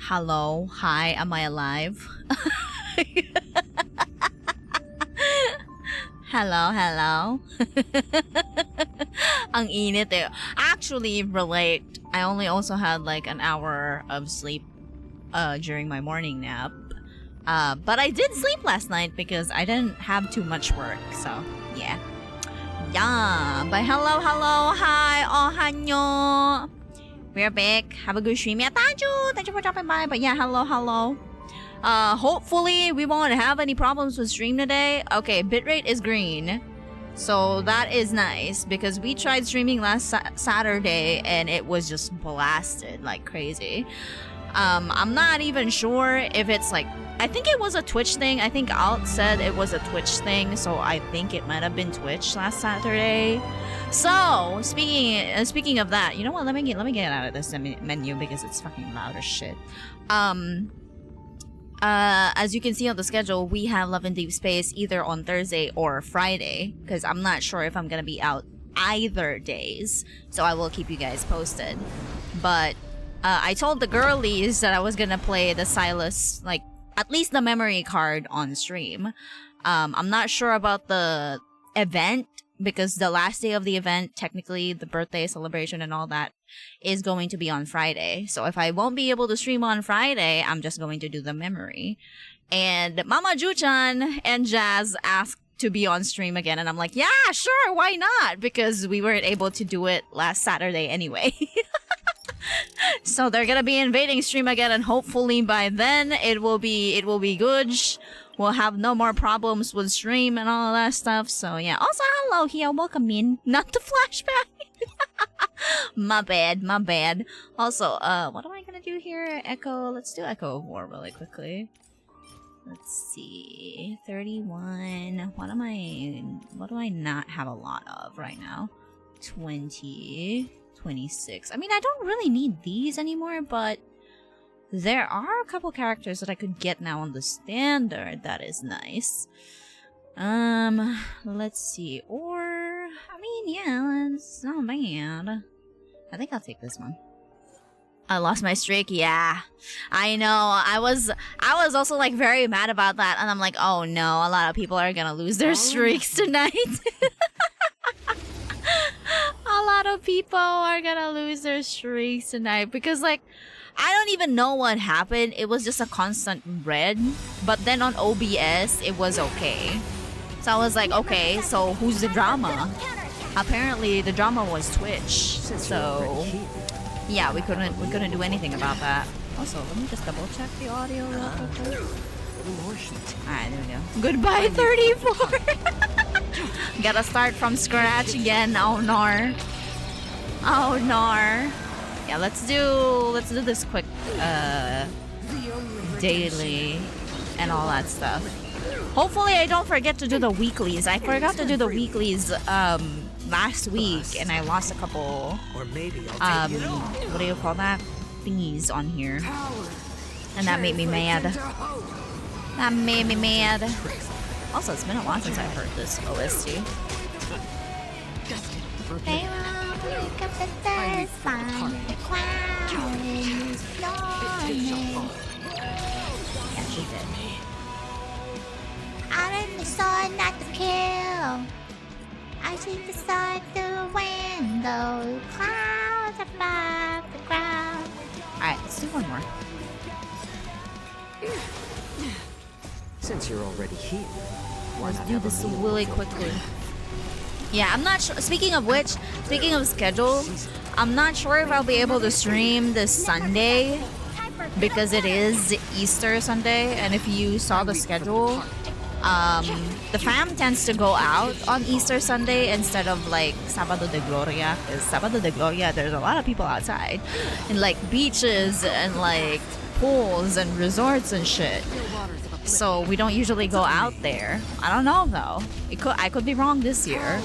Hello, hi, am I alive? Hello. Ang init eh. Actually, relate. I only also had like an hour of sleep during my morning nap. But I did sleep last night because I didn't have too much work, so yeah. Yeah, but hello, hi, ohanyo. We're back. Have a good stream. Yeah, thank you for dropping by. But yeah, hello. Hopefully we won't have any problems with stream today. Okay, bitrate is green, so that is nice because we tried streaming last Saturday and it was just blasted like crazy. I'm not even sure if it's like, I think it was a Twitch thing. I think Alt said it was a Twitch thing, so I think it might have been Twitch last Saturday. So speaking of that, you know what? Let me get out of this menu because it's fucking loud as shit. As you can see on the schedule, we have Love in Deep Space either on Thursday or Friday, because I'm not sure if I'm gonna be out either days, so I will keep you guys posted. But I told the girlies that I was gonna play the Silas, like at least the memory card on stream. I'm not sure about the event because the last day of the event, technically the birthday celebration and all that, is going to be on Friday. So if I won't be able to stream on Friday, I'm just going to do the memory. And Mama Ju-chan and Jazz asked to be on stream again, and I'm like, yeah, sure, why not? Because we weren't able to do it last Saturday anyway. So they're gonna be invading stream again, and hopefully by then it will be good. We'll have no more problems with stream and all of that stuff. So yeah. Also, hello here, welcome in. Not the flashback. My bad. Also, what am I gonna do here? Echo. Let's do Echo of War really quickly. Let's see. 31. What do I not have a lot of right now? 20. 26. I mean, I don't really need these anymore, but there are a couple characters that I could get now on the standard. That is nice. Let's see. Or, I mean, yeah, it's not bad. I think I'll take this one. I lost my streak. Yeah, I know. I was also like very mad about that, and I'm like, oh no, a lot of people are gonna lose their streaks tonight. A lot of people are gonna lose their streaks tonight because, like, I don't even know what happened. It was just a constant red, but then on OBS it was okay. So I was like, okay, so who's the drama? Apparently the drama was Twitch. So yeah, we couldn't do anything about that. Also, let me just double check the audio real quick. Alright, there we go. Goodbye 34. Gotta start from scratch again. Oh no. Yeah, let's do this quick daily and all that stuff. Hopefully I don't forget to do the weeklies. I forgot to do the weeklies last week and I lost a couple what do you call that? Thingies on here. And that made me mad. Also, it's been a while since I've heard this OST. They won't wake up at first, find the cloud in this morning. Yeah, she did. Out in the sun, not to kill. I see the sun through the window. Clouds above the ground. Alright, let's do one more. Since you're already here, let's do this really quickly. Yeah, I'm not sure. Speaking of which, speaking of schedule, I'm not sure if I'll be able to stream this Sunday because it is Easter Sunday, and if you saw the schedule, the fam tends to go out on Easter Sunday instead of like Sábado de Gloria, because Sábado de Gloria there's a lot of people outside in like beaches and like pools and resorts and shit. So we don't usually go out there. I don't know though. I could be wrong this year.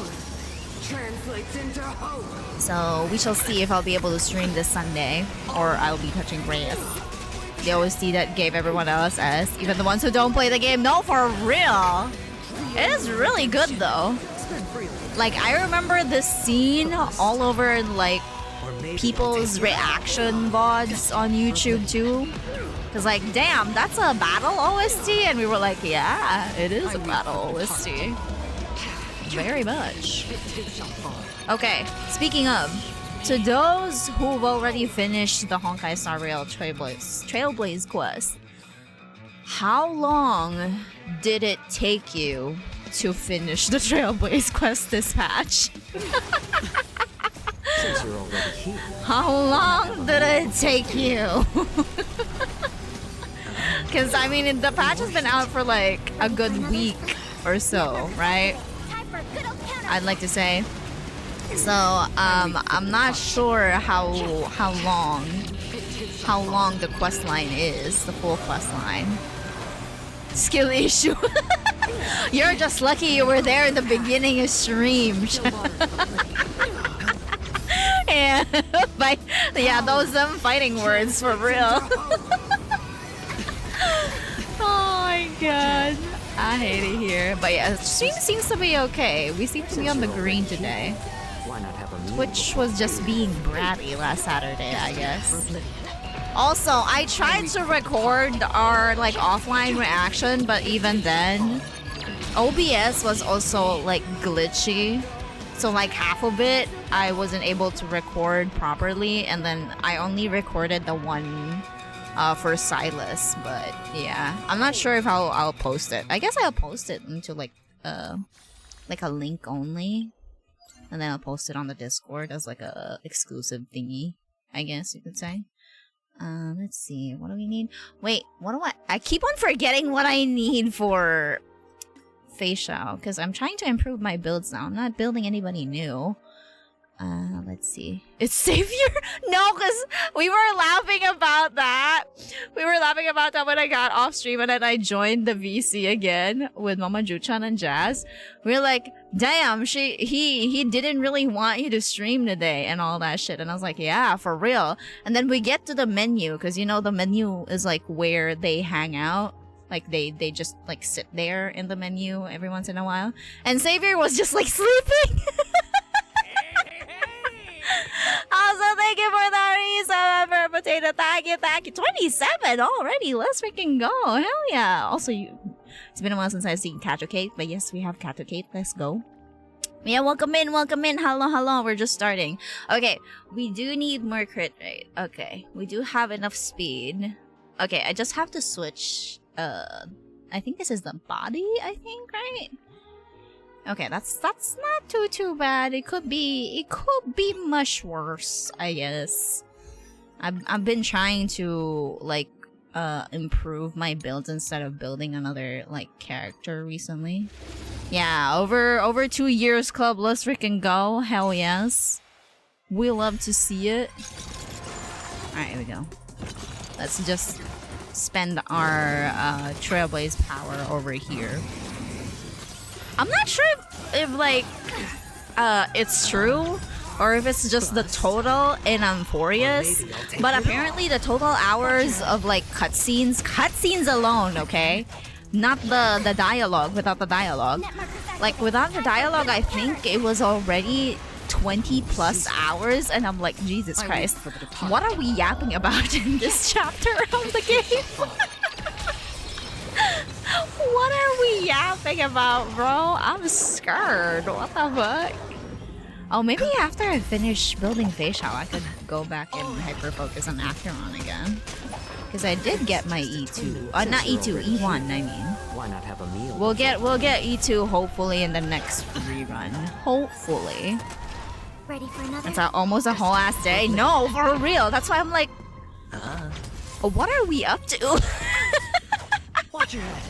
So we shall see if I'll be able to stream this Sunday or I'll be touching grass. The OST that gave everyone else S, even the ones who don't play the game. No, for real. It is really good though. Like I remember this scene all over like people's reaction VODs on YouTube too. Cause like, damn, that's a battle OST, and we were like, yeah, it is a battle OST. Very much. Okay, speaking of, to those who've already finished the Honkai Star Rail Trailblaze quest, how long did it take you to finish the Trailblaze quest this patch? Since you're already here. How long did it take you? Because, I mean, the patch has been out for like a good week or so, right? I'd like to say. So, I'm not sure how long the quest line is, the full quest line. Skill issue. You're just lucky you were there in the beginning of stream. Yeah, those fighting words for real. Oh my god. I hate it here. But yeah, stream seems to be okay. We seem to be on the green today. Why not have a meal? Twitch was just being bratty last Saturday, I guess. Also, I tried to record our like offline reaction, but even then, OBS was also like glitchy. So like half of it, I wasn't able to record properly, and then I only recorded the one for Silas. But yeah, I'm not sure if I'll post it. I guess I'll post it into like a link only, and then I'll post it on the Discord as like a exclusive thingy, I guess you could say. Let's see, what do we need? Wait, what do I keep on forgetting what I need for facial, because I'm trying to improve my builds now. I'm not building anybody new. Let's see. It's Savior? No, because we were laughing about that. We were laughing about that when I got off stream, and then I joined the VC again with Mama Juchan and Jazz. We were like, damn, he didn't really want you to stream today and all that shit. And I was like, yeah, for real. And then we get to the menu, because you know the menu is like where they hang out. Like they just like sit there in the menu every once in a while. And Savior was just like sleeping. Also, thank you for the resub, potato. Thank you. 27 already. Let's freaking go. Hell yeah. Also, it's been a while since I've seen Kato Kate, but yes, we have Kato Kate. Let's go. Yeah, welcome in. Hello. We're just starting. Okay, we do need more crit rate. Okay, we do have enough speed. Okay, I just have to switch. I think this is the body, I think, right? Okay, that's not too bad. It could be much worse, I guess. I've been trying to like improve my builds instead of building another like character recently. Yeah, over 2 years club, let's freaking go. Hell yes. We love to see it. Alright, here we go. Let's just spend our Trailblaze power over here. I'm not sure if like it's true or if it's just the total in Amphorius, but apparently the total hours of like cutscenes alone, okay, not the dialogue, without the dialogue, like without the dialogue, I think it was already 20 plus hours, and I'm like, Jesus Christ, what are we yapping about in this chapter of the game? What are we yapping about, bro? I'm scared. What the fuck? Oh, maybe after I finish building facial, I could go back and hyper focus on Acheron again. Because I did get my E2. Not E2, E1, I mean. Why not have a meal? We'll get E2 hopefully in the next rerun. Hopefully. Ready for another? That's almost a whole ass day. No, for real. That's why I'm like, what are we up to? Watch your head.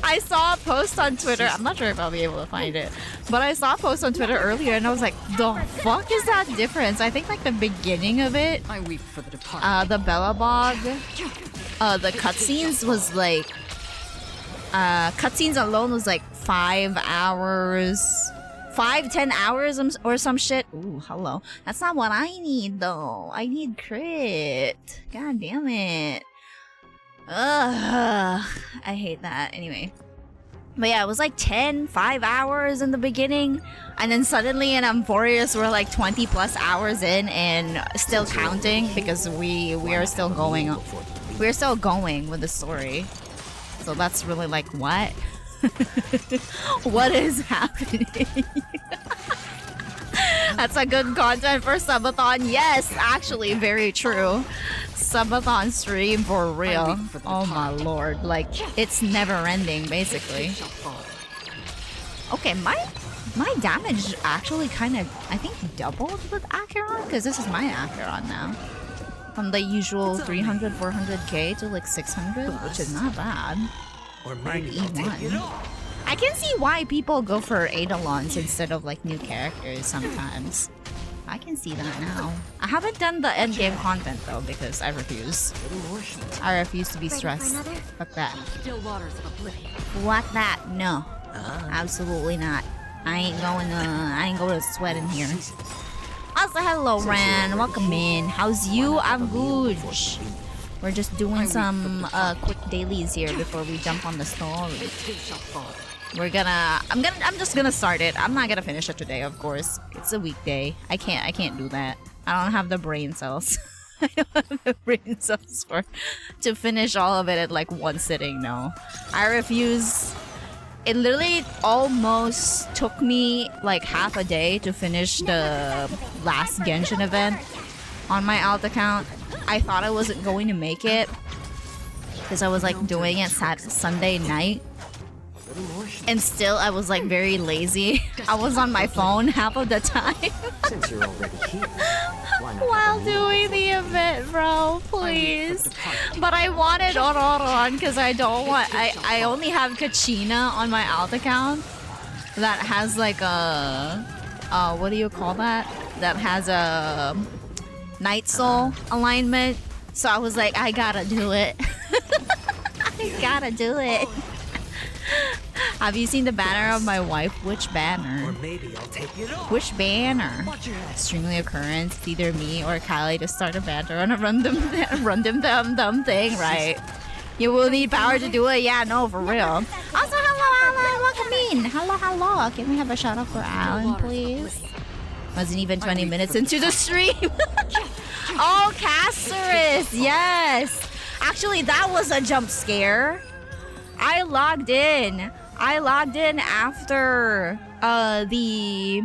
I saw a post on Twitter. I'm not sure if I'll be able to find it, but I saw a post on Twitter earlier, and I was like, the fuck is that difference? I think like the beginning of it, I weep for the departed. the Bellabog, the cutscenes was like, cutscenes alone was like 5 hours, 5-10 hours or some shit. Ooh, hello. That's not what I need though. I need crit. God damn it. Ugh, I hate that. Anyway, But yeah, it was like 5 hours in the beginning. And then suddenly in Amphorius, we're like 20 plus hours in and still counting because we are still going. We're still going with the story. So that's really like, what? What is happening? That's a good content for Subathon. Yes, actually, very true. Subathon stream for real. Oh my lord. Like, it's never ending, basically. Okay, my damage actually kind of, I think, doubled with Acheron, because this is my Acheron now. From the usual 300, 400k to like 600, which is not bad. Or maybe I'll take it E1. all. I can see why people go for Eidolons instead of like new characters sometimes. I can see that now. I haven't done the endgame content though because I refuse. I refuse to be stressed. Fuck that. Still waters of oblivion. Fuck that. No. Absolutely not. I ain't going to sweat in here. Also, hello Ran. Welcome in. How's you? I'm good. We're just doing some quick dailies here before we jump on the story. I'm just gonna start it. I'm not gonna finish it today, of course. It's a weekday. I can't do that. I don't have the brain cells. I don't have the brain cells to finish all of it at like one sitting. No, I refuse. It literally almost took me like half a day to finish the last Genshin event on my alt account. I thought I wasn't going to make it because I was like doing it Sunday night. And still, I was like very lazy. I was on my phone half of the time Since you're already here, why not while have a meal? doing the event, bro. Please. But I wanted Ororon because I don't want. I only have Kachina on my alt account that has like a what do you call that? That has a Night Soul alignment. So I was like, I gotta do it. I gotta do it. Have you seen the banner of my wife? Which Or banner? maybe I'll take it all. Which banner? Watch your head. Extremely occurrence. It's either me or Callie to start a banner on a random thing, right? You will need power to do it. Yeah, no, for real. Also, hello, Alan. Welcome in. Hello. Can we have a shout out for Alan, please? Wasn't even 20 minutes into the stream. Oh, Casterus. Yes. Actually, that was a jump scare. I logged in after the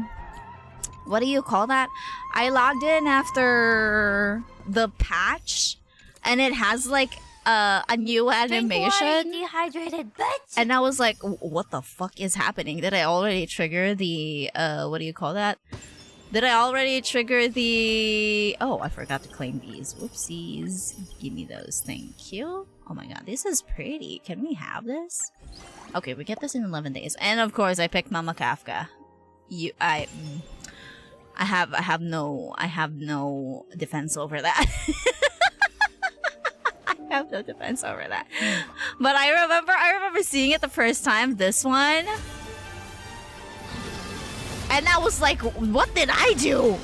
what do you call that? I logged in after the patch and it has like a new animation. Dehydrated bitch. And I was like, what the fuck is happening? Did I already trigger the what do you call that? Did I already trigger the... Oh, I forgot to claim these. Whoopsies. Give me those. Thank you. Oh my god, this is pretty. Can we have this? Okay, we get this in 11 days. And of course, I picked Mama Kafka. I have no defense over that. I have no defense over that. But I remember seeing it the first time, this one. And I was like, what did I do?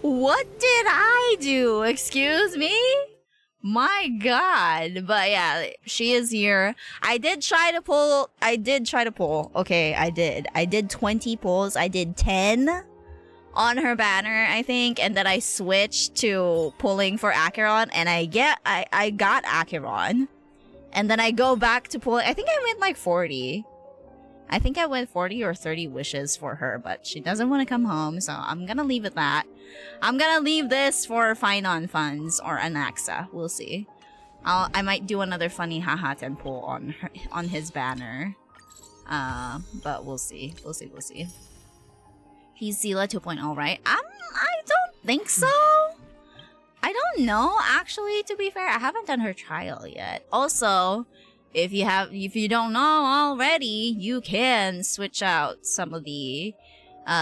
What did I do? Excuse me? My god. But yeah, she is here. I did try to pull. Okay, I did 20 pulls. I did 10 on her banner, I think. And then I switched to pulling for Acheron. And I got Acheron. And then I go back to pulling. I think I went like 40. I think I went 40 or 30 wishes for her, but she doesn't want to come home, so I'm gonna leave it that. I'm gonna leave this for Finon Funds or Anaxa. We'll see. I might do another funny haha temple on his banner. But we'll see. We'll see. He's Zila 2.0, right? I don't think so. I don't know, actually, to be fair. I haven't done her trial yet. Also, if you don't know already, you can switch out some of the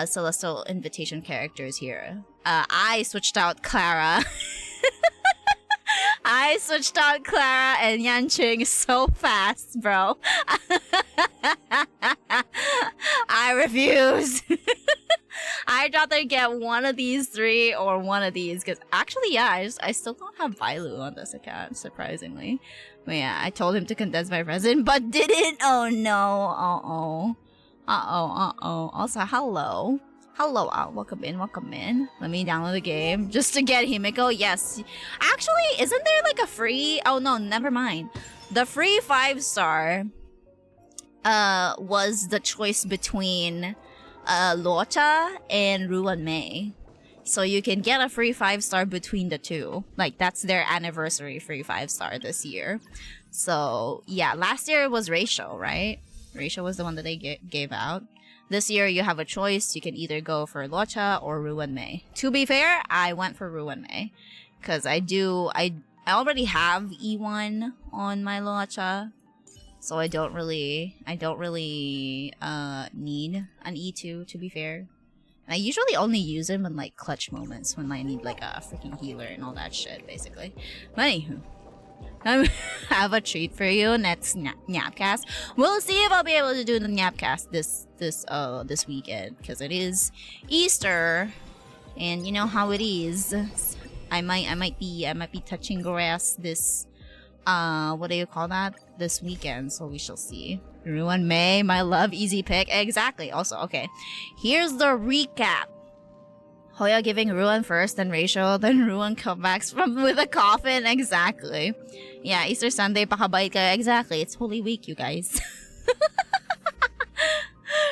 Celestial Invitation characters here. I switched out Clara. I switched out Clara and Yanqing so fast, bro. I refuse. I'd rather get one of these three or one of these. Because actually, yeah, I still don't have Vailu on this account, surprisingly. But yeah, I told him to condense my resin, but didn't. Oh no. Also, hello. Hello, welcome in. Let me download the game just to get Himiko. Yes. Actually, isn't there like a free... Oh no, never mind. The free 5-star was the choice between Locha and Ruan Mei. So you can get a free 5-star between the two. Like, that's their anniversary free 5-star this year. So, yeah, last year it was Ratio, right? Ratio was the one that they gave out. This year, you have a choice. You can either go for Locha or Ruan Mei. To be fair, I went for Ruan Mei. Because I already have E1 on my Locha. So I don't really need an E2, to be fair. And I usually only use him in, like, clutch moments. When I need, like, a freaking healer and all that shit, basically. But anywho. I have a treat for you, and that's Nyapcast. We'll see if I'll be able to do the Nyapcast this weekend, because it is Easter, and you know how it is. I might be touching grass this what do you call that? This weekend, so we shall see. Ruan Mei, my love, easy pick. Exactly. Also, okay. Here's the recap. Hoya giving Ruan first, then Ratio, then Ruan comebacks with a coffin. Exactly. Yeah, Easter Sunday, pakabait ka. Exactly. It's Holy Week, you guys.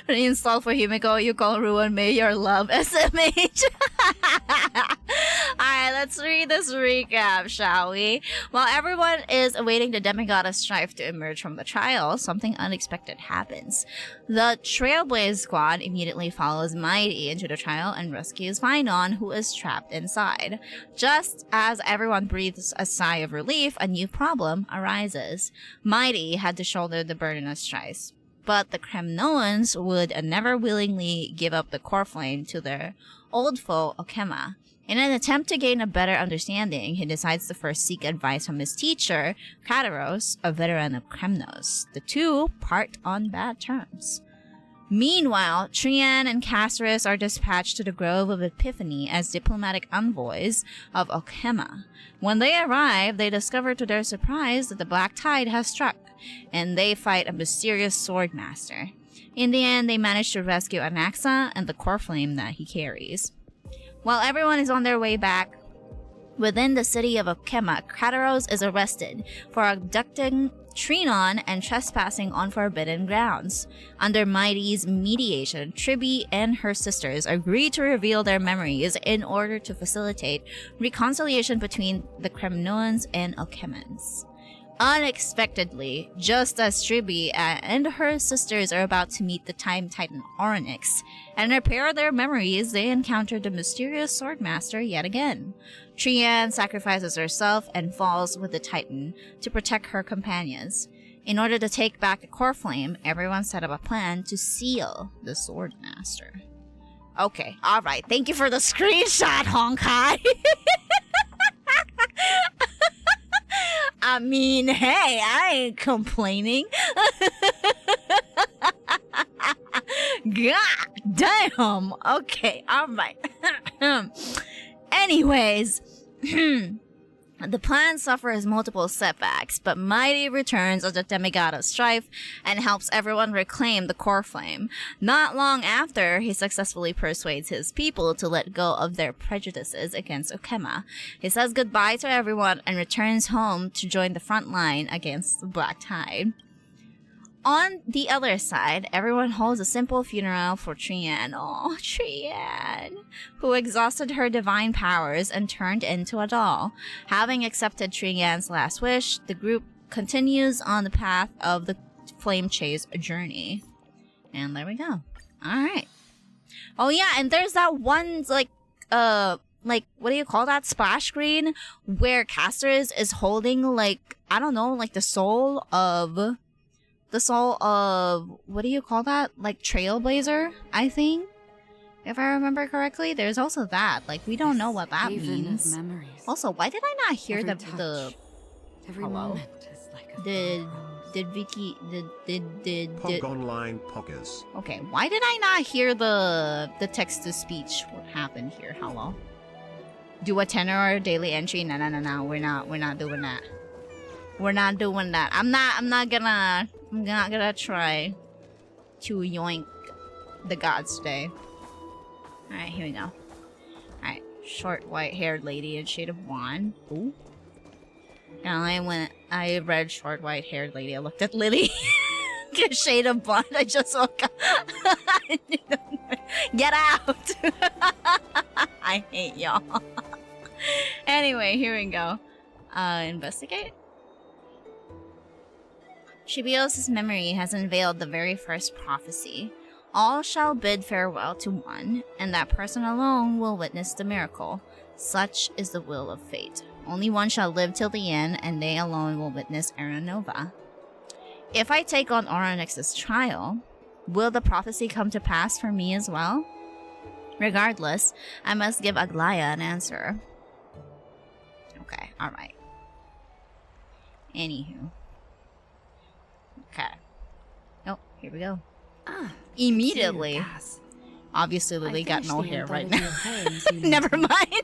Reinstall for Himiko, you call Ruan Mei your love, SMH. Alright, let's read this recap, shall we? While everyone is awaiting the demigod of strife to emerge from the trial, something unexpected happens. The Trailblaze squad immediately follows Mighty into the trial and rescues Finon, who is trapped inside. Just as everyone breathes a sigh of relief, a new problem arises. Mighty had to shoulder the burden of strife. But the Kremnoans would never willingly give up the core flame to their old foe, Okema. In an attempt to gain a better understanding, he decides to first seek advice from his teacher, Kataros, a veteran of Kremnos. The two part on bad terms. Meanwhile, Trian and Caceres are dispatched to the Grove of Epiphany as diplomatic envoys of Okema. When they arrive, they discover to their surprise that the Black Tide has struck, and they fight a mysterious sword master. In the end, they manage to rescue Anaxa and the core flame that he carries. While everyone is on their way back, within the city of Okema, Kataros is arrested for abducting Trinon and trespassing on forbidden grounds. Under Mighty's mediation, Tribi and her sisters agree to reveal their memories in order to facilitate reconciliation between the Kremnoans and Okemans. Unexpectedly, just as Tribi and her sisters are about to meet the Time Titan Orynyx and repair their memories, they encounter the mysterious Swordmaster yet again. Trian sacrifices herself and falls with the Titan to protect her companions. In order to take back the core flame, everyone set up a plan to seal the Swordmaster. Okay, alright, thank you for the screenshot, Honkai! I mean, hey, I ain't complaining. God damn. Okay, alright. Anyways, the plan suffers multiple setbacks, but Mighty returns as the demigod of strife and helps everyone reclaim the core flame. Not long after, he successfully persuades his people to let go of their prejudices against Okema. He says goodbye to everyone and returns home to join the front line against the Black Tide. On the other side, everyone holds a simple funeral for Trian. Oh, Trian, who exhausted her divine powers and turned into a doll. Having accepted Trian's last wish, the group continues on the path of the Flame Chase journey. And there we go. Alright. Oh yeah, and there's that one, like, what do you call that? Splash screen where Caceres is holding, like, I don't know, like the soul of, what do you call that? Like Trailblazer, I think? If I remember correctly, there's also that. Like, we don't know what that means. Also, why did I not hear the every hello? moment is like a The Did Vicky did Pog Online Poggers. Okay, why did I not hear the text to speech? What happened here? Hello? Do a 10 hour daily entry? No. We're not doing that. We're not doing that. I'm not gonna try to yoink the gods today. Alright, here we go. Alright, short white haired lady in shade of wand. Ooh. And when I read short white haired lady, I looked at Lily. Shade of blonde. I just woke up. Get out! I hate y'all. Anyway, here we go. Investigate. Shibios' memory has unveiled the very first prophecy. All shall bid farewell to one, and that person alone will witness the miracle. Such is the will of fate. Only one shall live till the end, and they alone will witness Era Nova. If I take on Oronix's trial, will the prophecy come to pass for me as well? Regardless, I must give Aglaya an answer. Okay, alright. Anywho. Okay. Oh, here we go. Immediately. Obviously, Lily got no hair right now. Never mind.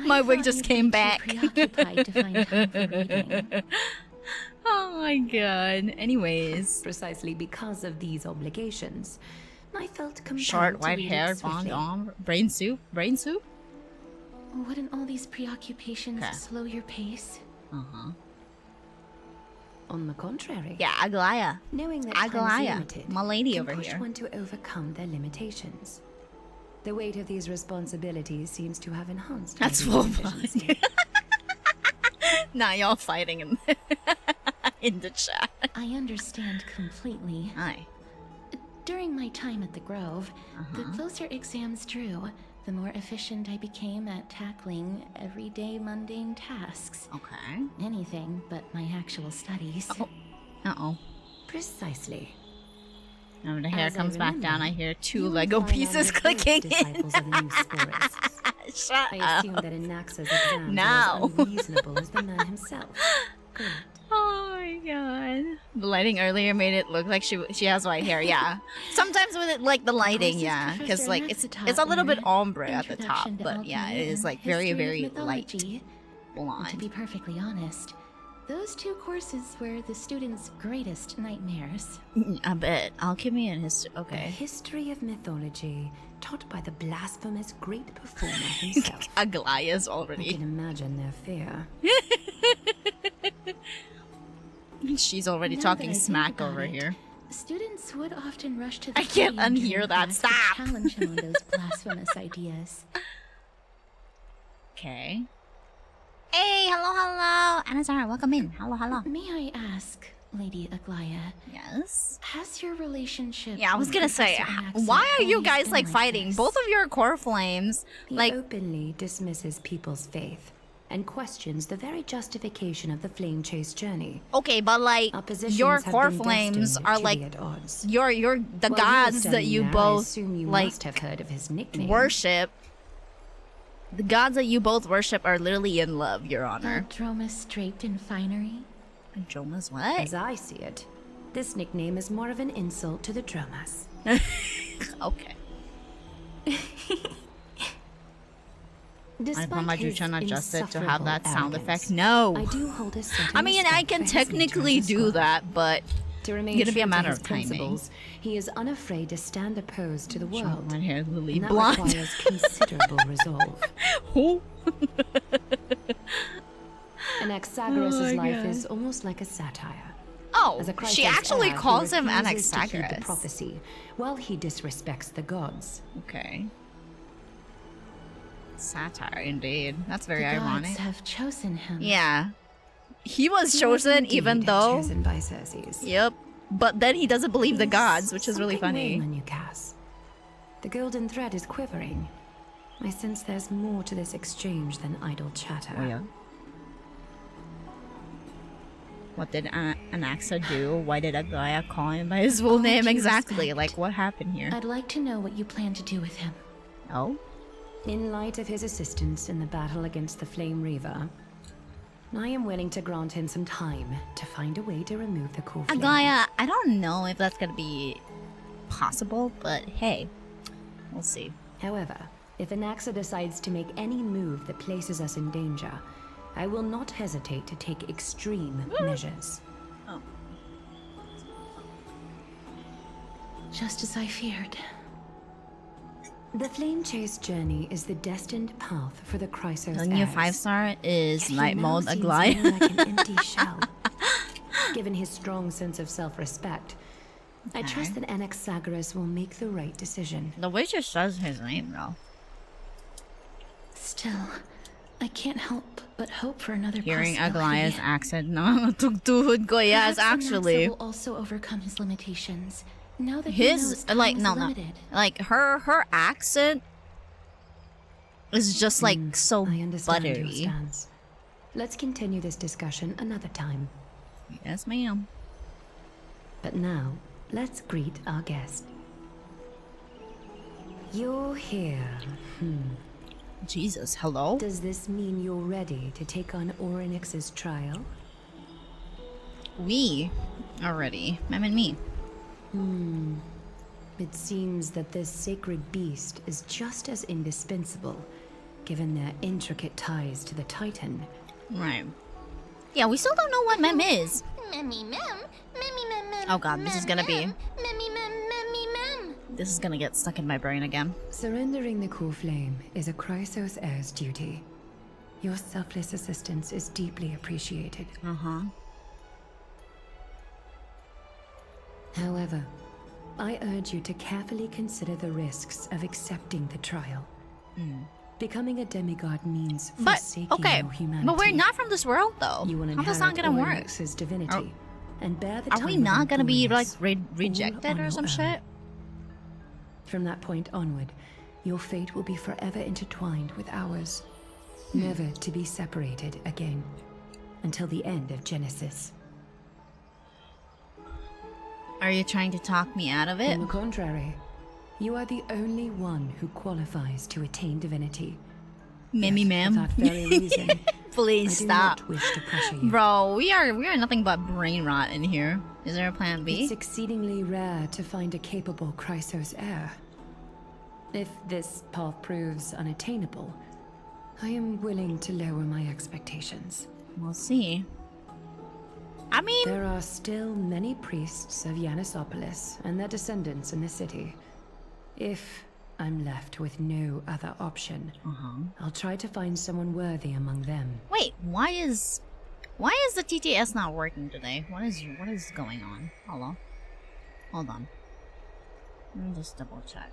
My wig just came back. Preoccupied to find time for reading. Oh my god. Anyways. Precisely because of these obligations, I felt compelled Short, to white read hair, it swiftly. blonde arm, brain soup? Brain soup? Wouldn't all these preoccupations Okay. slow your pace? Uh-huh. On the contrary, Yeah, Aglaya. knowing that time is Aglaya. limited My lady can over push here. one to overcome their limitations. The weight of these responsibilities seems to have enhanced my That's full reading fun. efficiency. Now y'all fighting in, in the chat. I understand completely. Hi. During my time at the Grove, the Uh-huh. closer exams drew, the more efficient I became at tackling everyday mundane tasks. Okay. Anything but my actual studies. Oh. Uh-oh. Precisely. Now when the hair As I comes back down, remember, I hear two you and Lego Phylon pieces were both clicking in. disciples of the new Sporists. Shut I up. assume that Anaxa's exams No. are as unreasonable as the man himself. Correct. Oh my god. The lighting earlier made it look like she has white hair, yeah. Sometimes with it, like the lighting, This is yeah. Because Professor like Anaxa it's a little taught bit me ombre at the top, Introduction to but yeah, Alchemy it is and like very, History of very light Mythology. And to be blonde. perfectly honest, those two courses were the students' greatest nightmares. I bet. Alchemy and his The okay. history of mythology, taught by the blasphemous great performer himself. Aglaya's I already. can imagine their fear. She's already Now talking that I think smack about over it, here. Students would often rush to the I can't podium unhear during that. class Stop. to challenge him on those blasphemous ideas. Okay. Hey, hello. Anazara, welcome in. Hello. May I ask, Lady Aglaya, Yes. has your relationship? Yeah, I was with gonna say, Professor Anaxa why are you always guys been like fighting? this? Both of you are core flames. He Like, openly dismisses people's faith and questions the very justification of the flame chase journey. okay, but like Our positions your have core been flames destined are to like be at odds. your the While you were gods that standing you there, I both assume you like must have heard of his nickname. worship. The gods that you both worship are literally in love, Your Honor. Dromus draped in finery? Dromas what? As I see it, this nickname is more of an insult to the Dromas. Okay. Despite I'm his trying to adjust it to have that insufferable sound effect. arrogance, No. I do hold a certain I mean, I respect can for his technically nature as a do scholar. that, but To remain Gonna be a true to matter his of timing. principles, he is unafraid to stand opposed to the world. my hair Lily And that blonde. requires considerable resolve. Who? Anaxagoras' Oh my life God. is almost like a satire. Oh, As a Christ she as actually heir, he calls him refuses to heed the Anaxagoras. prophecy, while he disrespects the gods. Okay. Satire, indeed. That's very The ironic. gods have chosen him. Yeah. He was He was chosen indeed even though... chosen by Circes. Yep. But then he doesn't believe the There's gods, which is really something funny. weighing on you, Cass. The golden thread is quivering. I sense there's more to this exchange than idle chatter. Oh, yeah? What did Anaxa do? Why did Aglaya call him by his full All name due exactly? respect. Like, what happened here? I'd like to know what you plan to do with him. Oh? In light of his assistance in the battle against the Flame Reaver, I am willing to grant him some time to find a way to remove the core flame. Agaya, I don't know if that's gonna be possible, but hey, we'll see. However, if Anaxa decides to make any move that places us in danger, I will not hesitate to take extreme measures. Oh. Just as I feared. The Flame Chase journey is the destined path for the Chrysos The new heirs. 5-star is Yet he night now mode seems Aglaia. more like an empty shell. Given his strong sense of self-respect, I trust that Anaxagoras will make the right decision. The way she says his name though. Still, I can't help but hope for another Hearing possibility. Aglaia's accent, no, tugtuhod ko, yes, Perhaps actually. Anaxa will also overcome his limitations. Now that His, he knows like, time no, is no. limited. Like, her accent is just, like, so I understand your buttery. stance. Let's continue this discussion another time. Yes, ma'am. But now, let's greet our guest. You're here. Jesus, hello? Does this mean you're ready to take on Orynyx's trial? We are ready. Mem and me. It seems that this sacred beast is just as indispensable, given their intricate ties to the Titan. Right. Yeah, we still don't know what Mem is. Oh god, this is gonna be... This is gonna get stuck in my brain again. Surrendering the core flame is a Chrysos heir's duty. Your selfless assistance is deeply appreciated. Uh-huh. However, I urge you to carefully consider the risks of accepting the trial. Becoming a demigod means But, forsaking okay, your humanity. but we're not from this world, though. You will How that's not inherit gonna work? Orynyx's divinity and bear the Are we time of not gonna be, like, endurance, rejected all on or your some own. shit? From that point onward, your fate will be forever intertwined with ours, never to be separated again, until the end of Genesis. Are you trying to talk me out of it? On the contrary, you are the only one who qualifies to attain divinity. Mimmy Yes, ma'am. for that very reason, Please I do stop. not wish to pressure you. Bro, we are nothing but brain rot in here. Is there a plan B? It's exceedingly rare to find a capable Chrysos heir. If this path proves unattainable, I am willing to lower my expectations. We'll see. I mean, There are still many priests of Yanisopolis and their descendants in the city. If I'm left with no other option, I'll try to find someone worthy among them. wait, why is the TTS not working today? What is going on? Hello? Hold on. Let me just double check.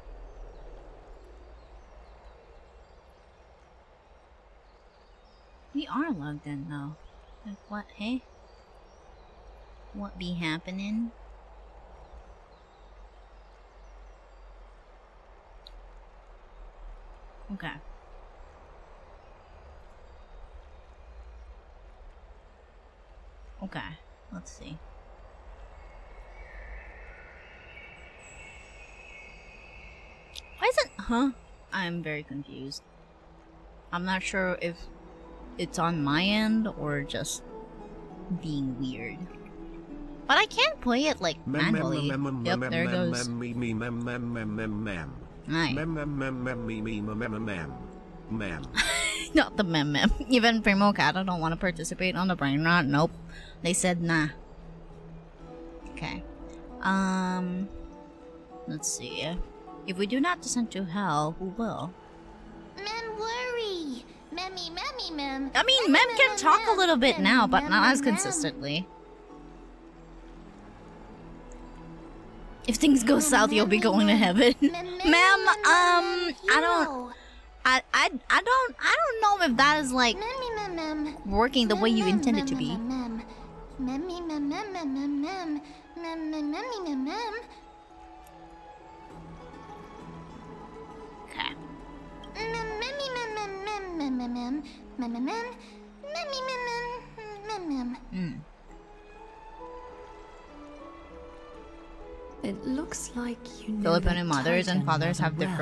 We are logged in though. Like what, hey? What be happening? Okay. Okay, let's see. Why isn't... Huh? I'm very confused. I'm not sure if it's on my end or just being weird. But I can't play it like manually. Yep, there it goes. Nice. Not the mem. Even Primo Cata don't want to participate on the brain rot. Nope. They said nah. Okay. Let's see. If we do not descend to hell, who will? Mem worry. Memmy, mem. I mean, Mem can talk a little bit now, but not as consistently. If things go south, you'll be going to heaven. Ma'am, I don't know if that is like working the way you intend it to be. Okay. It looks like you know Filipino the mothers and Titan fathers rather have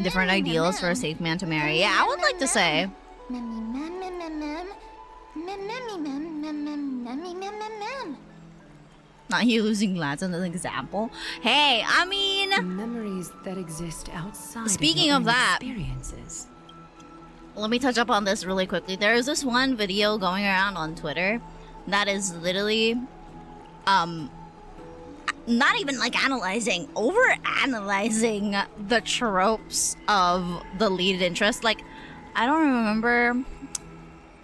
different well. ideals for a safe man to marry. Yeah, I would like to say Memmy mem mem mem mem. Memmy mem mem mem memmy mem mem mem. Not you using lads as an example. Hey, I mean, Memories that exist outside. Speaking of, of your own that- experiences. let me touch up on this really quickly. There is this one video going around on Twitter that is literally, not even like analyzing, over analyzing the tropes of the lead interest. Like, I don't remember.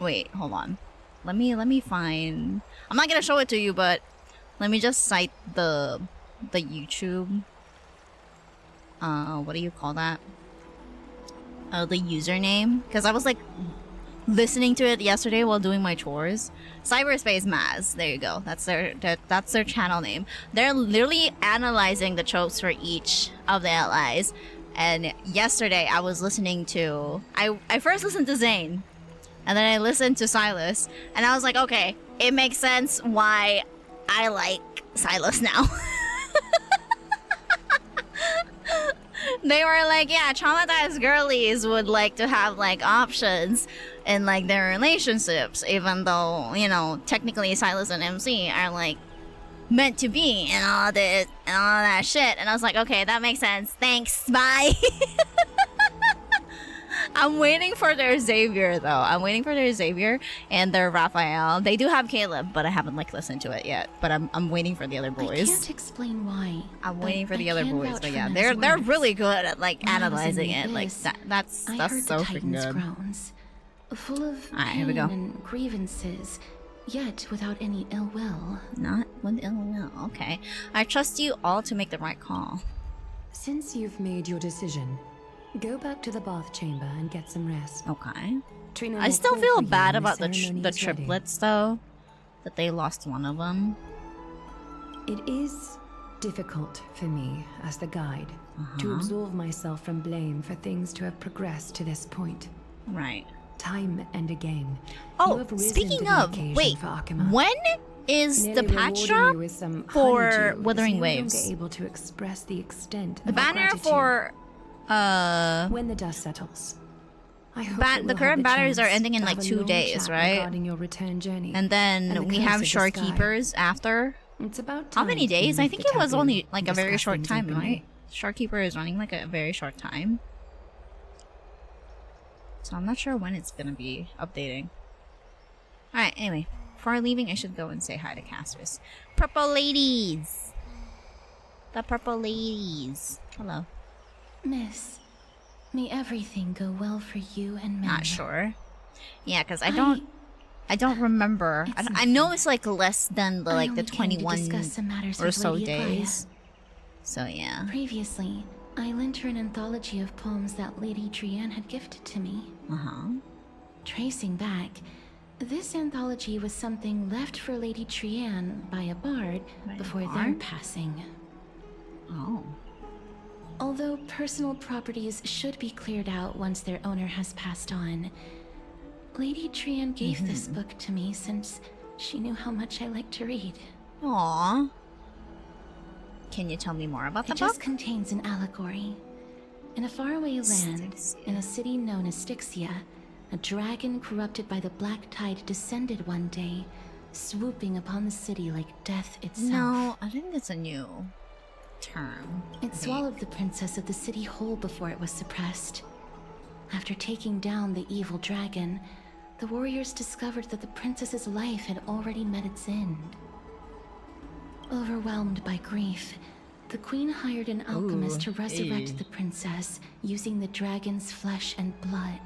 Wait, hold on. Let me find. I'm not gonna show it to you, but let me just cite the YouTube. What do you call that? The username, because I was like listening to it yesterday while doing my chores. Cyberspace Maz, there you go. That's their channel name. They're literally analyzing the tropes for each of the allies. And yesterday I was listening to I first listened to Zane, and then I listened to Silas, and I was like, okay, it makes sense why I like Silas now. They were like, yeah, traumatized girlies would like to have like options in like their relationships, even though, you know, technically Silas and MC are like meant to be and all this and all that shit. And I was like, okay, that makes sense. Thanks, bye. I'm waiting for their Xavier though. I'm waiting for their Xavier and their Raphael. They do have Caleb, but I haven't like listened to it yet. But I'm waiting for the other I boys. can't explain why. I'm but waiting for the I other can boys, vouch but for yeah, Men's they're words. really good at like When I was in analyzing the it. Like abyss, that's I heard so the freaking Titans' good. groans, full of Alright, here we pain go. and grievances, yet without any ill will. Not with ill will. Okay, I trust you all to make the right call. Since you've made your decision, go back to the bath chamber and get some rest. Okay. Trina I will still call feel for you bad when about the ceremony the is ready. triplets though, that they lost one of them. It is difficult for me, as the guide, to absolve myself from blame for things to have progressed to this point. Right. Time and again. you Oh, have risen speaking to the of, occasion wait, for Akima. when is Nearly the patch rewarding drop you with some for honeydew is Wuthering no Waves? longer able to express the extent The of our banner gratitude. for When the dust settles, I hope Ban- that the we'll current have banners are chance ending in, to like, have a 2 long days, chat right? regarding your return journey. and then and the we curse have of the sky. Shorekeepers after. It's about How time many to days? I remove think the it was taboo only like and a very discuss short things time, openly. right? Shorekeeper is running like a very short time. So I'm not sure when it's gonna be updating. Alright, anyway. Before leaving, I should go and say hi to Castris. Purple ladies! The purple ladies. Hello. Miss, may everything go well for you and Mem. Not sure. Yeah, because I don't remember. It's I know it's like less than the I like the only came to 21 discuss some matters or with so Lady Aglaia. days. So yeah. Previously, I lent her an anthology of poems that Lady Trianne had gifted to me. Uh-huh. Tracing back, this anthology was something left for Lady Trianne by a bard By a before their bard? passing. Oh. Although personal properties should be cleared out once their owner has passed on, Lady Trianne gave this book to me since she knew how much I like to read. Aww. Can you tell me more about the It just book? contains an allegory. In a faraway land, Styxia. in a city known as Styxia, a dragon corrupted by the Black Tide descended one day, swooping upon the city like death itself. No, I think that's a new term. It swallowed the princess of the city whole before it was suppressed. After taking down the evil dragon, the warriors discovered that the princess's life had already met its end. Overwhelmed by grief, the queen hired an alchemist to resurrect the princess using the dragon's flesh and blood.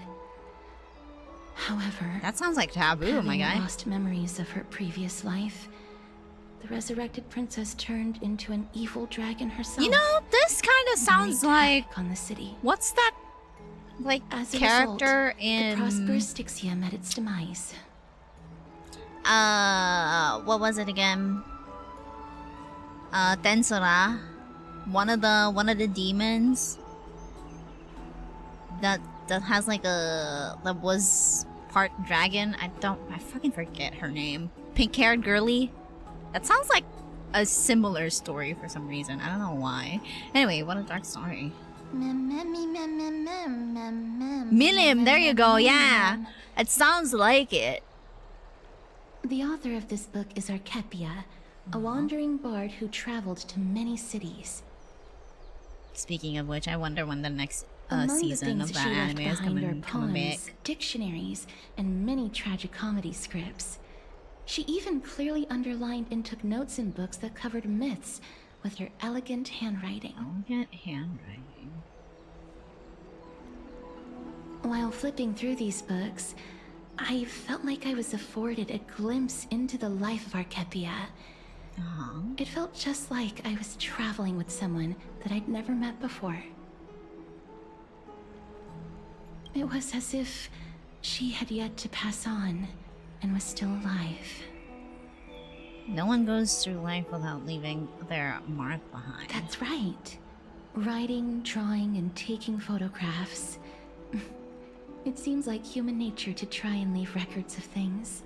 However, That sounds like taboo, my having guy. lost memories of her previous life, the resurrected princess turned into an evil dragon herself. You know, this kind of sounds wreaked like havoc on the city. what's that like As a character result, in the prosperous Styxia met its demise. what was it again? Tensura, one of the demons that has like that was part dragon. I fucking forget her name. Pink-haired girly. That sounds like a similar story for some reason. I don't know why. Anyway, what a dark story. Milim, there you go, yeah. It sounds like it. The author of this book is Archepia, a wandering bard who traveled to many cities. Speaking of which, I wonder when the next Among season the of things that she left anime is behind are coming poems, back. dictionaries, and many tragicomedy scripts. She even clearly underlined and took notes in books that covered myths with her elegant handwriting. Elegant handwriting. While flipping through these books, I felt like I was afforded a glimpse into the life of Archepia. It felt just like I was traveling with someone that I'd never met before. It was as if she had yet to pass on and was still alive. No one goes through life without leaving their mark behind. That's right. Writing, drawing, and taking photographs. It seems like human nature to try and leave records of things.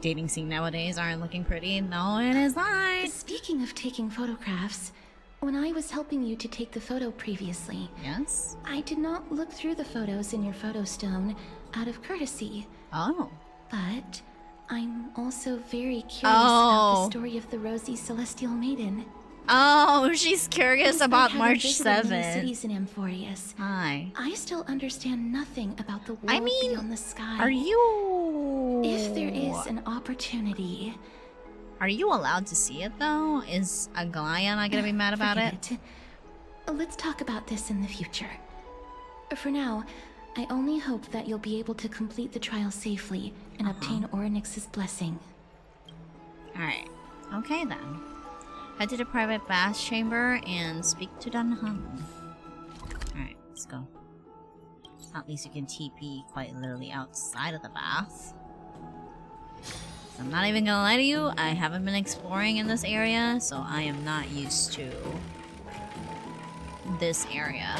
Dating scene nowadays aren't looking pretty. No, it is not. Speaking of taking photographs, when I was helping you to take the photo previously, Yes? I did not look through the photos in your photo stone out of courtesy. Oh. But I'm also very curious about the story of the Rosy Celestial Maiden. Oh, she's curious about March Despite having visited many 7th. cities in Amphorius, Hi. I still understand nothing about the world I mean, beyond the sky. Are you... If there is an opportunity... Are you allowed to see it, though? Is Aglaya not gonna be mad about it? Forget it. Let's talk about this in the future. For now, I only hope that you'll be able to complete the trial safely and obtain Orynyx's blessing. Alright. Okay, then. Head to the private bath chamber and speak to Dunham. Alright, let's go. At least you can TP quite literally outside of the bath. I'm not even gonna lie to you, I haven't been exploring in this area, so I am not used to this area.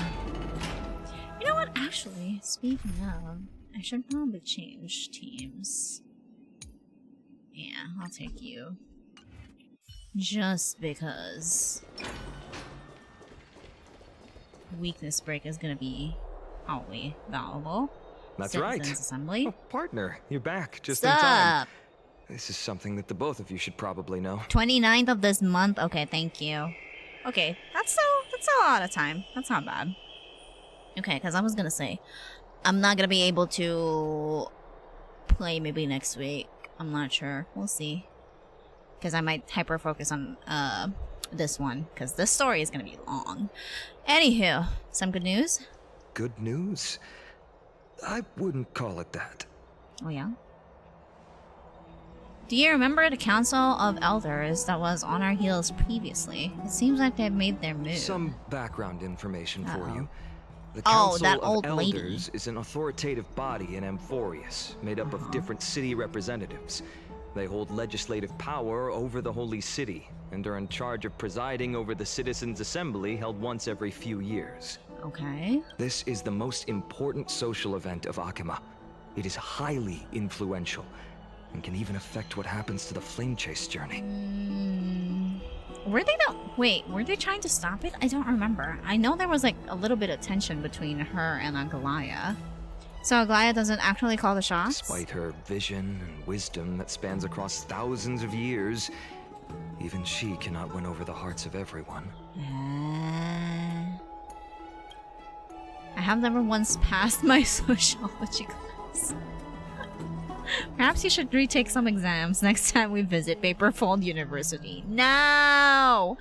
You know what, actually, speaking of, I should probably change teams. Yeah, I'll take you. Just because weakness break is gonna be probably valuable. That's right. Citizens Assembly. Oh, partner, you're back just What's in time. up? This is something that the both of you should probably know. 29th of this month. Okay, thank you. Okay, that's a lot of time. That's not bad. Okay, because I was gonna say, I'm not gonna be able to play maybe next week. I'm not sure. We'll see. Because I might hyper focus on this one, because this story is gonna be long. Anywho, some good news. Good news? I wouldn't call it that. Oh yeah. Do you remember the Council of Elders that was on our heels previously? It seems like they've made their move. Some background information for you. The Oh, Council that of old lady. Elders is an authoritative body in Amphorius, made up of different city representatives. They hold legislative power over the Holy City, and are in charge of presiding over the Citizens' Assembly held once every few years. Okay. This is the most important social event of Akima. It is highly influential, and can even affect what happens to the Flame Chase journey. Were they wait, were they trying to stop it? I don't remember. I know there was like a little bit of tension between her and Aglaya. So Aglaya doesn't actually call the shots? Despite her vision and wisdom that spans across thousands of years, even she cannot win over the hearts of everyone. I have never once passed my sociology class. Perhaps you should retake some exams next time we visit Paperfold University. No!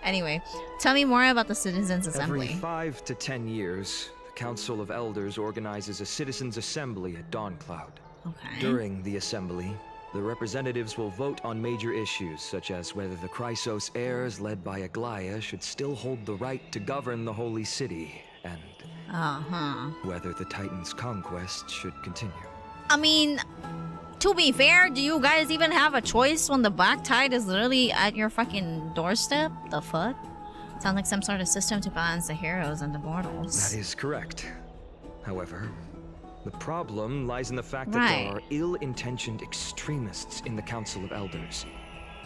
Anyway, tell me more about the Citizens Assembly. Every 5 to 10 years, the Council of Elders organizes a Citizens' Assembly at Dawncloud. Okay. During the assembly, the representatives will vote on major issues, such as whether the Chrysos heirs led by Aglaya should still hold the right to govern the Holy City, and whether the Titan's conquest should continue. I mean, to be fair, do you guys even have a choice when the Black Tide is literally at your fucking doorstep? The fuck? Sounds like some sort of system to balance the heroes and the mortals. That is correct. However, the problem lies in the fact that there are ill-intentioned extremists in the Council of Elders.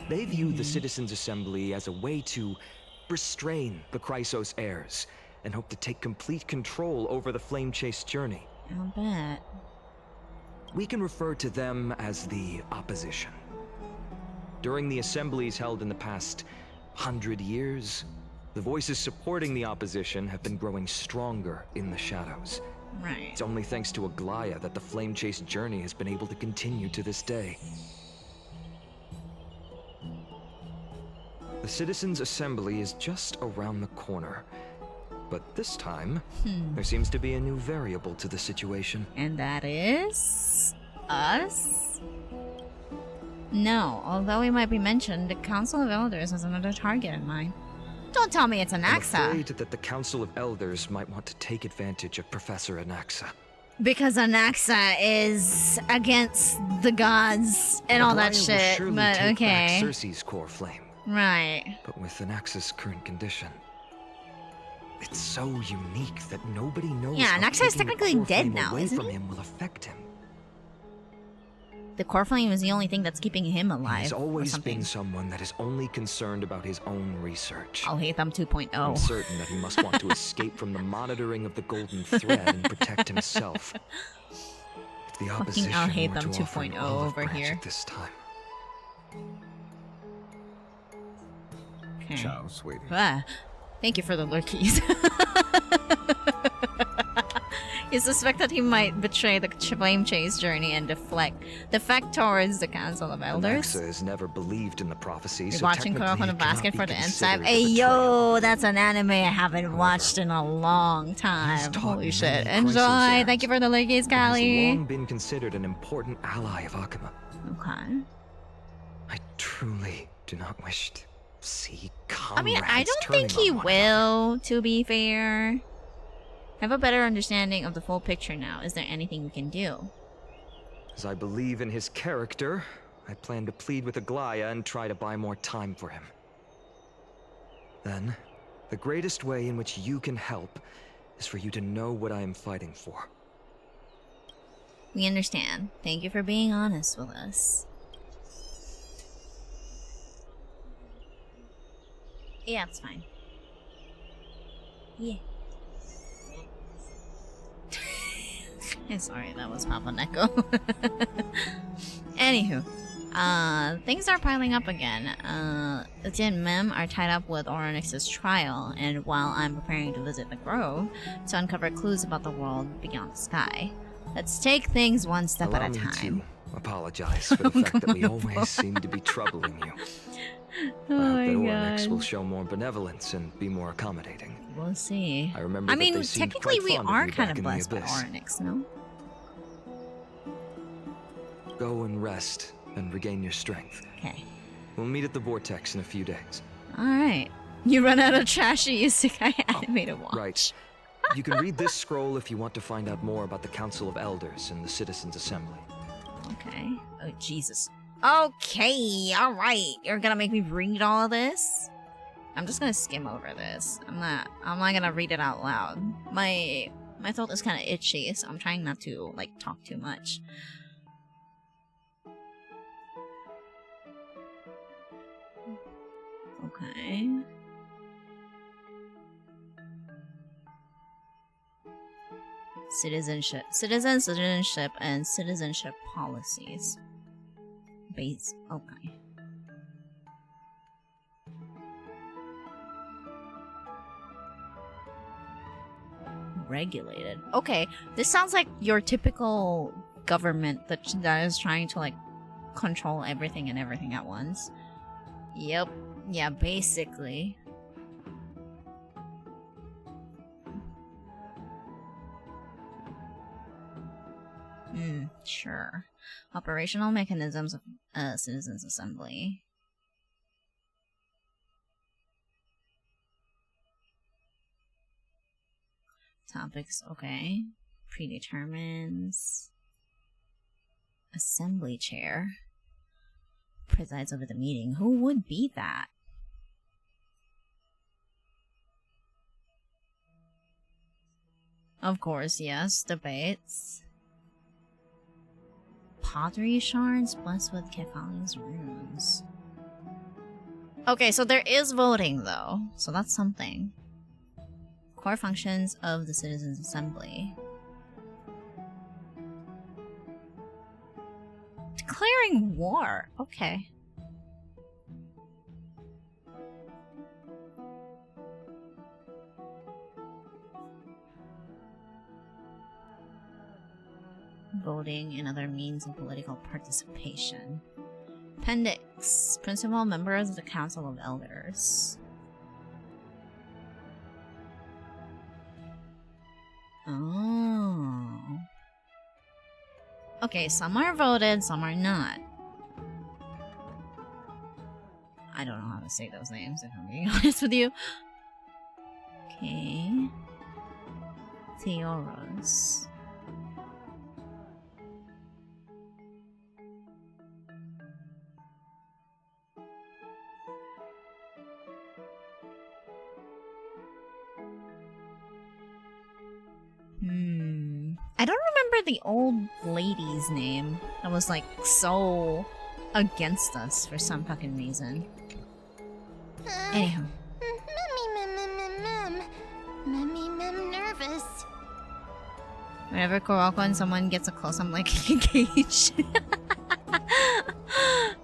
They view the Citizens' Assembly as a way to restrain the Chrysos heirs and hope to take complete control over the Flame Chase journey. I'll bet. We can refer to them as the opposition. During the assemblies held in the past 100 years, the voices supporting the opposition have been growing stronger in the shadows. Right. It's only thanks to Aglaya that the Flame Chase journey has been able to continue to this day. The Citizens' Assembly is just around the corner. But this time, there seems to be a new variable to the situation. And that is... us? No, although we might be mentioned, the Council of Elders has another target in mind. Don't tell me it's I'm Anaxa. afraid that the Council of Elders might want to take advantage of Professor Anaxa. Because Anaxa is against the gods and all that Aglaya will shit, surely but take back okay. Cersei's core flame. Right. But with Anaxa's current condition, it's so unique that nobody knows Yeah, how Anaxa is taking the technically core dead flame now, away isn't from he? him will affect him. The core flame is the only thing that's keeping him alive. He's or always something. been someone that is only concerned about his own research. I'll hate them 2.0. I'm certain that he must want to escape from the monitoring of the golden thread and protect himself. If the opposition I'll hate were them to offer an 2.0 olive over branch here. at this time. Okay. Ciao, sweetie. Ah, thank you for the lurkies. You suspect that he might betray the Flame Chase journey and defect towards the Council of Elders? Anaxa has never believed in the prophecy, You're so watching technically Kuroko no it cannot Basket be for the considered enzyme. a Hey betrayal. yo, that's an anime I haven't watched in a long He's time. taught Holy many shit. Chrysos Enjoy! errands, Thank you for the lurkies, and has Callie. long been considered an important ally of Akuma. Okay. I truly do not wish to see I comrades mean, I don't turning think he on one another. will, to be fair. I have a better understanding of the full picture now. Is there anything we can do? As I believe in his character, I plan to plead with Aglaya and try to buy more time for him. Then, the greatest way in which you can help is for you to know what I am fighting for. We understand. Thank you for being honest with us. Yeah, it's fine. Yeah. Sorry, that was Papa Neko. Anywho, things are piling up again. Etienne and Mem are tied up with Oronix's trial, and while I'm preparing to visit the Grove to uncover clues about the world beyond the sky, let's take things one step Allow at a me time. to apologize for the fact that we always seem to be troubling you. Oh I hope my that Oryx will god. show more benevolence and be more accommodating. We'll see. I remember I that mean, they seemed technically quite we fond of are you kind back of in the blessed by abyss. Oronix, no? Go and rest and regain your strength. Okay. We'll meet at the Vortex in a few days. Alright. You run out of trashy isekai animated watch. Right. You can read this scroll if you want to find out more about the Council of Elders and the Citizens' Assembly. Okay. Oh, Jesus. Okay, alright. You're gonna make me read all of this? I'm just gonna skim over this. I'm not gonna read it out loud. My throat is kinda itchy, so I'm trying not to, like, talk too much. Okay. Citizenship, and citizenship policies. Base. Okay. Regulated. Okay, this sounds like your typical government that is trying to like control everything and everything at once. Yep. Yeah, basically. Sure. Operational mechanisms of Citizens Assembly. Topics, okay. Predetermines. Assembly chair. Presides over the meeting. Who would be that? Of course, yes. Debates. Pottery shards blessed with Kefali's runes. Okay, so there is voting though, so that's something. Core functions of the Citizens' Assembly. Declaring war. Okay. Voting and other means of political participation. Appendix. Principal members of the Council of Elders. Oh. Okay, some are voted, some are not. I don't know how to say those names, if I'm being honest with you. Okay. Theoros. I don't remember the old lady's name that was like so against us for some fucking reason. Anyhow. Mem nervous. Whenever Kuroko and someone gets a close, I'm like engaged.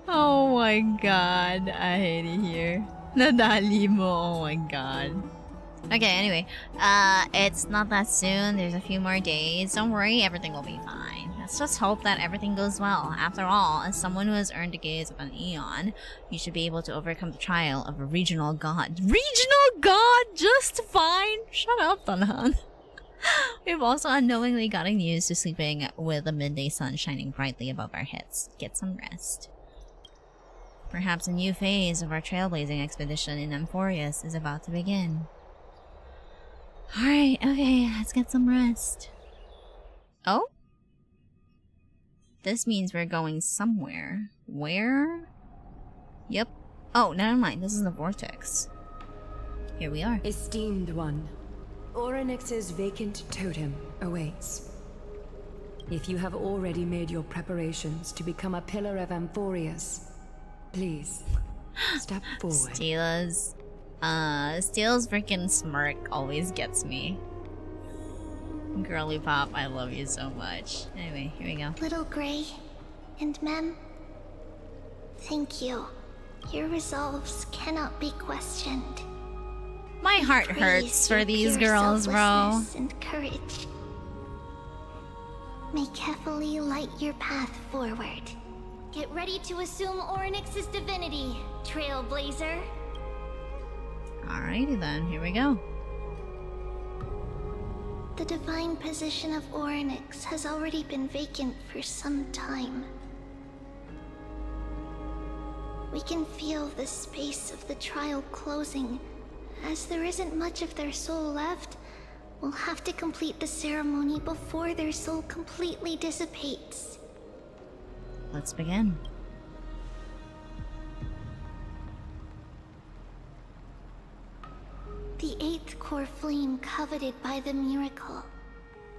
Oh my god, I hate it here. Nadali mo, oh my god. Okay, anyway, it's not that soon. There's a few more days. Don't worry, everything will be fine. Let's just hope that everything goes well. After all, as someone who has earned the gaze of an Aeon, you should be able to overcome the trial of a regional god. Regional god? Just fine? Shut up, Tanhan. We've also unknowingly gotten used to sleeping with the midday sun shining brightly above our heads. Get some rest. Perhaps a new phase of our trailblazing expedition in Amphorius is about to begin. Alright, okay, let's get some rest. Oh? This means we're going somewhere. Where? Yep. Oh, never mind, this is the vortex. Here we are. Esteemed one, Orynyx's vacant totem awaits. If you have already made your preparations to become a pillar of Amphorius, please, step forward. Steel's freaking smirk always gets me. Girly Pop, I love you so much. Anyway, here we go. Little Gray and Mem, thank you. Your resolves cannot be questioned. My heart hurts for these girls, bro. And courage. May carefully light your path forward. Get ready to assume Orynyx's divinity, Trailblazer. Alrighty then, here we go. The divine position of Orynyx has already been vacant for some time. We can feel the space of the trial closing. As there isn't much of their soul left, we'll have to complete the ceremony before their soul completely dissipates. Let's begin. The 8th core flame coveted by the miracle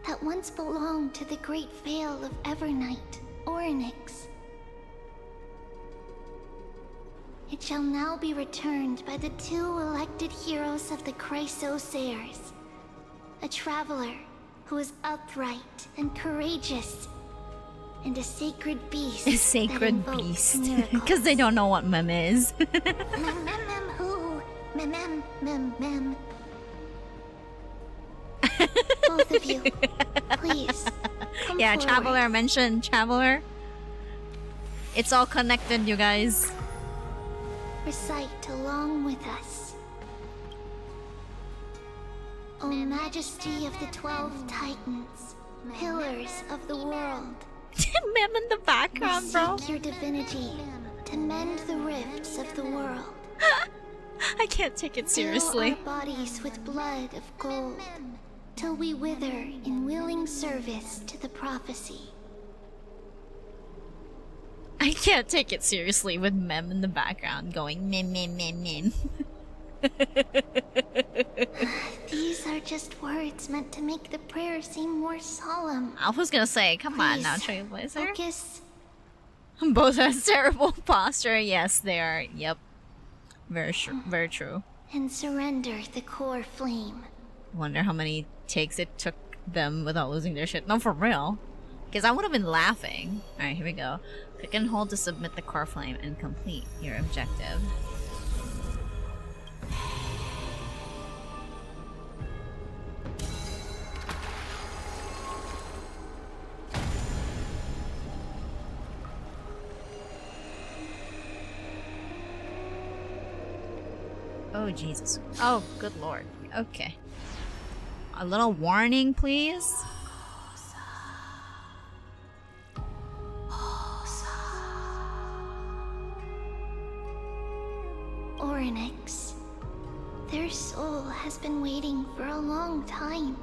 that once belonged to the great Veil of Evernight, Orynyx. It shall now be returned by the 2 elected heroes of the Chrysos heirs. A traveler who is upright and courageous, and a sacred beast. A sacred beast. Because they don't know what mem is. Mem who? Mem. Both of you, please. Come Yeah, forward. Traveler mentioned Traveler. It's all connected, you guys. Recite along with us. O Majesty of the 12 Titans, pillars of the world. Mem in the background, bro. Seek your divinity to mend the rifts of the world. I can't take it seriously. Fill our bodies with blood of gold, till we wither in willing service to the prophecy. I can't take it seriously with Mem in the background going mem. These are just words meant to make the prayer seem more solemn. I was gonna say, come on Please, now, Trailblazer. Focus. Both has terrible posture. Yes, they are. Yep. Very true. Very true. And surrender the core flame. Wonder how many takes it took them without losing their shit. No, for real. Because I would have been laughing. Alright, here we go. Click and hold to submit the core flame and complete your objective. Oh, Jesus. Oh, good lord. Okay. A little warning, please. Oryx. Their soul has been waiting for a long time.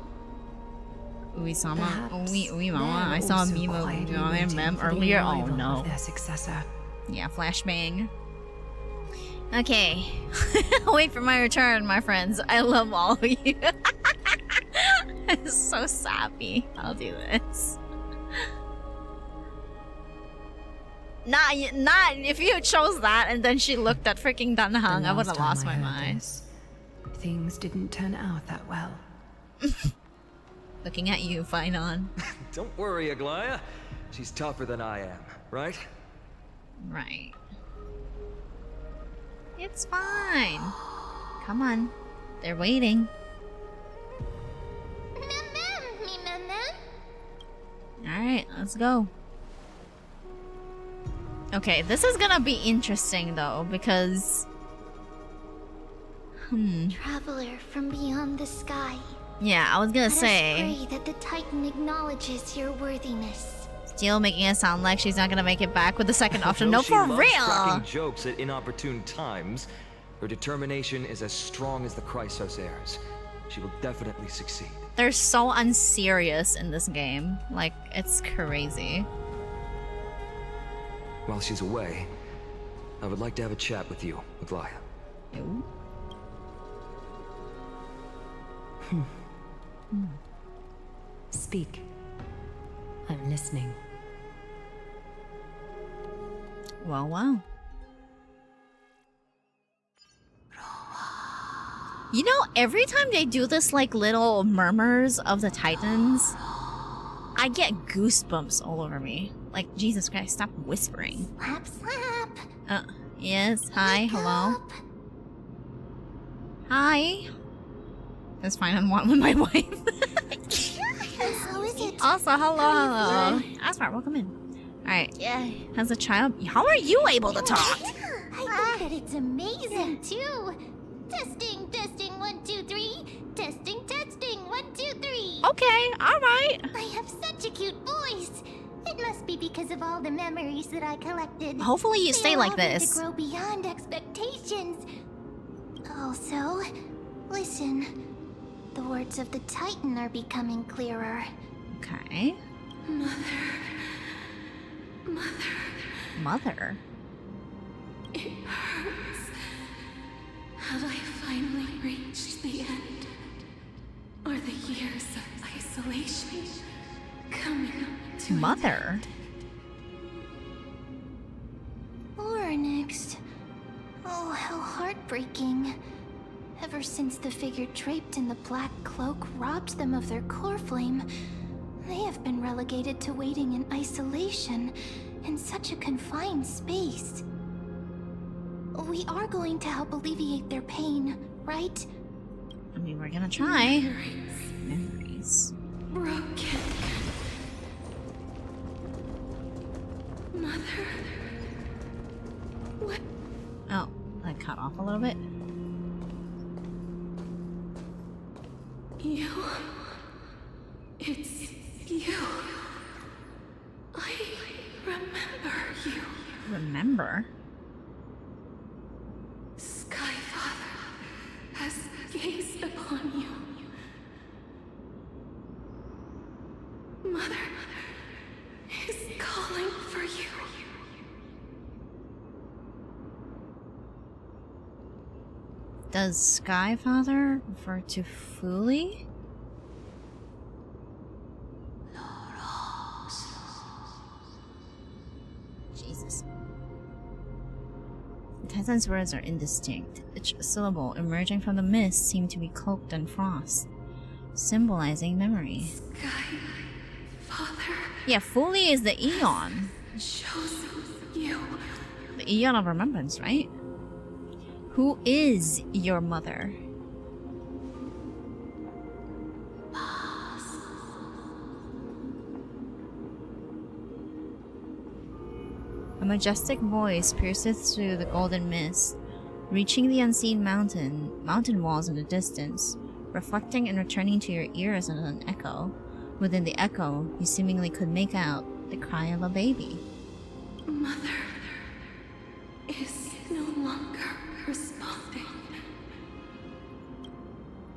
Uisama? Perhaps Mama. I saw a also meme of quietly mem waiting for the earlier. Oh arrival no. of their successor. Yeah, flashbang. Okay. Wait for my return, my friends. I love all of you. I'm so sappy. I'll do this. Not if you chose that and then she looked at freaking Danhang, I would have lost my mind. Things didn't turn out that well. Looking at you, Finon. Don't worry, Aglaya. She's tougher than I am, right? Right. It's fine. Come on. They're waiting. Alright, let's go. Okay, this is gonna be interesting though, because... Traveler from beyond the sky. Yeah, I was gonna Let us say... pray that the Titan acknowledges your worthiness. Still making it sound like she's not gonna make it back with the second option. Though No, she for loves real! cracking jokes at inopportune times, her determination is as strong as the Chrysos heirs. She will definitely succeed. They're so unserious in this game. Like, it's crazy. While she's away, I would like to have a chat with you, Aglaya. Ooh. Speak. I'm listening. Well, wow. You know, every time they do this, like, little murmurs of the Titans, I get goosebumps all over me. Like, Jesus Christ, stop whispering. Slap, slap. Yes, hi, hello. Up. Hi. That's fine, I'm one with my wife. How is it? Also, hello. Asmar, welcome in. Alright, yeah. Has a child... How are you able to talk? I think that it's amazing too. Testing, testing, 1, 2, 3. Testing, testing, 1, 2, 3. Okay, alright. I have such a cute voice. It must be because of all the memories that I collected. Hopefully you They stay like allowed me this. to grow beyond expectations. Also, listen. The words of the Titan are becoming clearer. Okay. Mother? It hurts. Have I finally reached the end? Are the years of isolation coming to an Mother? Or next. Oh, how heartbreaking. Ever since the figure draped in the black cloak robbed them of their core flame, they have been relegated to waiting in isolation in such a confined space. We are going to help alleviate their pain, right? I mean, we're gonna try. Memories. broken. Mother. What? Oh, that cut off a little bit. You. It's you. I remember you. Remember? Skyfather has gazed upon you. Mother is calling for you. Does Skyfather refer to Fuli? Jesus. Nathan's words are indistinct. Each syllable emerging from the mist seemed to be cloaked in frost, symbolizing memory. Sky Father Yeah, Fully is the Eon. shows you. The Eon of Remembrance, right? Who is your mother? A majestic voice pierces through the golden mist, reaching the unseen mountain walls in the distance, reflecting and returning to your ears as an echo. Within the echo, you seemingly could make out the cry of a baby. Mother is no longer responding.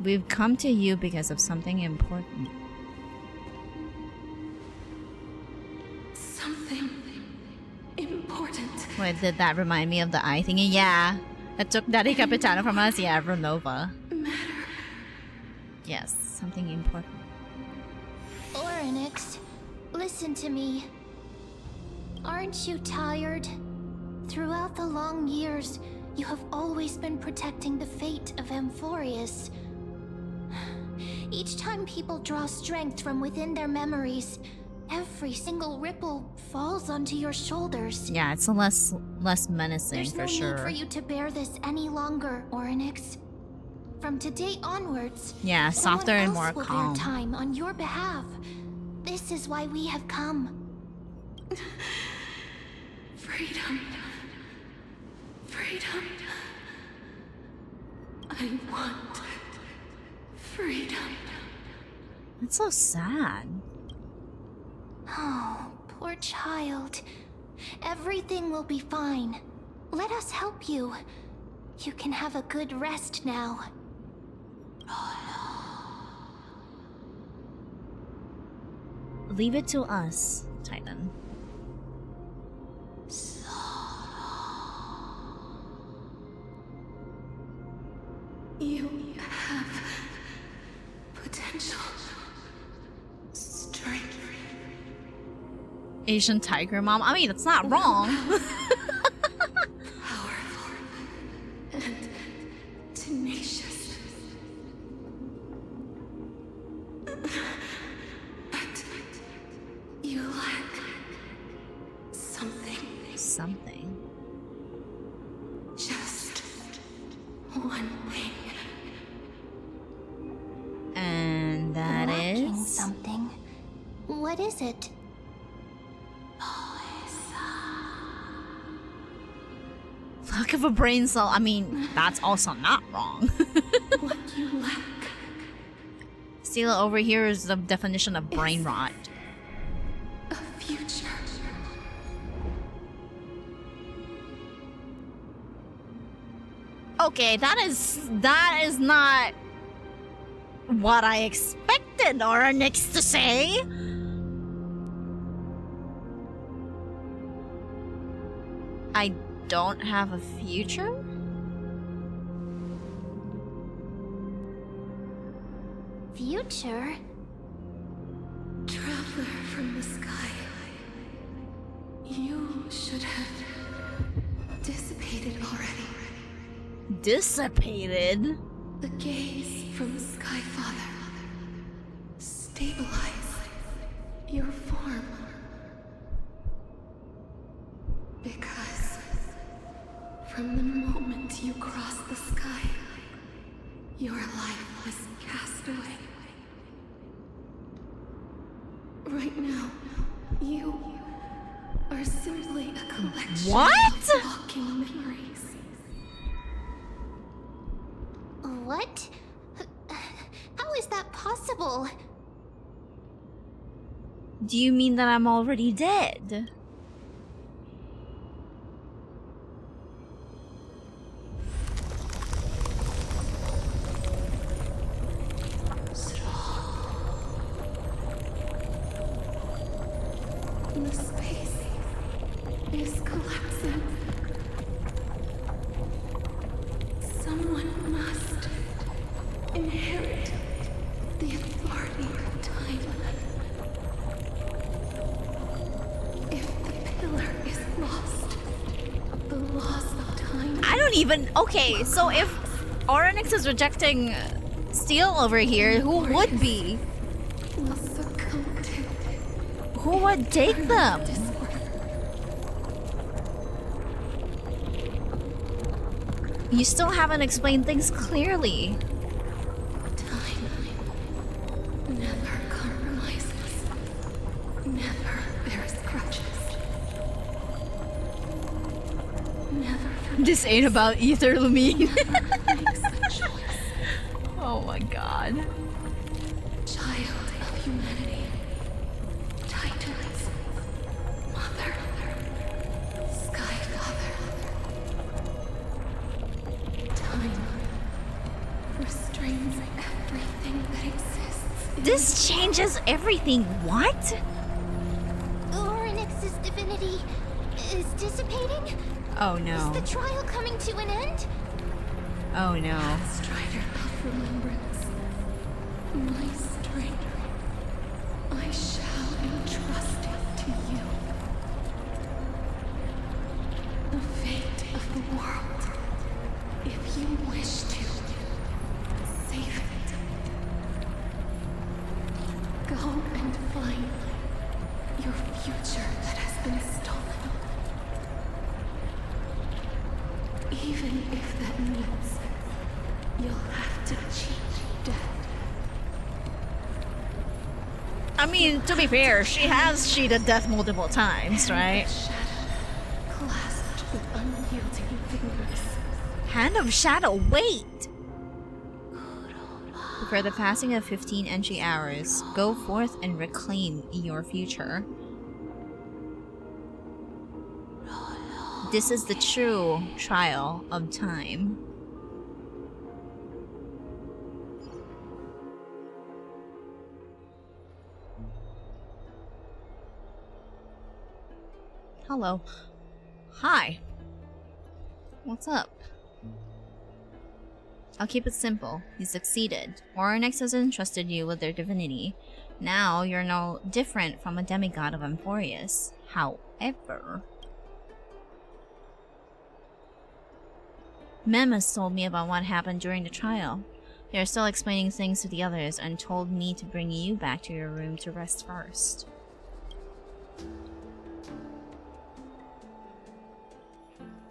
We've come to you because of something important. Something important. Wait, did that remind me of the eye thingy? Yeah. That took Daddy Capitano from us? Yeah, Renova. Yes, something important. Oryx, listen to me. Aren't you tired? Throughout the long years, you have always been protecting the fate of Amphorius. Each time people draw strength from within their memories, every single ripple falls onto your shoulders. Yeah, it's a less menacing. There's for no sure. need for you to bear this any longer, Oryx. From today onwards, Yeah, softer and someone more else will calm. bear time on your behalf. This is why we have come. Freedom. Freedom. I want freedom. It's so sad. Oh, poor child. Everything will be fine. Let us help you. You can have a good rest now. Leave it to us, Titan. You have potential. Strength. Asian tiger mom. I mean, that's not wrong. Powerful. And tenacious. But you lack something. Something. Just one thing. And that Lacking is... something. What is it? Lack of a brain cell. I mean, that's also not wrong. What you lack. Steal over here is the definition of brain rot. A future. Okay, that is not what I expected Oryx to say. I don't have a future? Future? Traveler from the sky. You should have dissipated already. Dissipated? The gaze from the Sky Father. Stabilize your form. Because from the moment you crossed the sky, your life was cast away. Right now, you are simply a collection What? of walking memories. What? How is that possible? Do you mean that I'm already dead? The space is collapsing. Someone must inherit the authority of time. If the pillar is lost, the laws of time. I don't even... Okay, so if Oryx is rejecting Steel over here, who would be? Who would take them? You still haven't explained things clearly. Time never compromises. Never bears grudges. Never This ain't about ether, Lumine. makes a choice. Oh my god. Child of humanity. Titans. Mother. Sky Father. Time restrains everything that exists. This changes everything. What? Oryx's divinity is dissipating? Oh Is no. the trial coming to an end? Oh no. Strider of remembrance. My strength. I shall entrust it to you. The fate of the world. If you wish to save it. Go and find your future that has been stolen. Even if that means you'll have to cheat death. I mean, to be fair, she has cheated death multiple times, right? Shadow clasped with unyielding fingers. Hand of Shadow, wait! For the passing of 15 entry hours, go forth and reclaim your future. This is the true trial of time. Hello. Hi. What's up? I'll keep it simple. You succeeded. Oryx has entrusted you with their divinity. Now you're no different from a demigod of Amphorius. However, Mem has told me about what happened during the trial. They are still explaining things to the others and told me to bring you back to your room to rest first.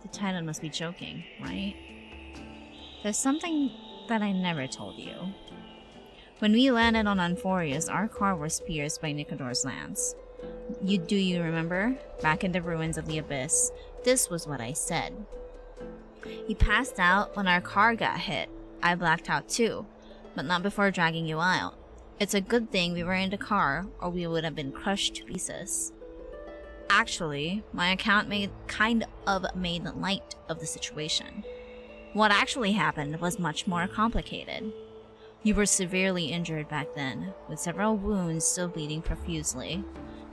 The Titan must be joking, right? There's something that I never told you. When we landed on Amphorius, our car was pierced by Nicodor's lance. Do you remember? Back in the ruins of the Abyss, this was what I said. He passed out when our car got hit. I blacked out too, but not before dragging you out. It's a good thing we were in the car, or we would have been crushed to pieces. Actually, my account kind of made light of the situation. What actually happened was much more complicated. You were severely injured back then, with several wounds still bleeding profusely.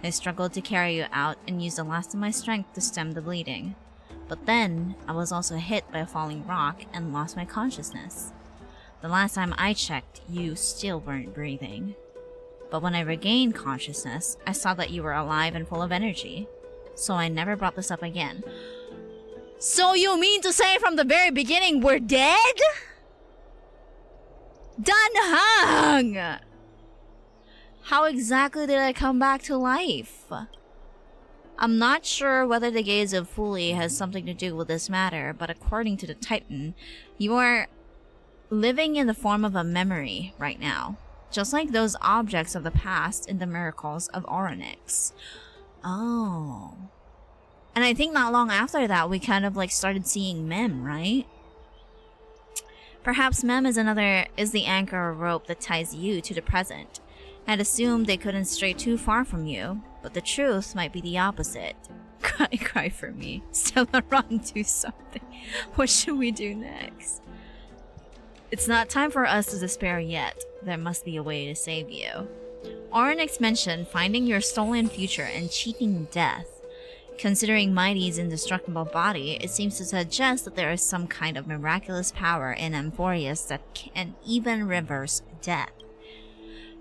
I struggled to carry you out and used the last of my strength to stem the bleeding. But then, I was also hit by a falling rock and lost my consciousness. The last time I checked, you still weren't breathing. But when I regained consciousness, I saw that you were alive and full of energy. So I never brought this up again. So you mean to say from the very beginning we're dead? Done hung! How exactly did I come back to life? I'm not sure whether the gaze of Fuli has something to do with this matter, but according to the Titan, you are living in the form of a memory right now. Just like those objects of the past in the miracles of Oryx. Oh. And I think not long after that, we kind of like started seeing Mem, right? Perhaps Mem is the anchor or rope that ties you to the present. I'd assumed they couldn't stray too far from you, but the truth might be the opposite. Cry for me. Stella, run, do something. What should we do next? It's not time for us to despair yet. There must be a way to save you. Oryx mentioned finding your stolen future and cheating death. Considering Mighty's indestructible body, it seems to suggest that there is some kind of miraculous power in Amphorius that can even reverse death.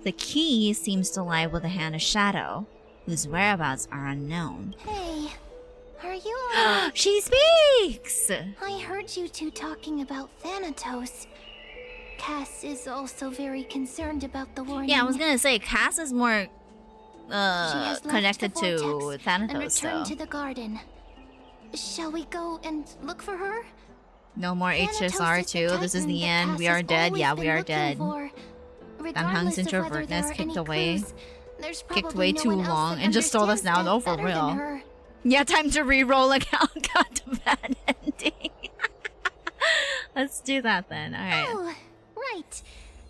The key seems to lie with the Hand of Shadow, whose whereabouts are unknown. Hey, Are you She speaks! I heard you two talking about Thanatos. Cass is also very concerned about the warning. Yeah, I was gonna say, Cass is more She has left connected the to vortex and Thanatos, returned though. to the garden. Shall we go and look for her? No more Thanatos HSR is the too. This is titan the that end. Cass We are has dead. always Yeah, we been are looking dead. for. Hang's Regardless of whether introvertness there are kicked any away. clues, there's Kicked probably away no too one else long that and just told us now, understands no, death for better than real. her. Yeah, time to re-roll account. Got the bad ending. Let's do that then. Alright. Oh, right.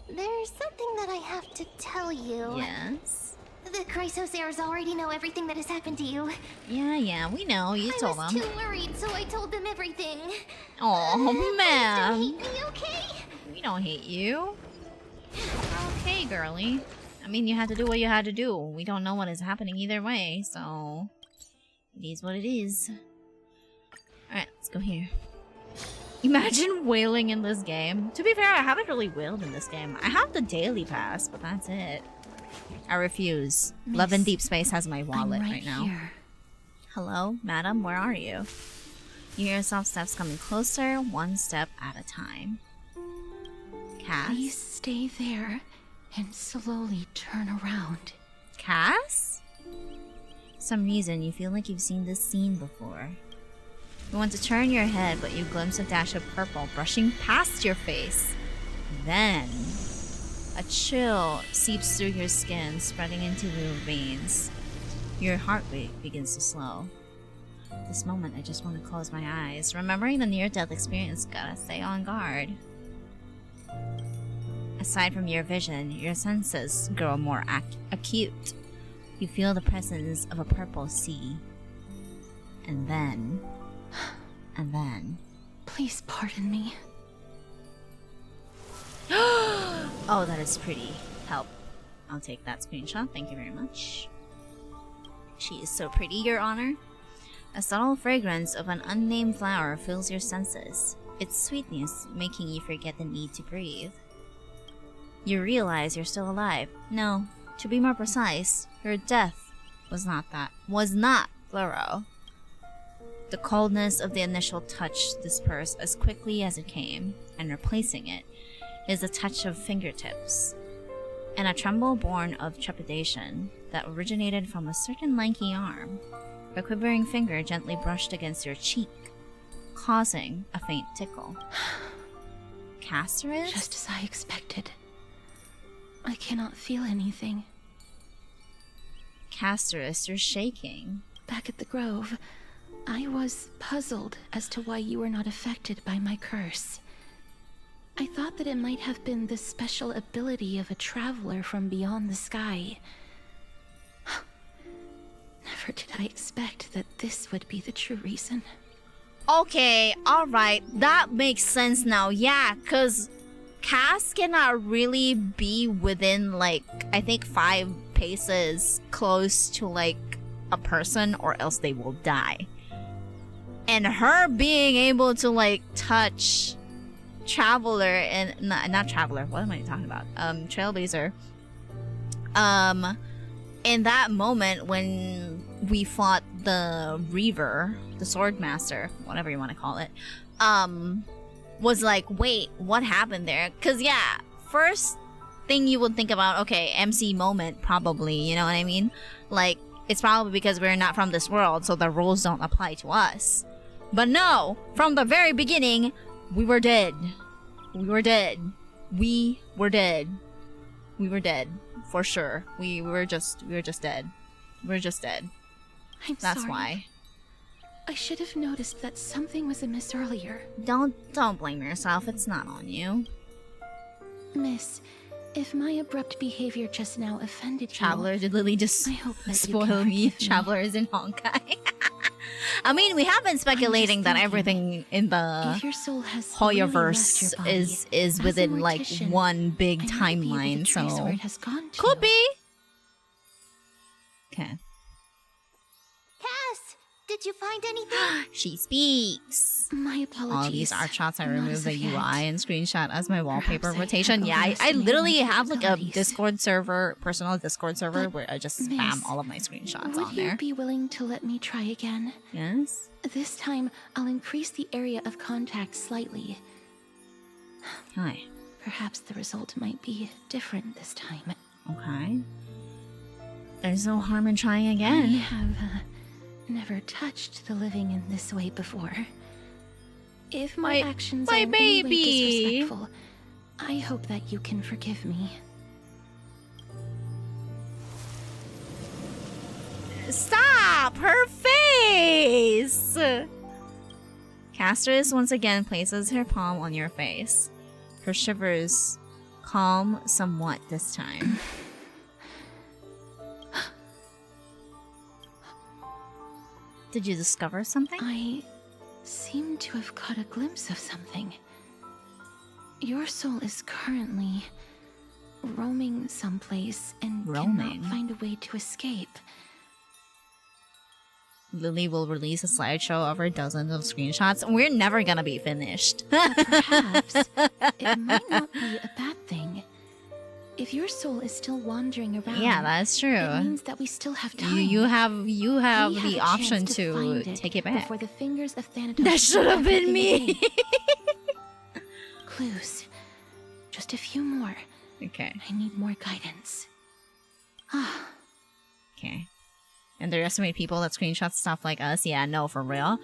There's something that I have to tell you. Yes. The Chrysosaurs already know everything that has happened to you. Yeah, we know. You I told was them. too worried, so I told them everything. Oh, Please man. don't hate me, okay? We don't hate you. Okay, girly. I mean, you had to do what you had to do. We don't know what is happening either way, so... It is what it is. Alright, let's go here. Imagine wailing in this game. To be fair, I haven't really wailed in this game. I have the daily pass, but that's it. I refuse. Miss, Love in Deep Space has my I'm wallet right right now. here. Hello, madam, where are you? You hear yourself steps coming closer, one step at a time. Cass? Please stay there and slowly turn around. Cass? For some reason, you feel like you've seen this scene before. You want to turn your head, but you glimpse a dash of purple brushing past your face. Then, a chill seeps through your skin, spreading into your veins. Your heart rate begins to slow. At this moment, I just want to close my eyes. Remembering the near-death experience, gotta stay on guard. Aside from your vision, your senses grow more acute. You feel the presence of a purple sea. And then... Please pardon me. Oh, that is pretty. Help. I'll take that screenshot. Thank you very much. She is so pretty, Your Honor. A subtle fragrance of an unnamed flower fills your senses, its sweetness making you forget the need to breathe. You realize you're still alive. No, to be more precise, your death was not thorough. The coldness of the initial touch dispersed as quickly as it came, and replacing it is a touch of fingertips, and a tremble born of trepidation that originated from a certain lanky arm. A quivering finger gently brushed against your cheek, causing a faint tickle. Castorus? Just as I expected. I cannot feel anything. Castorus, you're shaking. Back at the Grove, I was puzzled as to why you were not affected by my curse. I thought that it might have been the special ability of a traveler from beyond the sky. Never did I expect that this would be the true reason. Okay, alright, that makes sense now. Yeah, because Cass cannot really be within, like, I think 5 paces close to, like, a person, or else they will die. And her being able to, like, touch Traveler and not Traveler, what am I talking about? Trailblazer. In that moment when we fought the Reaver, the Swordmaster, whatever you want to call it, was like, wait, what happened there? Cause yeah, first thing you would think about, okay, MC moment, probably, you know what I mean? Like, it's probably because we're not from this world, so the rules don't apply to us. But no, from the very beginning, we were dead. We were dead. We were dead. We were dead. For sure. We were just dead. We're just dead. That's sorry. why. I should have noticed that something was amiss earlier. Don't blame yourself. It's not on you. Miss, if my abrupt behavior just now offended you... Traveler, did Lily just I hope that you spoil can me? forgive me. Traveler is in Honkai. I mean, we have been speculating that everything in the If your soul has really left Hoyaverse your body, is as a within like mortician, one big I might be able to timeline, trace so where it has gone to. could be. Okay. Cass, Did you find anything? She speaks. My apologies. All these art shots, I Not remove as the of yet. UI and screenshot as my wallpaper Perhaps I rotation. Yeah, I overestimated literally my have like a capabilities. Discord server, personal Discord server, But, where I just miss, spam all of my screenshots Would on you there. be willing to let me try again? Yes? This time, I'll increase the area of contact slightly. Hi. Perhaps the result might be different this time. Okay. There's no harm in trying I again. have never touched the living in this way before. If my actions my are in any way baby. disrespectful, I hope that you can forgive me. Stop! Her face! Castress once again places her palm on your face. Her shivers calm somewhat this time. Did you discover something? I seem to have caught a glimpse of something. Your soul is currently roaming someplace and Roaming? cannot find a way to escape. Lily will release a slideshow of her dozens of screenshots. We're never gonna be finished. Perhaps it might not be a bad thing. If your soul is still wandering around, Yeah, that's true. it means that we still have time. You have We the have a option chance to find it take it back. before the fingers of Thanatos That should have been everything me. away. Clues. Just a few more. Okay. I need more guidance. Ah, Okay. Underestimate people that screenshot stuff like us? Yeah, no, for real.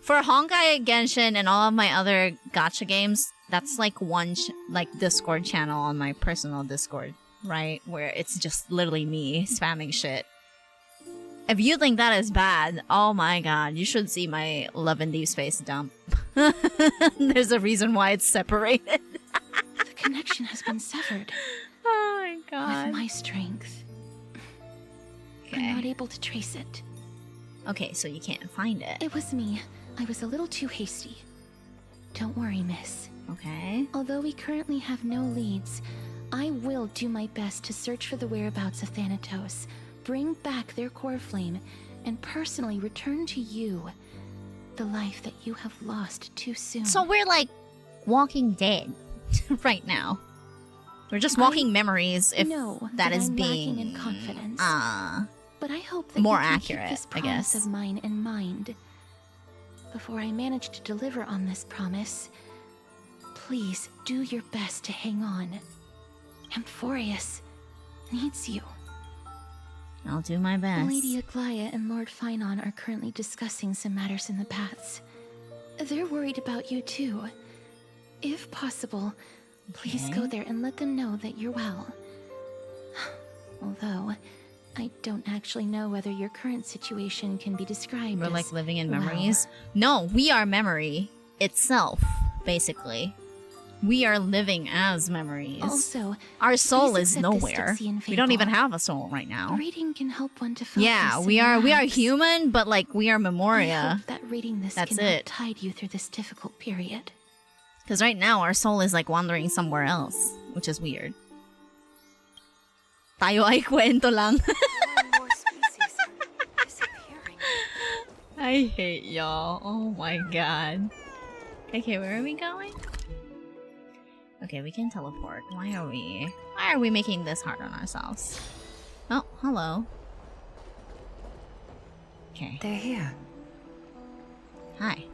For Honkai, Genshin, and all of my other gacha games, that's like one like Discord channel on my personal Discord, right? Where it's just literally me spamming shit. If you think that is bad, oh my god, you should see my Love in Deep Space dump. There's a reason why it's separated. the connection has been severed. Oh my god. With my strength, I'm not able to trace it. Okay, so you can't find it. It was me. I was a little too hasty. Don't worry, miss. Okay. Although we currently have no leads, I will do my best to search for the whereabouts of Thanatos, bring back their core flame, and personally return to you the life that you have lost too soon. So we're like Walking Dead right now. We're just walking memories if know that is I'm being lacking in confidence. But I hope that more you can accurate, keep this I promise guess. of mine in mind. Before I manage to deliver on this promise, please do your best to hang on. Amphorius needs you. I'll do my best. Lady Aglaya and Lord Finon are currently discussing some matters in the paths. They're worried about you too. If possible, please go there and let them know that you're well. Although, I don't actually know whether your current situation can be described We're as like living in well. memories. No, we are memory itself, basically. We are living as memories. Also, our soul please is accept this nowhere. Styxian We don't even fable. have a soul right now. Reading can help one to focus. Yeah, we and are relax. human, but like we are I Memoria. hope that reading this That's can help it. tide you through this difficult period. Because right now our soul is like wandering somewhere else, which is weird. Tayo ay kwento lang. More species are disappearing. I hate y'all. Oh my god. Okay, where are we going? Okay, we can teleport. Why are we making this hard on ourselves? Oh, hello. Okay. They're here. Hi.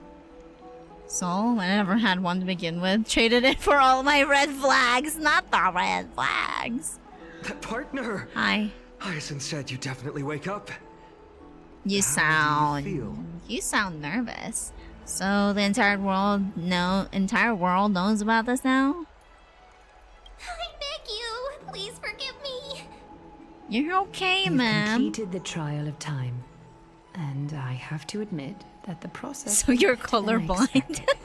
So, I never had one to begin with. Traded it for all my red flags, not the red flags. Partner! Hi. Hyacinth said you definitely wake up. You How do you feel? You sound nervous. So the entire world knows about this now? I beg you, please forgive me. You're okay, You've ma'am. completed the trial of time. And I have to admit that the process... So you're went better than I colorblind. expected.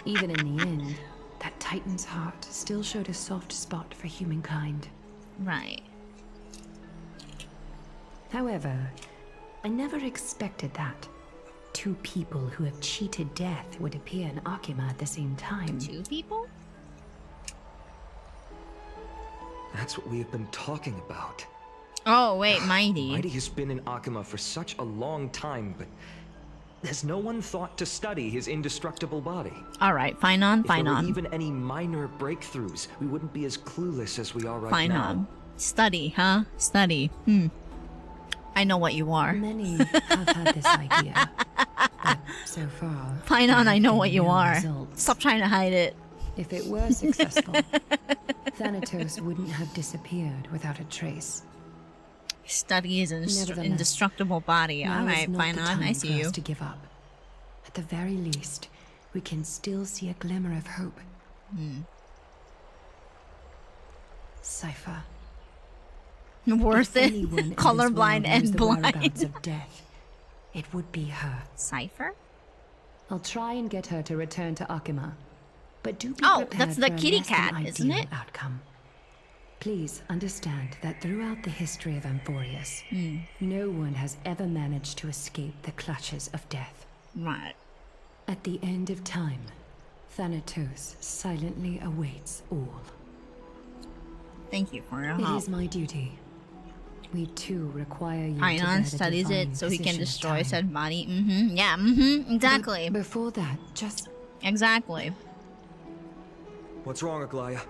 Even in the end, that Titan's heart still showed a soft spot for humankind. Right. However, I never expected that. Two people who have cheated death would appear in Akima at the same time. Two people? That's what we have been talking about. Oh, wait, Mighty. Mighty has been in Akima for such a long time, but Has no one thought to study his indestructible body? Alright, fine on, If there fine were on. even any minor breakthroughs, we wouldn't be as clueless as we are right Fine now. on. Study, huh? Study. I know what you are. Many have had this idea, but so far... Fine on, there I have know been what you no are. results. Stop trying to hide it. If it were successful, Thanatos wouldn't have disappeared without a trace. Study his Nevertheless, indestructible body. Now is Alright, not fine the on, I time see for you. us to give up. At the very least, we can still see a glimmer of hope. Cypher. Worth If it. anyone in this Colorblind world knows and the blind. whereabouts of death, it would be her. Cypher? I'll try and get her to return to Akima, but do be Oh, prepared that's the for a kitty less than cat, isn't ideal it? outcome. Please understand that throughout the history of Amphorius, no one has ever managed to escape the clutches of death. Right. At the end of time, Thanatos silently awaits all. Thank you for your It help. is my duty. We too require you to Ainon bear the studies divine it so he can position of destroy time. said body. Yeah, exactly. But before that, just Exactly. What's wrong, Aglaya?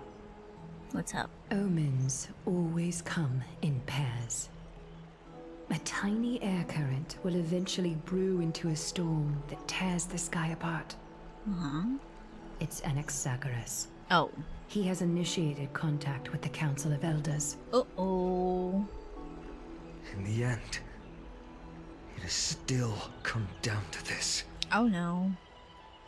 What's up? omens always come in pairs. A tiny air current will eventually brew into a storm that tears the sky apart. It's Anaxagoras. Oh. He has initiated contact with the Council of Elders. Uh-oh. In the end, it has still come down to this. Oh no.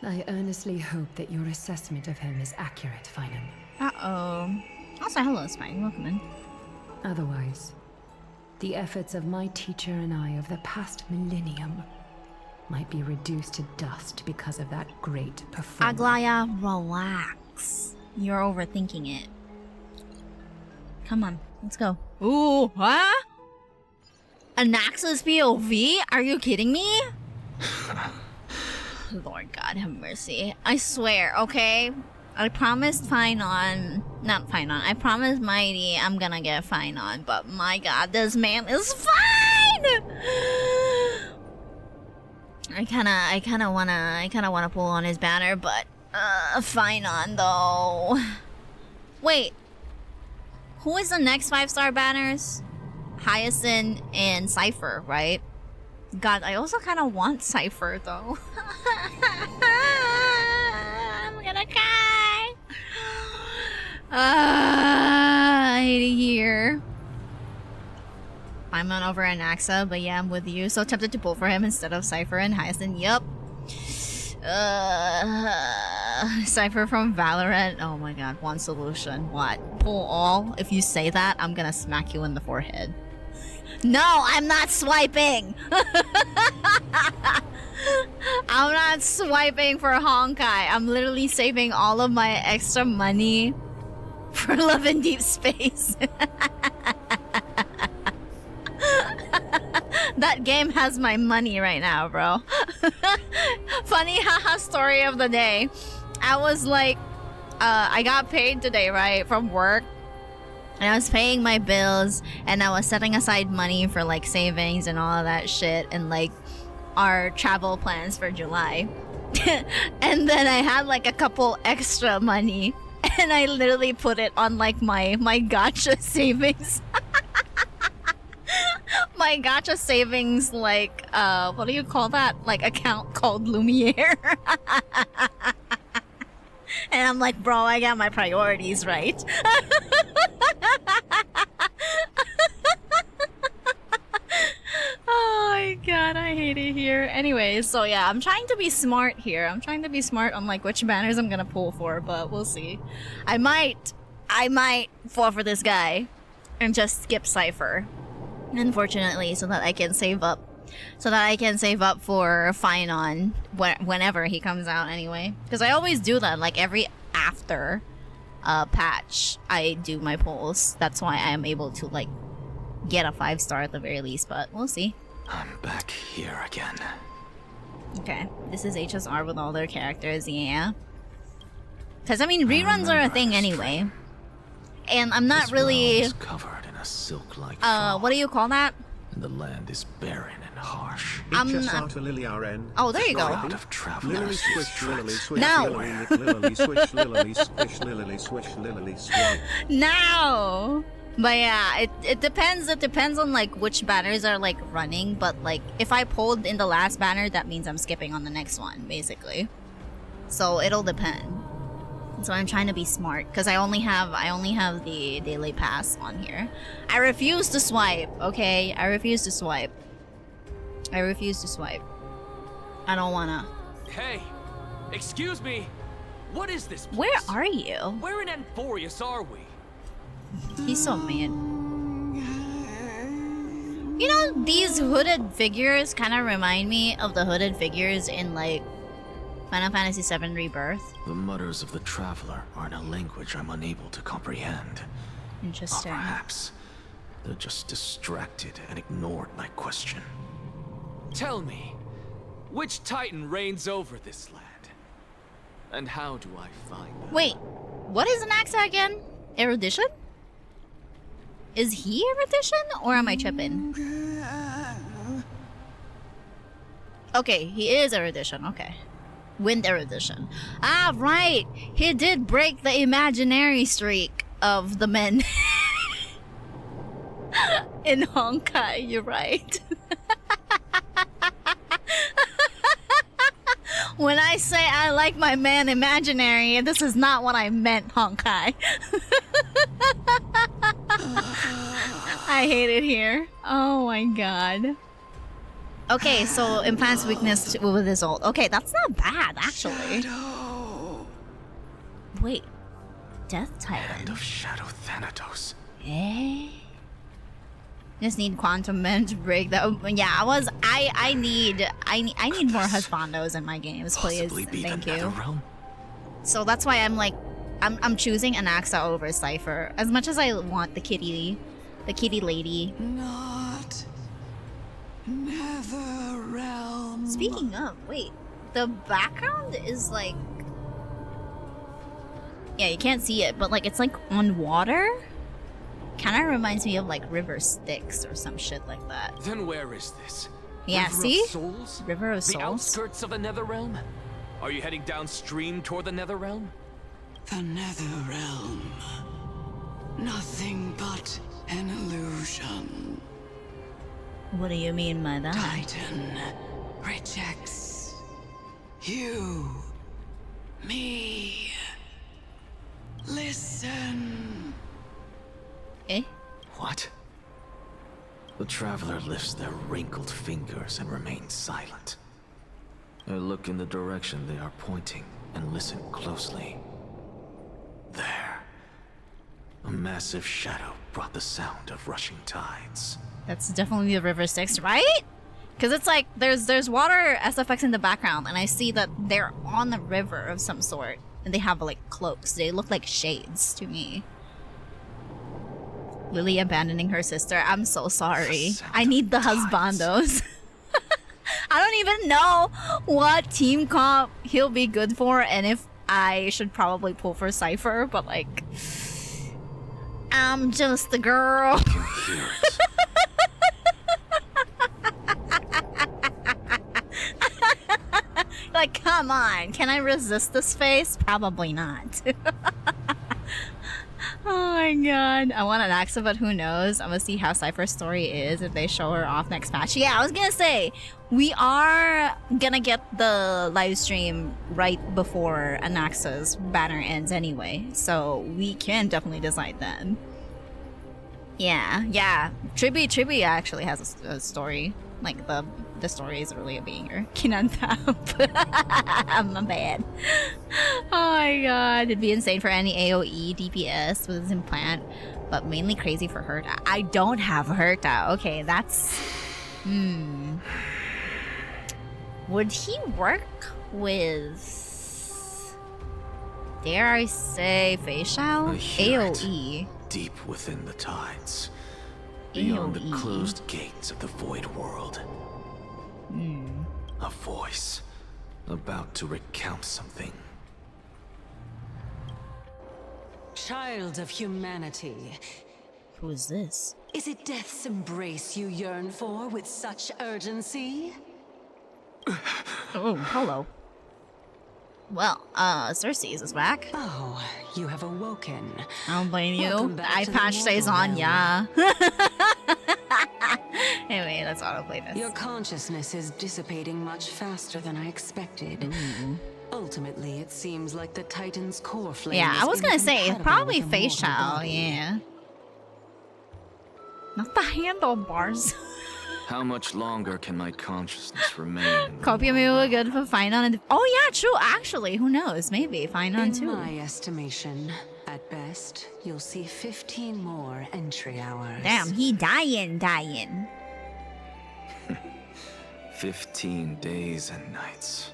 I earnestly hope that your assessment of him is accurate, Finan. Uh-oh. Also, hello, Spike. Welcome in. Otherwise, the efforts of my teacher and I of the past millennium might be reduced to dust because of that great performance. Aglaya, relax. You're overthinking it. Come on, let's go. Ooh, huh? Anaxa's POV? Are you kidding me? Lord God have mercy. I swear, okay? I promised I promised Mighty I'm gonna get Finon, but my God, this man is fine! I kinda wanna pull on his banner, but Finon though. Wait. Who is the next 5-star banners? Hyacinth and Cypher, right? God, I also kind of want Cypher though. I'm gonna cry. I hate it here. I'm on over Anaxa, but yeah, I'm with you. So tempted to pull for him instead of Cypher and Hyacinth. Yup. Cypher from Valorant. Oh my God, one solution. What? Pull all? If you say that, I'm gonna smack you in the forehead. No, I'm not swiping! I'm not swiping for Honkai. I'm literally saving all of my extra money for Love in Deep Space. That game has my money right now, bro. Funny haha story of the day. I was like, I got paid today, right, from work. And I was paying my bills and I was setting aside money for like savings and all of that shit and like our travel plans for July. And then I had like a couple extra money and I literally put it on like my gacha savings. My gacha savings, like, what do you call that? Like, account called Lumiere. And I'm like, bro, I got my priorities right. Oh my God, I hate it here. Anyways, so yeah, I'm trying to be smart here. I'm trying to be smart on like which banners I'm gonna pull for, but we'll see. I might fall for this guy and just skip Cypher. Unfortunately, so that I can save up. So that I can save up for Finon whenever he comes out anyway. Because I always do that, like every after patch, I do my pulls. That's why I am able to like get a 5-star at the very least, but we'll see. I'm back here again. Okay, this is HSR with all their characters, yeah. Because I mean, reruns are a thing anyway. And I'm not This really... realm is covered in a silk-like fog, what do you call that? and the land is barren and and harsh. Out a Lily RN. Oh, there you go. Crowd of travelers. Lily swish, Lily swish, No. Lily swish, Lily swish, Lily swish, Lily swish. No. But yeah, it depends. It depends on like which banners are like running. But like if I pulled in the last banner, that means I'm skipping on the next one, basically. So it'll depend. So I'm trying to be smart because I only have the daily pass on here. I refuse to swipe. Okay, I refuse to swipe. I refuse to swipe. I don't wanna. Hey, excuse me. What is this place? Where are you? Where in Amphorius are we? He's so mean. You know, these hooded figures kind of remind me of the hooded figures in like Final Fantasy VII Rebirth. The mutters of the traveler are in a language I'm unable to comprehend. Or Interesting. perhaps they're just distracted and ignored my question. Tell me, which Titan reigns over this land? And how do I find them? Wait, what is an Axa again? Erudition? Is he Erudition or am I tripping? Okay, he is Erudition, okay. Wind Erudition. Ah, right! He did break the imaginary streak of the men in Honkai, you're right. When I say I like my man imaginary, this is not what I meant, Honkai. I hate it here. Oh my god. Okay, so implants weakness with his ult. Okay, that's not bad, actually. Wait. Death Hand Titan. of Shadow Thanatos. Eh? Just need Quantum Men to break that. Yeah, I need more husbandos in my games, please. Possibly be Thank the you. Netherrealm? So that's why I'm like, I'm choosing Anaxa over Cypher. As much as I want the kitty lady. Not Netherrealm. Speaking of, wait, the background is like, yeah, you can't see it, but like it's like on water. Kind of reminds me of like River Styx or some shit like that. Then where is this? Yeah, River see? Of Souls? River of The Souls. outskirts of the Netherrealm? Are you heading downstream toward the Netherrealm? The Netherrealm. Nothing but an illusion. What do you mean by that? Titan rejects you, me. Listen. Eh? What? The traveler lifts their wrinkled fingers and remains silent. I look in the direction they are pointing and listen closely. There. A massive shadow brought the sound of rushing tides. That's definitely the River Styx, right? Because it's like there's water SFX in the background, and I see that they're on the river of some sort, and they have like cloaks. They look like shades to me. Lily abandoning her sister. I'm so sorry. I need the husbandos. I don't even know what team comp he'll be good for, and if I should probably pull for Cypher, but like, I'm just a girl. I can hear it. Like, come on. Can I resist this face? Probably not. Oh my god. I want an Axa, but who knows? I'm gonna see how Cypher's story is if they show her off next patch. Yeah, I was gonna say, we are gonna get the live stream right before Anaxa's banner ends anyway, so we can definitely decide then. Yeah. Tribi actually has a story. Like, the story is really a banger. Kinantap. My bad. Oh my god. It'd be insane for any AoE DPS with his implant, but mainly crazy for Herta. I don't have Herta. Okay, that's... Would he work with... Dare I say facial? I hear it. AoE. Deep within the tides. Beyond the AoE. closed gates of the void world. A voice. About to recount something. Child of humanity, Who is this? Is it death's embrace you yearn for with such urgency? Oh, hello. Well, Cersei's is back. Oh, you have awoken. I don't blame you. Welcome back Eye to the patch stays mortal on, realm. yeah. Anyway, let's autoplay this. Your consciousness is dissipating much faster than I expected. Ultimately, it seems like the Titan's core flame Yeah, is I was gonna say, incompatible probably with a mortal facial, body. yeah. Not the handlebars. How much longer can my consciousness remain? in the Copy me mortal were good for fine on and oh yeah, true, actually. Who knows? Maybe fine on In too. my estimation, at best, you'll see 15 more entry hours. Damn, he dying. 15 days and nights.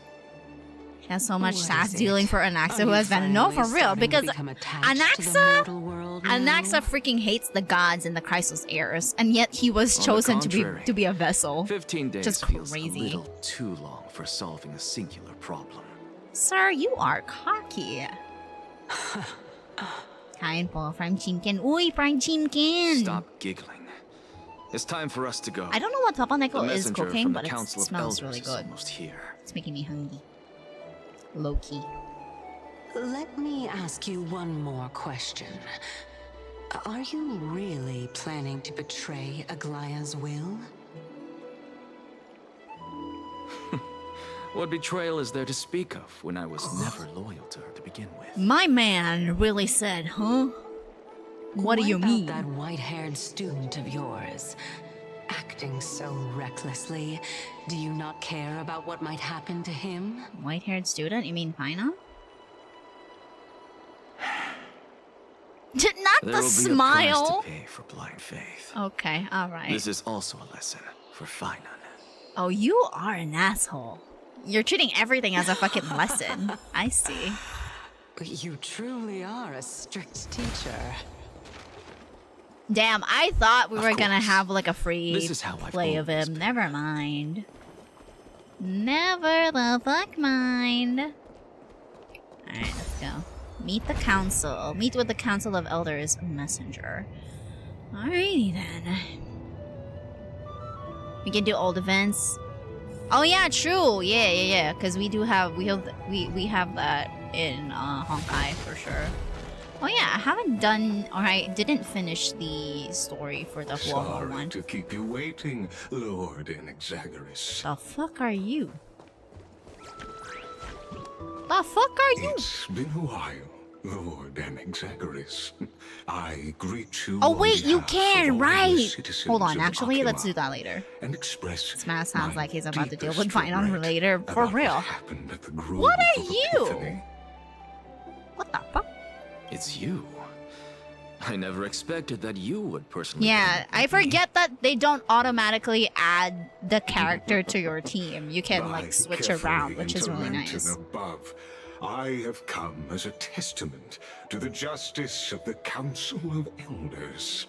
She has so much What sass is it? dealing for Anaxa Are who you has been no for finally real starting to because become attached to the Anaxa mortal world now? Anaxa freaking hates the gods and the Chrysos heirs, and yet he was On the chosen contrary, to be a vessel. 15 days Just feels crazy. a little too long for solving a singular problem. Sir, you are cocky. Kain po, fried chimkin. Uy, fried chimkin! Stop giggling. It's time for us to go. I don't know what Papa The Nickel is messenger cooking, from but the it Council of smells Elders really is good. almost here. It's making me hungry. Low-key. Let me ask you one more question. Are you really planning to betray Aglaya's will? What betrayal is there to speak of when I was never loyal to her to begin with? My man really said, huh? What do you about mean? that white-haired student of yours? Acting so recklessly, do you not care about what might happen to him? White-haired student? You mean Paina? Not There the will be a price smile. to pay for blind faith. Okay, alright. This is also a lesson for Finan. Oh, you are an asshole. You're treating everything as a fucking lesson. I see. You truly are a strict teacher. Damn, I thought we Of were gonna course. have like a free This is how I've play of always him. been. Never mind. Never the fuck mind. Alright, let's go. Meet the council. Meet with the Council of Elders messenger. Alrighty then. We can do old events. Oh yeah, true. Yeah. Because we have that in Honkai for sure. Oh yeah, I haven't done, or I didn't finish the story for the Huomo Sorry one. to keep you waiting, Lord Inexagaris. The fuck are you? The fuck are you? It's been a while, Lord Inexagaris. I greet you. Oh on wait, you behalf can, of all the right? citizens Hold on, of actually, let's Akima, do that later. And express Smash sounds my like he's about to deal with deepest Finon regret later. For about real. What happened at the Grove What are of you? Epiphany. What the fuck? It's you. I never expected that you would personally. Yeah, I contact me. forget that they don't automatically add the character to your team. You can By like switch carefully around, which is really interlaced nice. and above, I have come as a testament to the justice of the Council of Elders.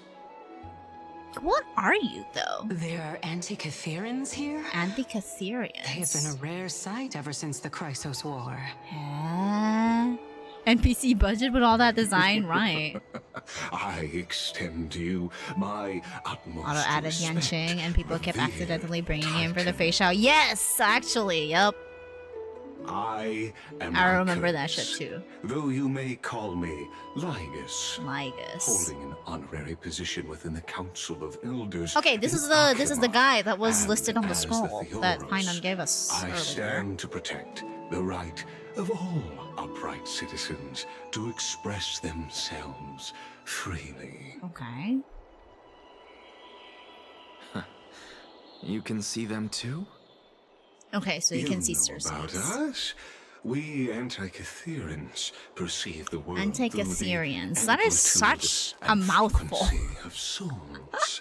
What are you though? There are Anti-Catherians here? They have been Anti-Catherians. a rare sight ever since the Chrysos War. Huh? NPC budget with all that design, right? I extend to you my utmost Auto added respect, Yanqing, and people kept revered accidentally bringing in for the Titan. face shout. Yes, actually, yep. I am I remember that Lycus, shit too. Though you may call me Lygus, Lygus. holding an honorary position within the Council of Elders. Okay, this in is the Akima, guy that was and listed on the as scroll that Theoros, Finon gave us I earlier. stand to protect the right of all upright citizens to express themselves freely. Okay. You can see them too? Okay, so you can see know about Cersei's. us. We Anti-Catherians perceive the world Anti-Catherians. through That the is such amplitude a and mouthful. frequency of souls.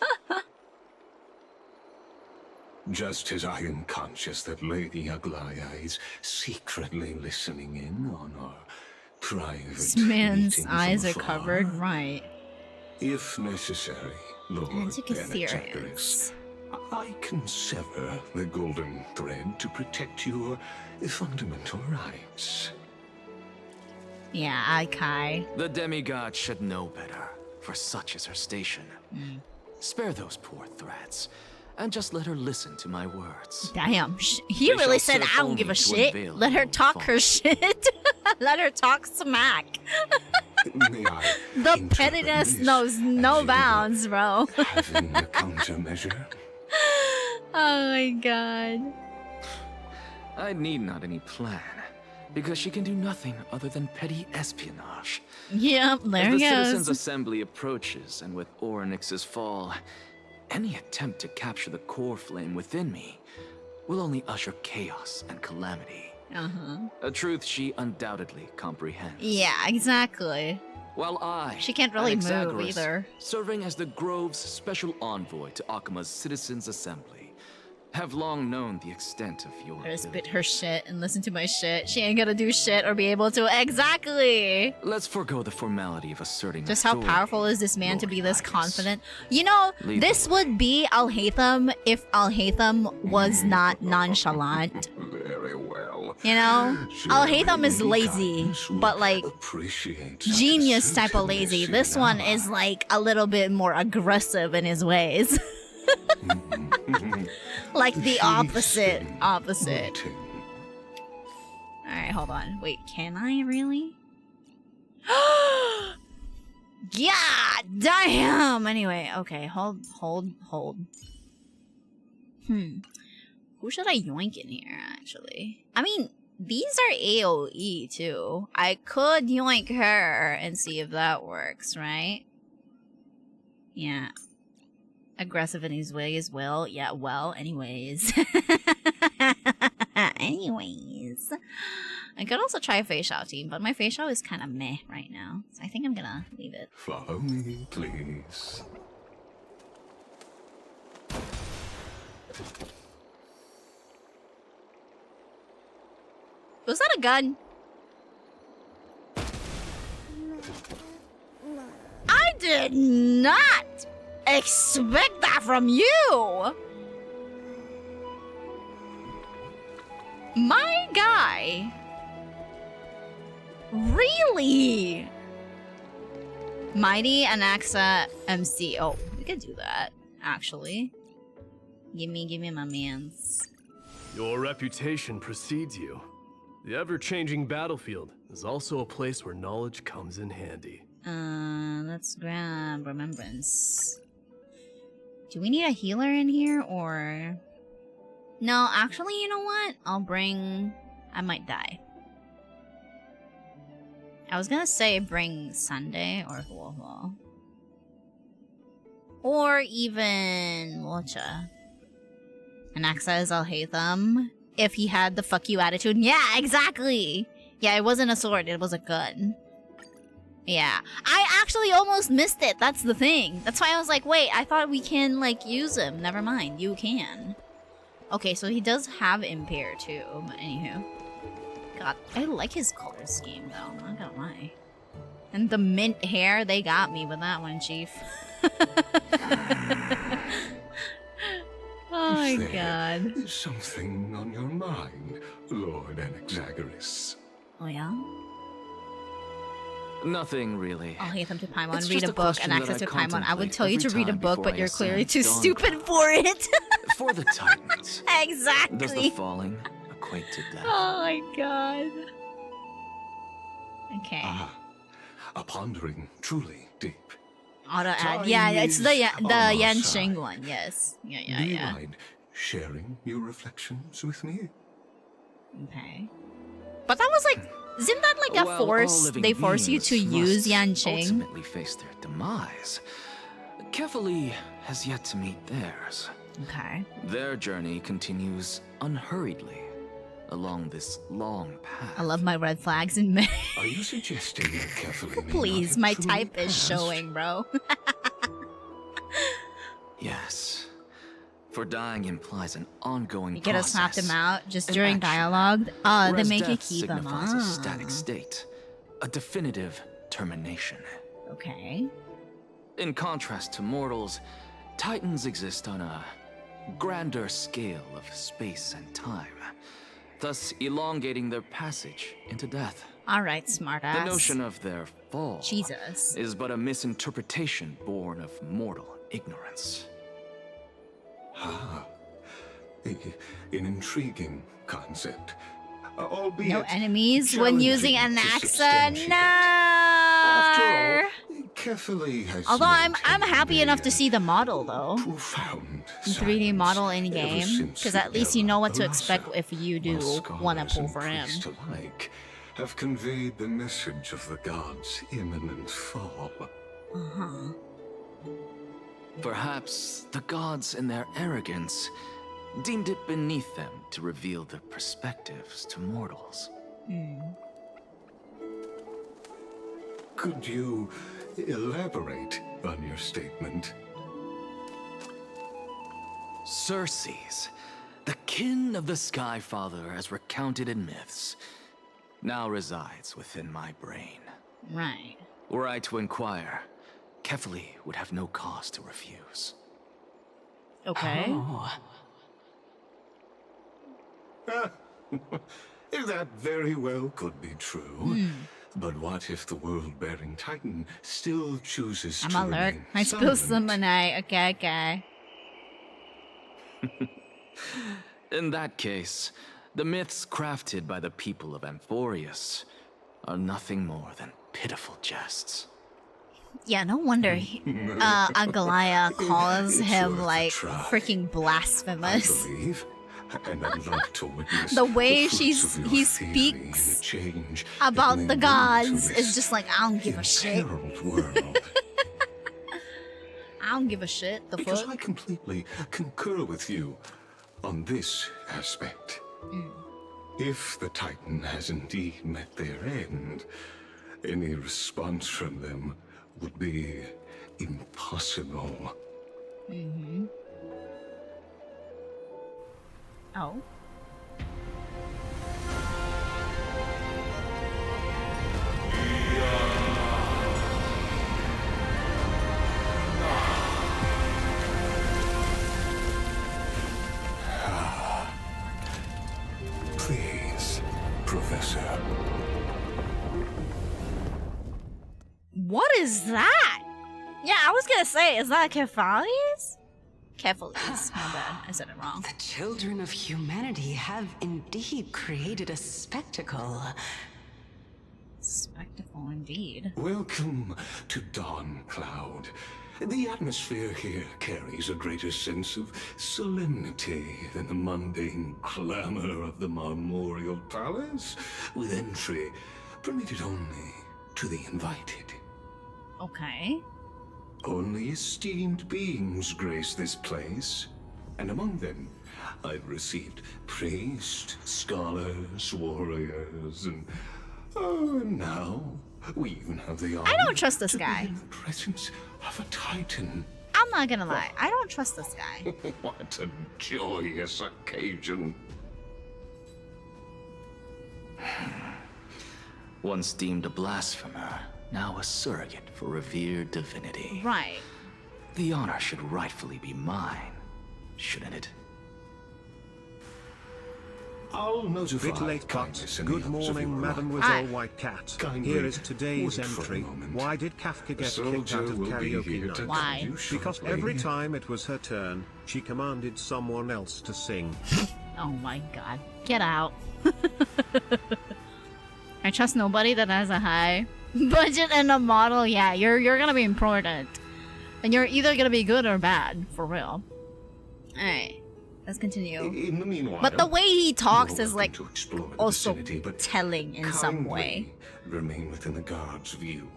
Just as I am conscious that Lady Aglaya is secretly listening in on our private This man's meetings eyes are afar, covered, right? If necessary, Lord Antichagaris, Anti-Catherians. I can sever the golden thread to protect your fundamental rights. Yeah, Kai. The demigod should know better. for such is her station. Spare those poor threats, and just let her listen to my words. Damn, he They really shall said, serve I don't give a only to shit. unveil Let her her talk her fault." shit. Let her talk smack. May I The interpret pettiness this knows no as you bounds, bro. having a countermeasure? Oh my god. I need not any plan, because she can do nothing other than petty espionage. Yep, there As he the Citizens' goes. Assembly approaches, and with Oryx's fall, any attempt to capture the core flame within me will only usher chaos and calamity. A truth she undoubtedly comprehends. Yeah, exactly. While I, She can't really move Anaxagoras, either. serving as the Grove's special envoy to Akima's Citizens' Assembly, have long known the extent of your Better spit ability. her shit and listen to my shit. She ain't gonna do shit or be able to. Exactly. Let's forego the formality of asserting Just how authority. powerful is this man to be this Lord Midas. confident? You know, Lead this the way. would be Al-Haytham if Al-Haytham was not nonchalant. Very well. You know? Al-Haytham is Surely lazy, Guidance would but like appreciate such genius type of assertiveness lazy. in This an one ally. is like a little bit more aggressive in his ways. Like the She's opposite. been Opposite. waiting. Alright, hold on. Wait, can I really? God damn! Anyway, okay, hold. Who should I yoink in here, actually? I mean, these are AoE, too. I could yoink her and see if that works, right? Yeah. Aggressive in his ways, well, yeah, well, anyways. Anyways. I could also try a facial team, but my facial is kind of meh right now. So I think I'm gonna leave it. Follow me, please. Was that a gun? I did not expect that from you! My guy. Really? Mighty Anaxa MC. Oh, we could do that, actually. Give me my mans. Your reputation precedes you. The ever-changing battlefield is also a place where knowledge comes in handy. Let's grab Remembrance. Do we need a healer in here, or... No, actually, you know what? I'll bring... I might die. I was gonna say bring Sunday, or Huohuo. Or even Mocha. Anaxa is Al-Haytham. If he had the fuck you attitude. Yeah, exactly! Yeah, it wasn't a sword, it was a gun. Yeah. I actually almost missed it, that's the thing. That's why I was like, wait, I thought we can, like, use him. Never mind, you can. Okay, so he does have Impair, too. But anywho. God, I like his color scheme, though. I'm not gonna lie. And the mint hair, they got me with that one, Chief. Oh my Is god. there something on your mind, Lord Anaxagoras? Oh yeah? Nothing really. I'll hate them to Paimon. It's Read just a a book question and that access I to Paimon. I would contemplate tell you to every read a time book, before but I you're clearly ascend too Dawn stupid Path. for it. For the Titans, does the Exactly. falling equate to death? Oh my god. Okay. Ah, a pondering truly deep. Auto add. Time Yeah, it's is the on our Yanqing side. one. Yes. Do Yeah. you mind sharing your reflections with me? Okay. But that was like, isn't that like a While all force? living They force you to beings use must Yanqing. ultimately face their demise. Kefali has yet to meet theirs. Okay. Their journey continues unhurriedly along this long path. I love my red flags in May. Are you suggesting that carefully? Please, my type is showing, bro. Yes. For dying implies an ongoing You gotta process. snap them out just an during action. dialogue. They Whereas make you death keep them signifies on. a static state, a definitive termination. Okay. In contrast to mortals, Titans exist on a grander scale of space and time, thus elongating their passage into death. Alright, smartass. The notion of their fall Jesus. is but a misinterpretation born of mortal ignorance. Ah, an intriguing concept. Albeit No enemies when using an challenging to axe? substantiate. No. After all, Kefali has Although I'm maintained happy enough to a see the model though. profound 3D model in silence ever game, since because the at least you know what to era expect Elasa, if you do while want to scholars pull and for him. priests alike have conveyed the message of the gods' imminent fall. Perhaps the gods, in their arrogance, deemed it beneath them to reveal their perspectives to mortals. Could you elaborate on your statement? Circes, the kin of the Sky Father as recounted in myths, now resides within my brain. Right. Were I to inquire, Kefali would have no cause to refuse. Okay. Oh, That very well could be true. But what if the world-bearing Titan still chooses I'm to alert. remain I spill some silent? and I. Okay. In that case, the myths crafted by the people of Amphorius are nothing more than pitiful jests. Yeah, no wonder Agalaya calls It's him worth a like try. freaking I blasphemous. believe, and I'd like to witness The way fruits she's- of your he theory, speaks the change About it may the bring gods to is this just like, I don't give a shit. imperiled world. I don't give a shit. The Because fuck? I completely concur with you on this aspect. If the Titan has indeed met their end, any response from them would be impossible. Oh. Please, Professor. What is that? Yeah, I was gonna say, is that Kefali's? Kefali's. My bad. I said it wrong. the children of humanity have indeed created a spectacle. Spectacle indeed. Welcome to Dawn Cloud. The atmosphere here carries a greater sense of solemnity than the mundane clamor of the Marmorial Palace, with entry permitted only to the invited. Okay. Only esteemed beings grace this place, and among them I've received priests, scholars, warriors, and now we even have the honor I don't trust this to be guy. in the presence of a Titan. I'm not gonna lie. I don't trust this guy. What a joyous occasion. Once deemed a blasphemer, now a surrogate for revered divinity. Right. The honor should rightfully be mine, shouldn't it? I'll notify Bit late, but Kindness in the good others of morning, your Mademoiselle Hi. White Cat. Kindly Here is today's wait for a entry. moment. Why did Kafka The get kicked soldier out of will be here karaoke to night? Why? guide you Because shortly. every time it was her turn, she commanded someone else to sing. Oh my god. Get out. I trust nobody that has a high budget and a model. Yeah, you're gonna be important. And you're either gonna be good or bad, for real. Alright. Let's continue. In the meanwhile, But the way he talks you're is like welcome to explore the also vicinity, but telling in some way. kindly remain within the guard's view.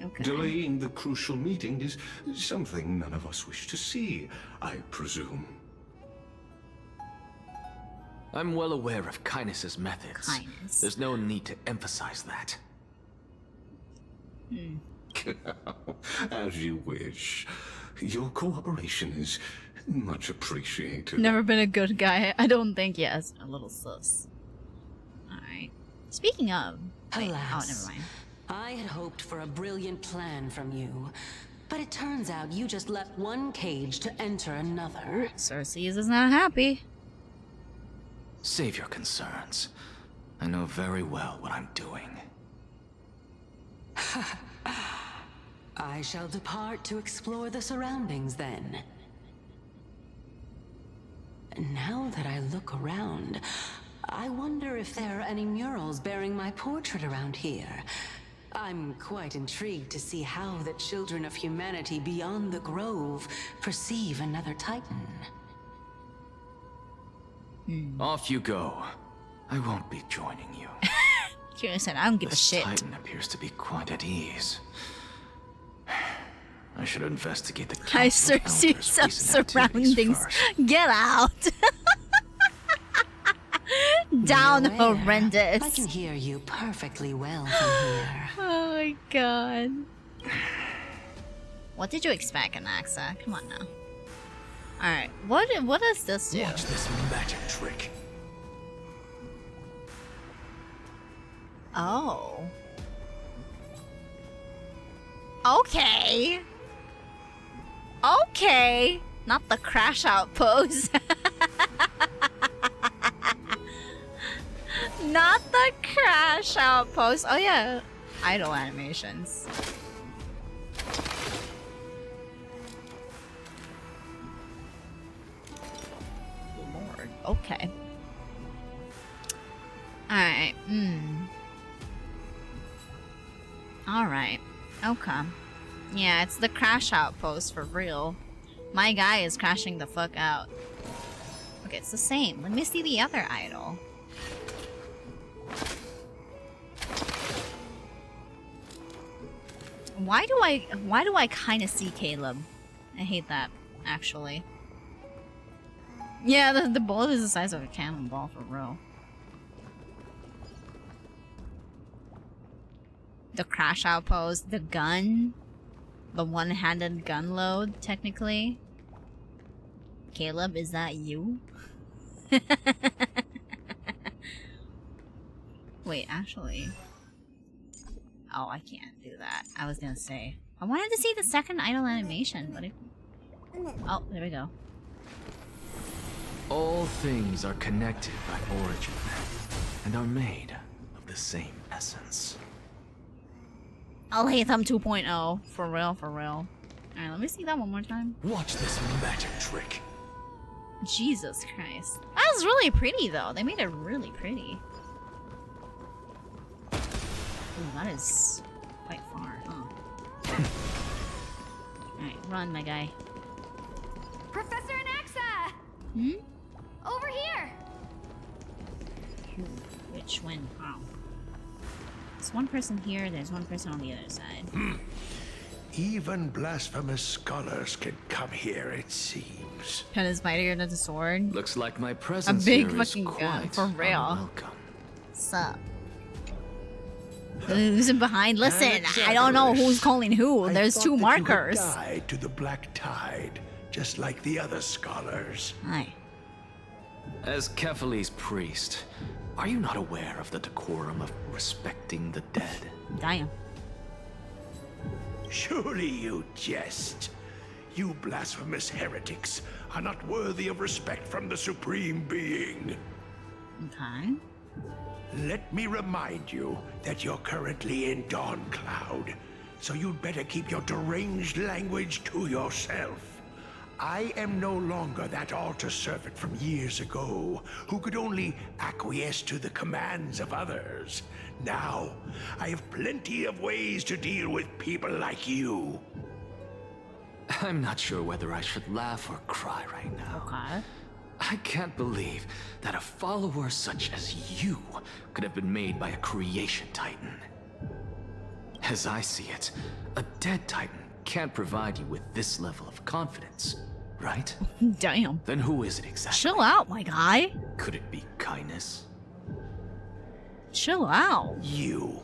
Okay. Delaying the crucial meeting is something none of us wish to see, I presume. I'm well aware of Kindness's methods. Kindness. There's no need to emphasize that. As you wish. Your cooperation is much appreciated. Never been a good guy. I don't think. Yes, a little sus. Alright. Speaking of. Wait, Alas, oh, never mind. I had hoped for a brilliant plan from you, but it turns out you just left one cage to enter another. Circes is not happy. Save your concerns. I know very well what I'm doing. I shall depart to explore the surroundings then. Now that I look around, I wonder if there are any murals bearing my portrait around here. I'm quite intrigued to see how the children of humanity beyond the grove perceive another Titan. Off you go. I won't be joining you. Kira said, I don't give a This shit. Titan appears to be quite at ease. I should investigate the I council of search elders' some recent activities surroundings. first. Get out. Down Beware. horrendous. I can hear you perfectly well from here. Oh my god. What did you expect, Anaxa? Come on now. Alright, what does this do? Watch this magic trick. Oh. Okay. Okay. Not the crash out pose. Not the crash out pose. Oh yeah. Idle animations. Lord. Okay. Alright. Alright. Okay. Yeah, it's the crash out pose for real. My guy is crashing the fuck out. Okay, it's the same. Let me see the other idol. Why do I kind of see Caleb? I hate that, actually. Yeah, the bullet is the size of a cannonball for real. The crash out pose, the gun, the one-handed gun load, technically. Caleb, is that you? Wait, actually. Oh, I can't do that. I was gonna say. I wanted to see the second idle animation, but it... Oh, there we go. All things are connected by origin and are made of the same essence. Alhaitham 2.0. For real, for real. Alright, let me see that one more time. Watch this magic trick. Jesus Christ. That was really pretty, though. They made it really pretty. Ooh, that is quite far, huh? Alright, run, my guy. Professor Anaxa! Hmm? Over here! Which one? Oh. There's one person here, there's one person on the other side. Even blasphemous scholars can come here, it seems. Pen is mightier than the sword. Looks like my A presence big here is fucking gun, quite for real. unwelcome. Sup? Who's in behind? Listen, I don't know who's calling who. There's two markers. You had died to the black tide, just like the other scholars. Hi. As Kephale's priest, are you not aware of the decorum of respecting the dead? Damn. Surely you jest. You blasphemous heretics are not worthy of respect from the Supreme Being. Okay. Let me remind you that you're currently in Dawn Cloud, so you'd better keep your deranged language to yourself. I am no longer that altar servant from years ago, who could only acquiesce to the commands of others. Now, I have plenty of ways to deal with people like you. I'm not sure whether I should laugh or cry right now. Okay. I can't believe that a follower such as you could have been made by a creation titan. As I see it, a dead titan can't provide you with this level of confidence, right? Damn. Then who is it exactly? Chill out, my guy. Could it be kindness? Chill out. You.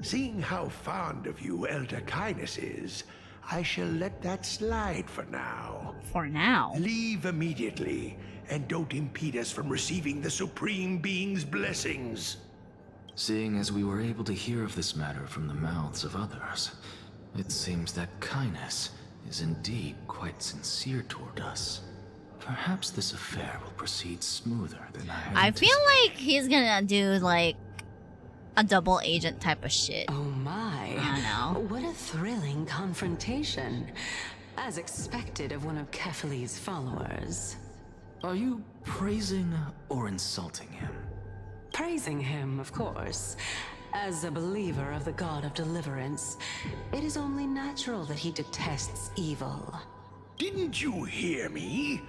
Seeing how fond of you Elder Kindness is, I shall let that slide for now. For now. Leave immediately, and don't impede us from receiving the Supreme Being's blessings. Seeing as we were able to hear of this matter from the mouths of others, it seems that kindness is indeed quite sincere toward us. Perhaps this affair will proceed smoother than I had I feel like he's gonna do, like, a double agent type of shit. Oh my. I know. What a thrilling confrontation. As expected of one of Kefali's followers. Are you praising or insulting him? Praising him, of course. As a believer of the god of deliverance, it is only natural that he detests evil. Didn't you hear me?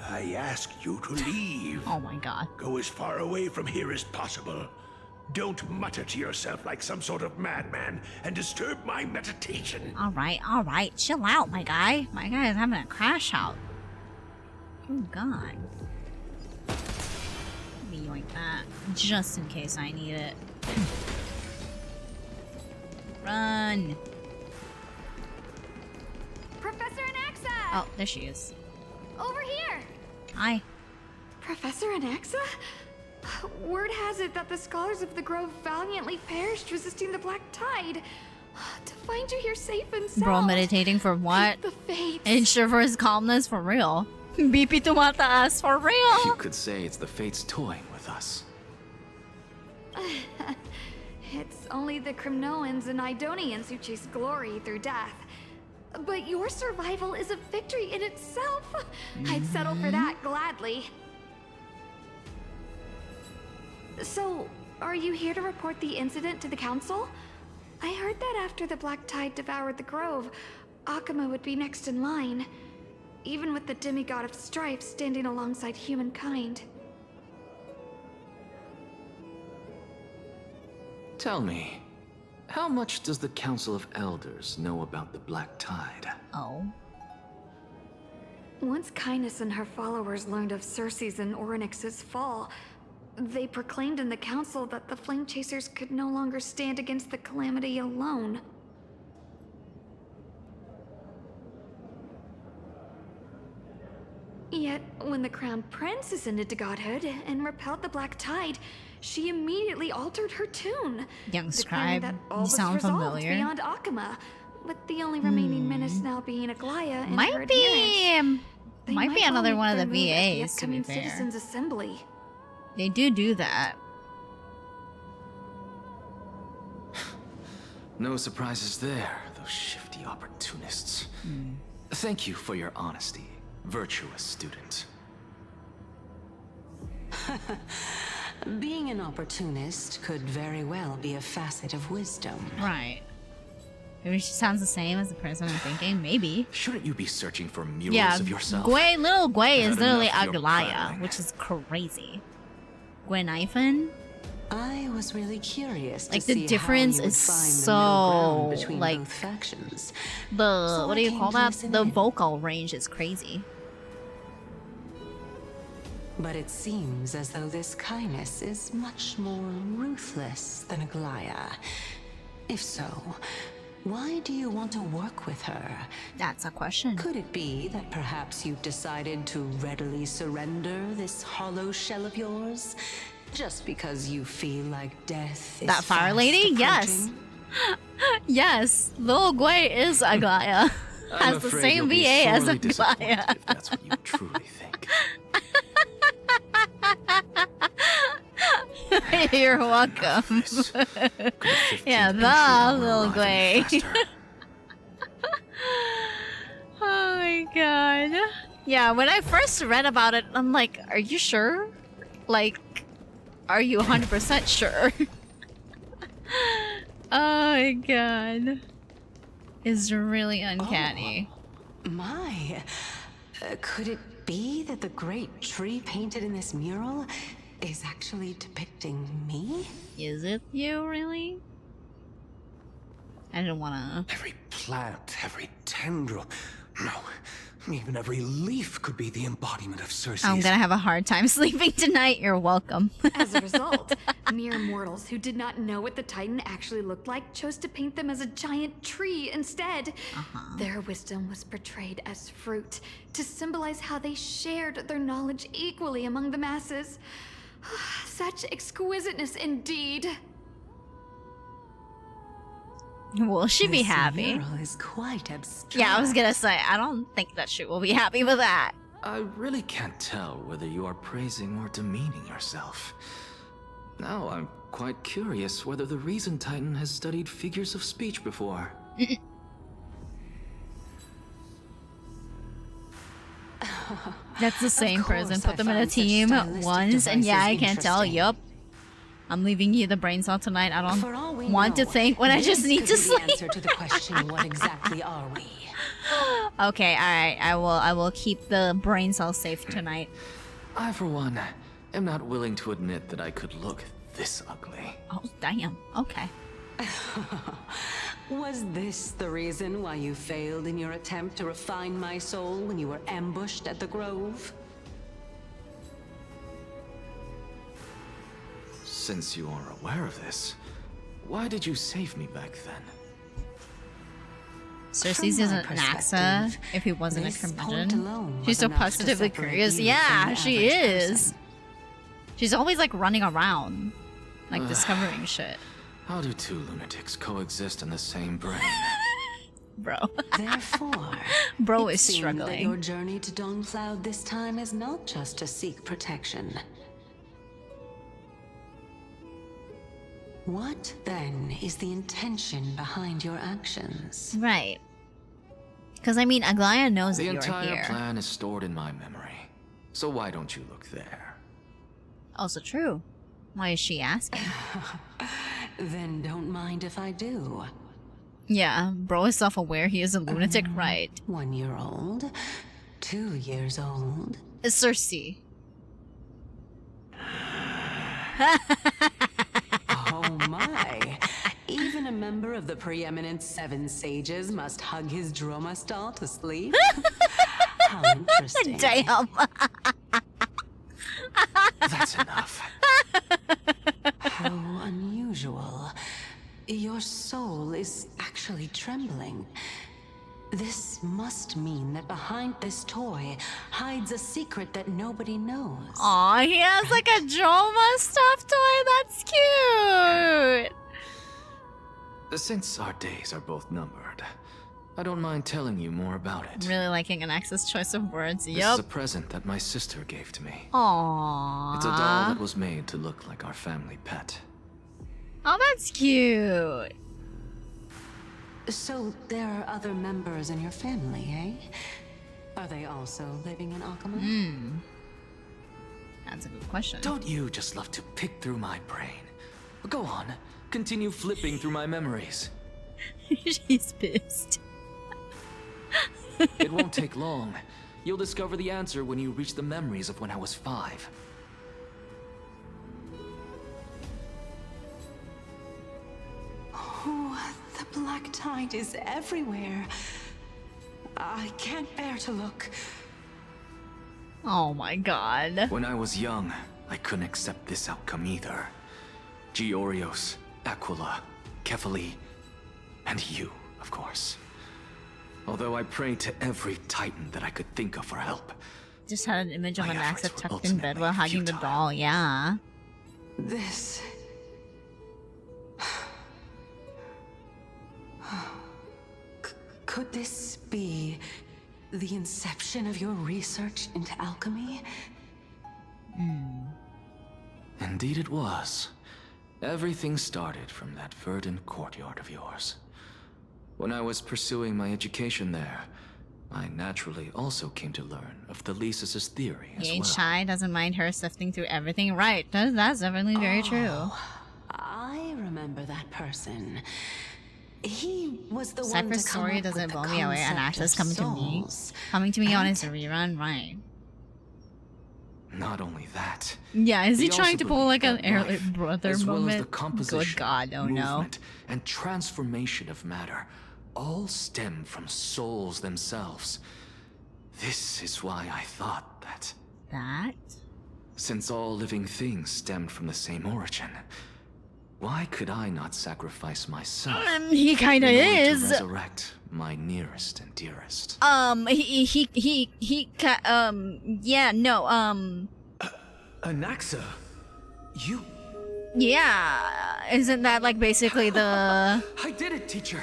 I asked you to leave. Oh my god. Go as far away from here as possible. Don't mutter to yourself like some sort of madman and disturb my meditation. Alright, chill out, my guy. My guy is having a crash out. Oh god. Let me yoink that, just in case I need it. Run! Professor Anaxa! Oh, there she is. Over here! Hi. Professor Anaxa? Word has it that the scholars of the Grove valiantly perished resisting the Black Tide. To find you here safe and sound. Bro, meditating for what? The fates. Ensure for his calmness, for real. BP tumataas, for real. You could say it's the fates toying with us. It's only the Kremnoans and Idonians who chase glory through death. But your survival is a victory in itself. I'd settle for that gladly. So, are you here to report the incident to the council? I heard that after the Black Tide devoured the Grove, Akuma would be next in line, even with the demigod of strife standing alongside humankind. Tell me, how much does the Council of Elders know about the Black Tide? Oh. Once Kindness and her followers learned of Circe's and Orynyx's fall, they proclaimed in the council that the Flame Chasers could no longer stand against the calamity alone. Yet, when the Crown Prince ascended to godhood and repelled the Black Tide, she immediately altered her tune. Young declaring scribe, that all you was sound resolved familiar. beyond Akuma, with the only remaining menace now being Aglaya and her Might be, adherents. They might be well another make one of their the move at the VAs, to be upcoming fair. Citizens' Assembly. They do that. No surprises there, those shifty opportunists. Thank you for your honesty, virtuous student. Being an opportunist could very well be a facet of wisdom. Right. Maybe she sounds the same as the person I'm thinking. Maybe. Shouldn't you be searching for murals Yeah, of yourself? Little Gwei is Had literally enough of your Aglaya, prattling. which is crazy. Gwen Ivan? I was really curious to Like, see the difference how you would is find the middle ground so, between like, both factions. The, So what I do you came call to that? listen The in. vocal range is crazy. But it seems as though this Kindness is much more ruthless than Aglaya. If so, why do you want to work with her? That's a question. Could it be that perhaps you've decided to readily surrender this hollow shell of yours? Just because you feel like death is That fire fast lady? Yes. approaching? Yes, Little Gwei is Aglaya. I'm Has the afraid same you'll be VA as sorely disappointed Aglaya. if that's what you truly think. You're welcome. This could have 15th Yeah, entry the armor Little arrive Gwei. any faster. Oh my god. Yeah, when I first read about it, I'm like, are you sure? Like, are you 100% sure? Oh my god. It's really uncanny. My, could it be that the great tree painted in this mural is actually depicting me? Is it you, really? I didn't wanna... Every plant, every tendril, no, even every leaf could be the embodiment of Circe's. I'm gonna have a hard time sleeping tonight. You're welcome. As a result, mere mortals who did not know what the Titan actually looked like chose to paint them as a giant tree instead. Their wisdom was portrayed as fruit, to symbolize how they shared their knowledge equally among the masses. Such exquisiteness indeed. Will she be This happy? mural is quite abstract. Yeah, I was gonna say, I don't think that she will be happy with that. I really can't tell whether you are praising or demeaning yourself. Now I'm quite curious whether the Reason Titan has studied figures of speech before. That's the same person. Put them in a team once, and yeah, I can't tell. Yup. I'm leaving you the brain cell tonight. I don't want to think when I just need to sleep. The answer to the question, what exactly are we? Okay, alright. I will keep the brain cell safe tonight. I, for one, am not willing to admit that I could look this ugly. Oh, damn. Okay. Was this the reason why you failed in your attempt to refine my soul when you were ambushed at the Grove? Since you are aware of this, why did you save me back then? Cersei's isn't an AXA if he wasn't a curmudgeon. She's so positively curious. Yeah, she is. She's always like running around, like discovering shit. How do two lunatics coexist in the same brain? Bro. Therefore, Bro it is seemed struggling. that your journey to Dawnfloud this time is not just to seek protection. What then is the intention behind your actions? Right. Because I mean, Aglaya knows that The you're entire here. plan is stored in my memory, so why don't you look there? Also true. Why is she asking? Then don't mind if I do. Yeah, bro is self-aware. He is a lunatic, right? 1 year old, 2 years old. It's Cersei. Oh my! Even a member of the preeminent Seven Sages must hug his droma stall to sleep? How interesting. Damn. That's enough. How unusual. Your soul is actually trembling. This must mean that behind this toy hides a secret that nobody knows. Aw, he has like a drama stuffed toy. That's cute. Since our days are both numbered, I don't mind telling you more about it. Really liking an access choice of words. This Yup. is a present that my sister gave to me. Aww. It's a doll that was made to look like our family pet. Oh, that's cute. So there are other members in your family, eh? Are they also living in Alchemy? That's a good question. Don't you just love to pick through my brain? Go on, continue flipping through my memories. She's pissed. It won't take long. You'll discover the answer when you reach the memories of when I was 5. Oh, the black tide is everywhere. I can't bear to look. Oh my god. When I was young, I couldn't accept this outcome either. Georios, Aquila, Kefali, and you, of course. Although I prayed to every titan that I could think of for help. Just had an image of My an efforts access were tucked in bed while ultimately hugging the futile. doll. Yeah. This... Could this be the inception of your research into alchemy? Indeed it was. Everything started from that verdant courtyard of yours. When I was pursuing my education there, I naturally also came to learn of Thelesis' theory as He ain't well. shy, doesn't mind her sifting through everything. Right, that's definitely very true. I remember that person. He was the one Cypher's to come story up doesn't with the blow me away, and concept Access of coming to me. souls. Coming to me on And his rerun, right. Not only that. Yeah, is he also trying to pull like an believed that Airlit life, brother as well as moment? the composition, Good god, oh no. movement, and transformation of matter all stem from souls themselves. This is why I thought that, That? since all living things stemmed from the same origin, why could I not sacrifice myself? He kinda in order to is. resurrect my nearest and dearest. Yeah, no, Anaxa, you... yeah, isn't that like basically the I did it, teacher.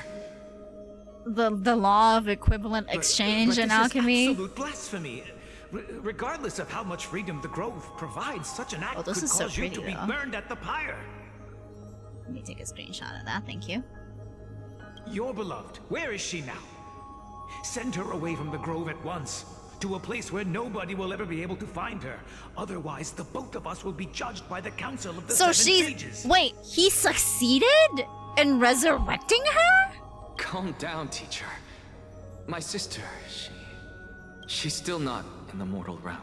the law of equivalent exchange in this is alchemy? absolute blasphemy. Regardless of how much freedom the Grove provides, such an act Oh, this could is so cause you pretty, to be though. burned at the pyre. Let me take a screenshot of that, thank you. Your beloved, where is she now? Send her away from the grove at once, to a place where nobody will ever be able to find her. Otherwise, the both of us will be judged by the Council of the Seven Sages. Wait, he succeeded in resurrecting her? Calm down, teacher. My sister, she's still not in the mortal realm.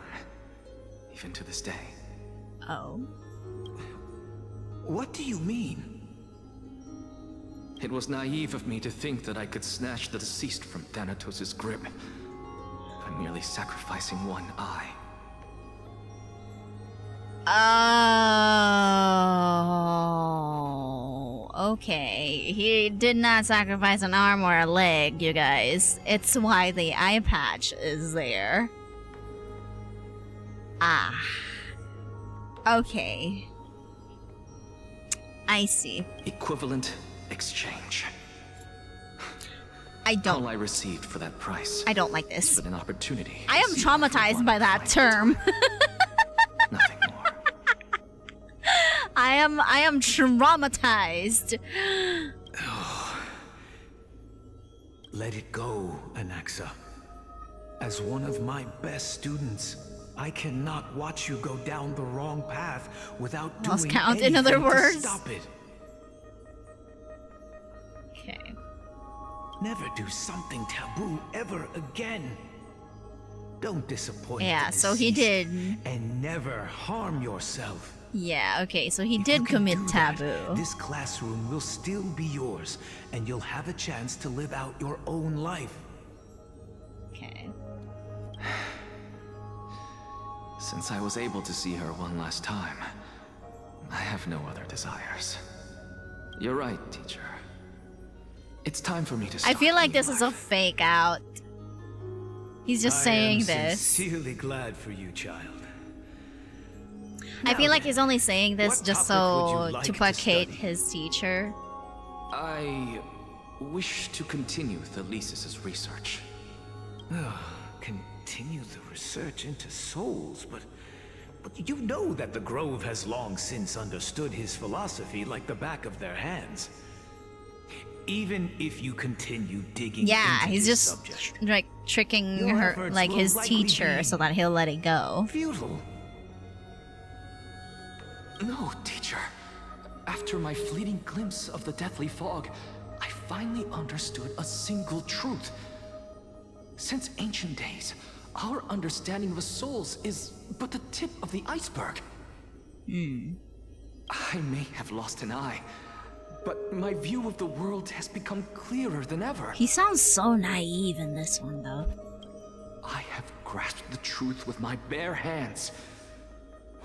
Even to this day. Oh. What do you mean? It was naive of me to think that I could snatch the deceased from Thanatos' grip by merely sacrificing one eye. Oh, okay. He did not sacrifice an arm or a leg, you guys. It's why the eye patch is there. Ah. Okay. I see. Equivalent exchange. I don't. All I received for that price. I don't like this. But an opportunity. I am traumatized by that term. Nothing more. I am traumatized. Let it go, Anaxa. As one of my best students, I cannot watch you go down the wrong path without doing count, anything in other to words. stop it. Okay. Never do something taboo ever again. Don't disappoint. Yeah, the so he deceased, did. and never harm yourself. Yeah, okay, so he did commit taboo. This classroom will still be yours, and you'll have a chance to live out your own life. Okay. Since I was able to see her one last time, I have no other desires. You're right, teacher. It's time for me to start. I feel like this is a fake out. He's just saying I am this. sincerely glad for you, child. I feel like he's only saying this what just topic would so you like to to placate study? his teacher. I wish to continue Thalesis' research. Continue the research into souls, but you know that the Grove has long since understood his philosophy like the back of their hands. Even if you continue digging Yeah, into he's this just subject, like tricking your her, efforts like will his likely teacher, be so that he'll let it go. futile. No, teacher. After my fleeting glimpse of the deathly fog, I finally understood a single truth. Since ancient days, our understanding of the souls is but the tip of the iceberg. I may have lost an eye, but my view of the world has become clearer than ever. He sounds so naive in this one, though. I have grasped the truth with my bare hands.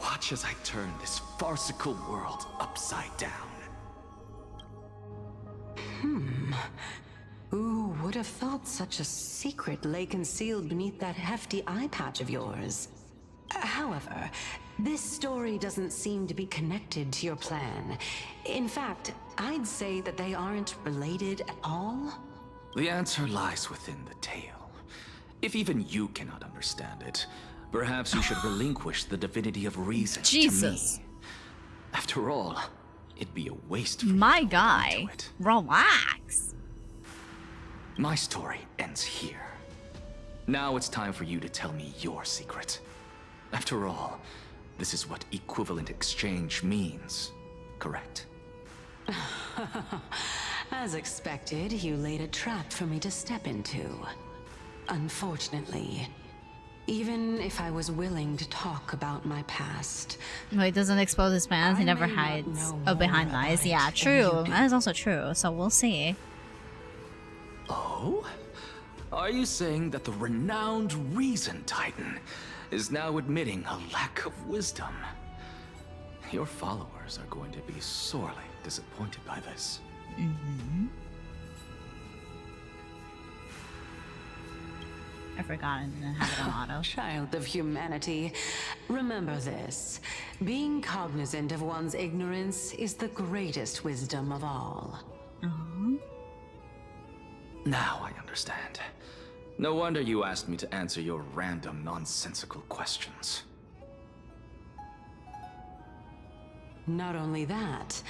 Watch as I turn this farcical world upside down. Who would have thought such a secret lay concealed beneath that hefty eye patch of yours? However, this story doesn't seem to be connected to your plan. In fact, I'd say that they aren't related at all. The answer lies within the tale. If even you cannot understand it, perhaps you should relinquish the divinity of reason Jesus. to me. After all, it'd be a waste for My you to hold guy, on to it. relax. My story ends here. Now it's time for you to tell me your secret. After all, this is what equivalent exchange means, correct? As expected, you laid a trap for me to step into. Unfortunately, even if I was willing to talk about my past, No, he doesn't expose his plans. He I never may not hides. know Oh, behind more lies. about Yeah, it than true. you do. That is also true. So we'll see. Oh? Are you saying that the renowned Reason Titan is now admitting a lack of wisdom? Your followers are going to be sorely disappointed by this. I forgot I didn't have it on auto. Child of humanity, remember this. Being cognizant of one's ignorance is the greatest wisdom of all. Now I understand. No wonder you asked me to answer your random, nonsensical questions. Not only that,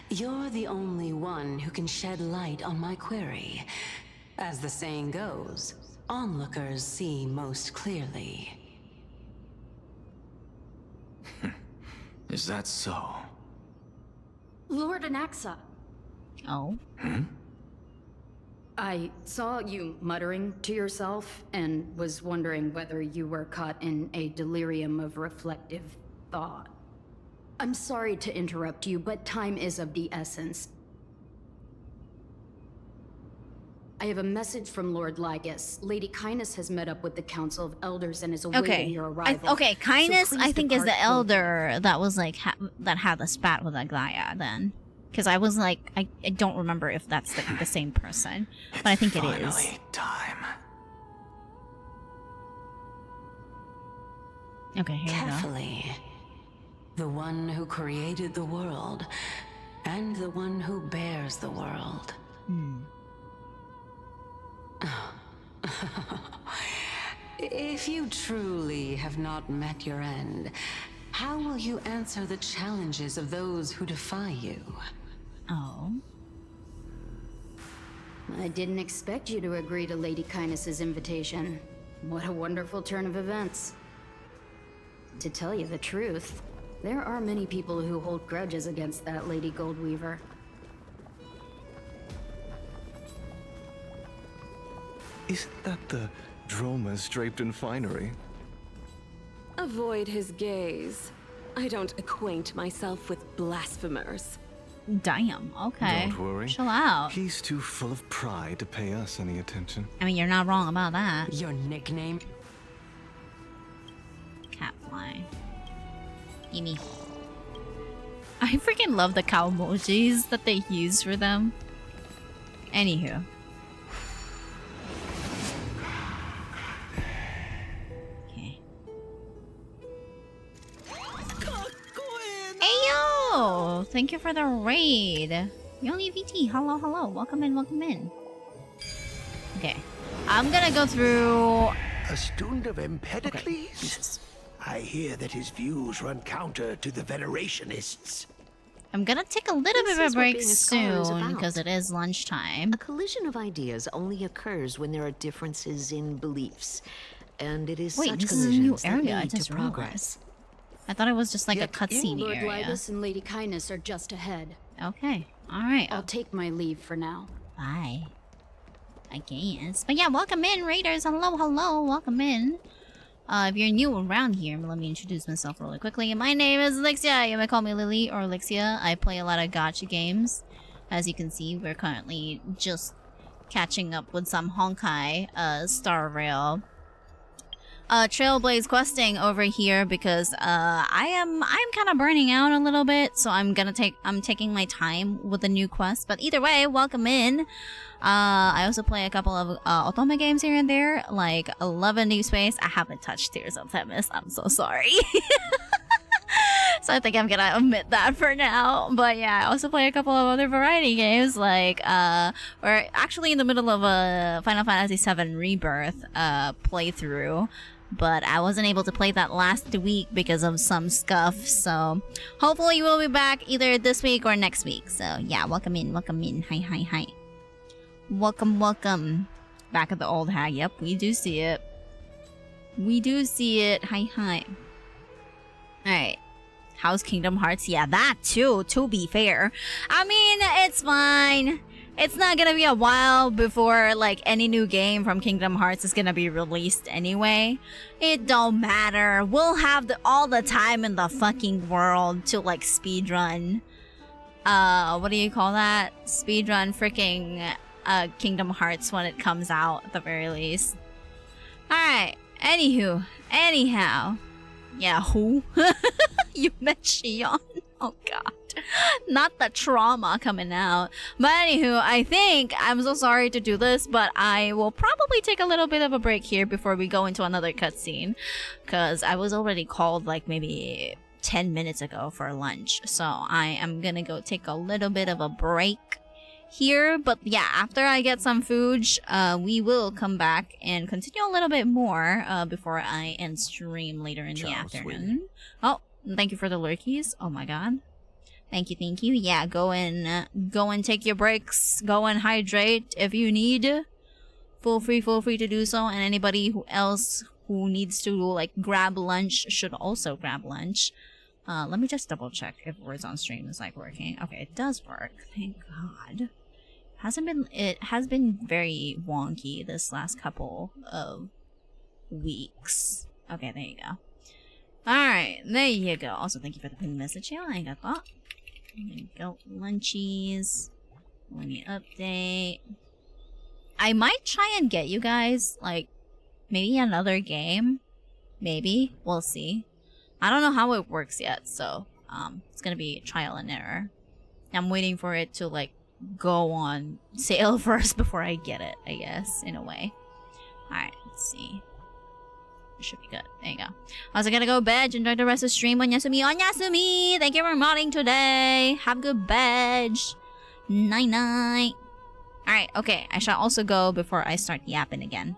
you're the only one who can shed light on my query. As the saying goes, onlookers see most clearly. Is that so? Lord Anaxa. Oh? I saw you muttering to yourself and was wondering whether you were caught in a delirium of reflective thought. I'm sorry to interrupt you, but time is of the essence. I have a message from Lord Lygus. Lady Kindness has met up with the Council of Elders and is awaiting your arrival. Okay, Kindness, So I think, is the depart elder that was like that had the spat with Aglaya then. Because I was like, I don't remember if that's the same person, but I think it is. Finally, time. Okay, here we go. Carefully. The one who created the world, and the one who bears the world. If you truly have not met your end, how will you answer the challenges of those who defy you? Oh. I didn't expect you to agree to Lady Kindness's invitation. What a wonderful turn of events. To tell you the truth, there are many people who hold grudges against that Lady Goldweaver. Isn't that the dromas draped in finery? Avoid his gaze. I don't acquaint myself with blasphemers. Damn, okay. Don't worry. Chill out. He's too full of pride to pay us any attention. I mean, you're not wrong about that. Your nickname? Catfly. Gimme. I freaking love the cow emojis that they use for them. Anywho. Okay. Ayo! Thank you for the raid. Yoni VT, hello, hello. Welcome in, welcome in. Okay. I'm gonna go through... A student of Empedocles? Okay. Jesus. I hear that his views run counter to the Venerationists. I'm gonna take a little bit of a break being a scholar is soon about. because it is lunchtime. A collision of ideas only occurs when there are differences in beliefs, and it is Wait, such this is a new collisions that area. I lead to just progress. I thought it was just like a Lord cutscene area. Lygus and Lady Kindness are just ahead. Okay, alright. I'll take my leave for now. Bye. I guess. But yeah, welcome in, raiders. Hello, hello. Welcome in. If you're new around here, let me introduce myself really quickly. My name is Elixia. You may call me Lily or Elixia. I play a lot of gacha games. As you can see, we're currently just catching up with some Honkai, Star Rail, Trailblaze questing over here because I'm kind of burning out a little bit, so I'm taking my time with the new quest. But either way, welcome in. I also play a couple of otome games here and there, like 11 Deep Space. I haven't touched Tears of Themis. I'm so sorry. So I think I'm gonna omit that for now. But yeah, I also play a couple of other variety games, like we're actually in the middle of a Final Fantasy VII Rebirth playthrough. But I wasn't able to play that last week because of some scuff. So hopefully we'll be back either this week or next week. So yeah, welcome in, welcome in. Hi, hi, hi. Welcome, welcome. Back at the old hag. Yep, we do see it. We do see it. Hi, hi. Alright. How's Kingdom Hearts? Yeah, that too, to be fair. I mean, it's fine. It's not gonna be a while before, like, any new game from Kingdom Hearts is gonna be released anyway. It don't matter. We'll have all the time in the fucking world to, like, speedrun. What do you call that? Speedrun freaking Kingdom Hearts when it comes out, at the very least. Alright. Anywho. Anyhow. Yeah, who? You met Shion? Oh god. Not the trauma coming out. But anywho, I think, I'm so sorry to do this, but I will probably take a little bit of a break here before we go into another cutscene. Because I was already called like maybe 10 minutes ago for lunch. So I am gonna go take a little bit of a break here. But yeah, after I get some food, we will come back and continue a little bit more before I end stream later in the afternoon. Oh, thank you for the lurkies. Oh my god. Thank you. Yeah, go and take your breaks. Go and hydrate if you need. Feel free to do so. And anybody else who needs to like grab lunch should also grab lunch. Let me just double check if words on stream is like working. Okay, it does work. Thank God. It has been very wonky this last couple of weeks. Okay, there you go. Alright, there you go. Also, thank you for the pin message here. I got that. There you go. Lunchies. Let me update. I might try and get you guys, like, maybe another game. Maybe. We'll see. I don't know how it works yet, so, it's gonna be trial and error. I'm waiting for it to, like, go on sale first before I get it, I guess, in a way. Alright, let's see. It should be good. There you go. Also gonna go bed. Enjoy the rest of the stream. Onyasumi. Thank you for modding today. Have a good bed. Night. Alright, okay. I shall also go before I start yapping again.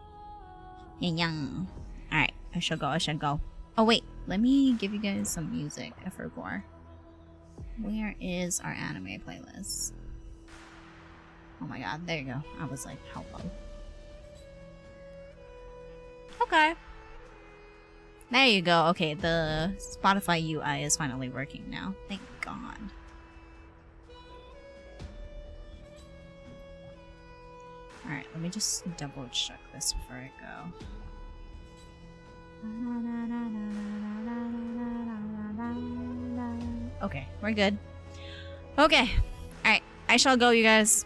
Alright, I shall go. Oh wait, let me give you guys some music I forgot. Where is our anime playlist? Oh my god, there you go. I was like, how low? Okay. There you go. Okay, the Spotify UI is finally working now. Thank God. Alright, let me just double check this before I go. Okay, we're good. Okay. Alright, I shall go, you guys.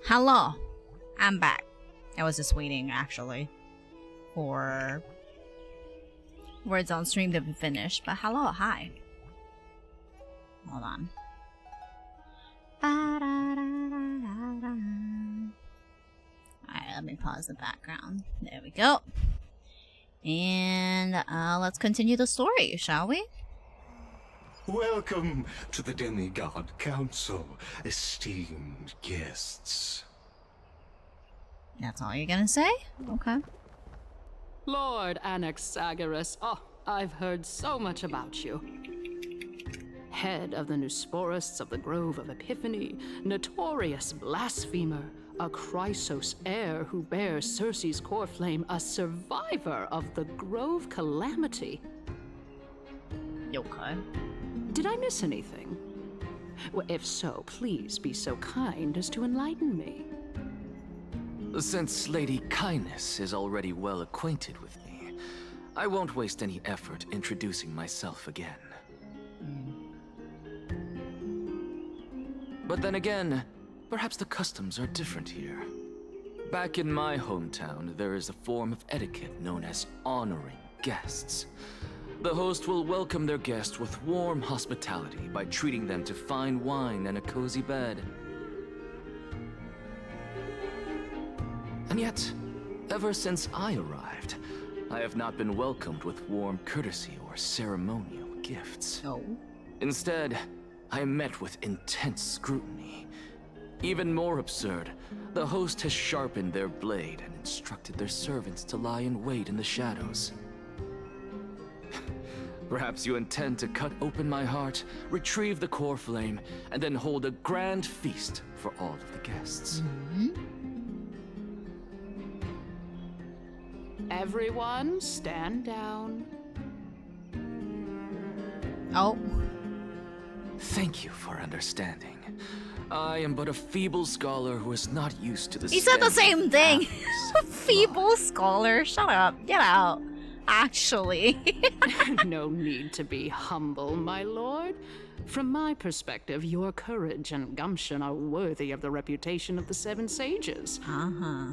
Hello, I'm back. I was just waiting actually for words on stream to be finished, but hello, hi. Hold on. Alright, let me pause the background. There we go. And let's continue the story, shall we? Welcome to the Demigod Council, esteemed guests. That's all you're gonna say? Okay. Lord Anaxagoras, oh, I've heard so much about you. Head of the Nusporists of the Grove of Epiphany, notorious blasphemer, a Chrysos heir who bears Circe's core flame, a survivor of the Grove calamity. Okay. Did I miss anything? Well, if so, please be so kind as to enlighten me. Since Lady Kindness is already well acquainted with me, I won't waste any effort introducing myself again. But then again, perhaps the customs are different here. Back in my hometown, there is a form of etiquette known as honoring guests. The host will welcome their guest with warm hospitality by treating them to fine wine and a cozy bed. And yet, ever since I arrived, I have not been welcomed with warm courtesy or ceremonial gifts. No. Instead, I am met with intense scrutiny. Even more absurd, the host has sharpened their blade and instructed their servants to lie in wait in the shadows. Perhaps you intend to cut open my heart, retrieve the core flame, and then hold a grand feast for all of the guests. Everyone, stand down. Oh. Thank you for understanding. I am but a feeble scholar who is not used to the He said the same thing. standards. Feeble scholar. Shut up. Get out. Actually. No need to be humble, my lord. From my perspective, your courage and gumption are worthy of the reputation of the Seven Sages.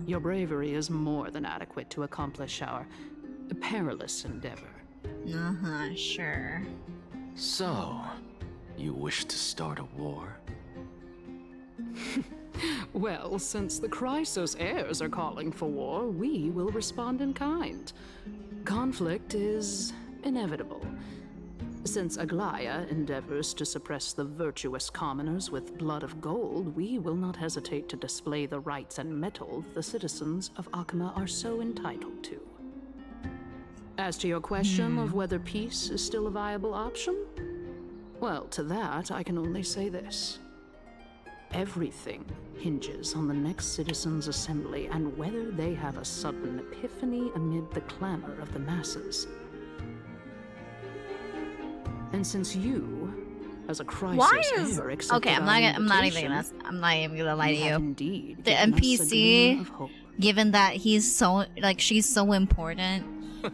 Your bravery is more than adequate to accomplish our perilous endeavor. Sure. So, you wish to start a war? Well, since the Chrysos heirs are calling for war, we will respond in kind. Conflict is inevitable. Since Aglaia endeavors to suppress the virtuous commoners with blood of gold, we will not hesitate to display the rights and mettle the citizens of Akama are so entitled to. As to your question of whether peace is still a viable option, well, to that I can only say this. Everything hinges on the next citizens' assembly and whether they have a sudden epiphany amid the clamor of the masses. And since you, as a Chrysos heir, accepted okay? I'm not even gonna lie to you. The NPC, given that he's so she's so important,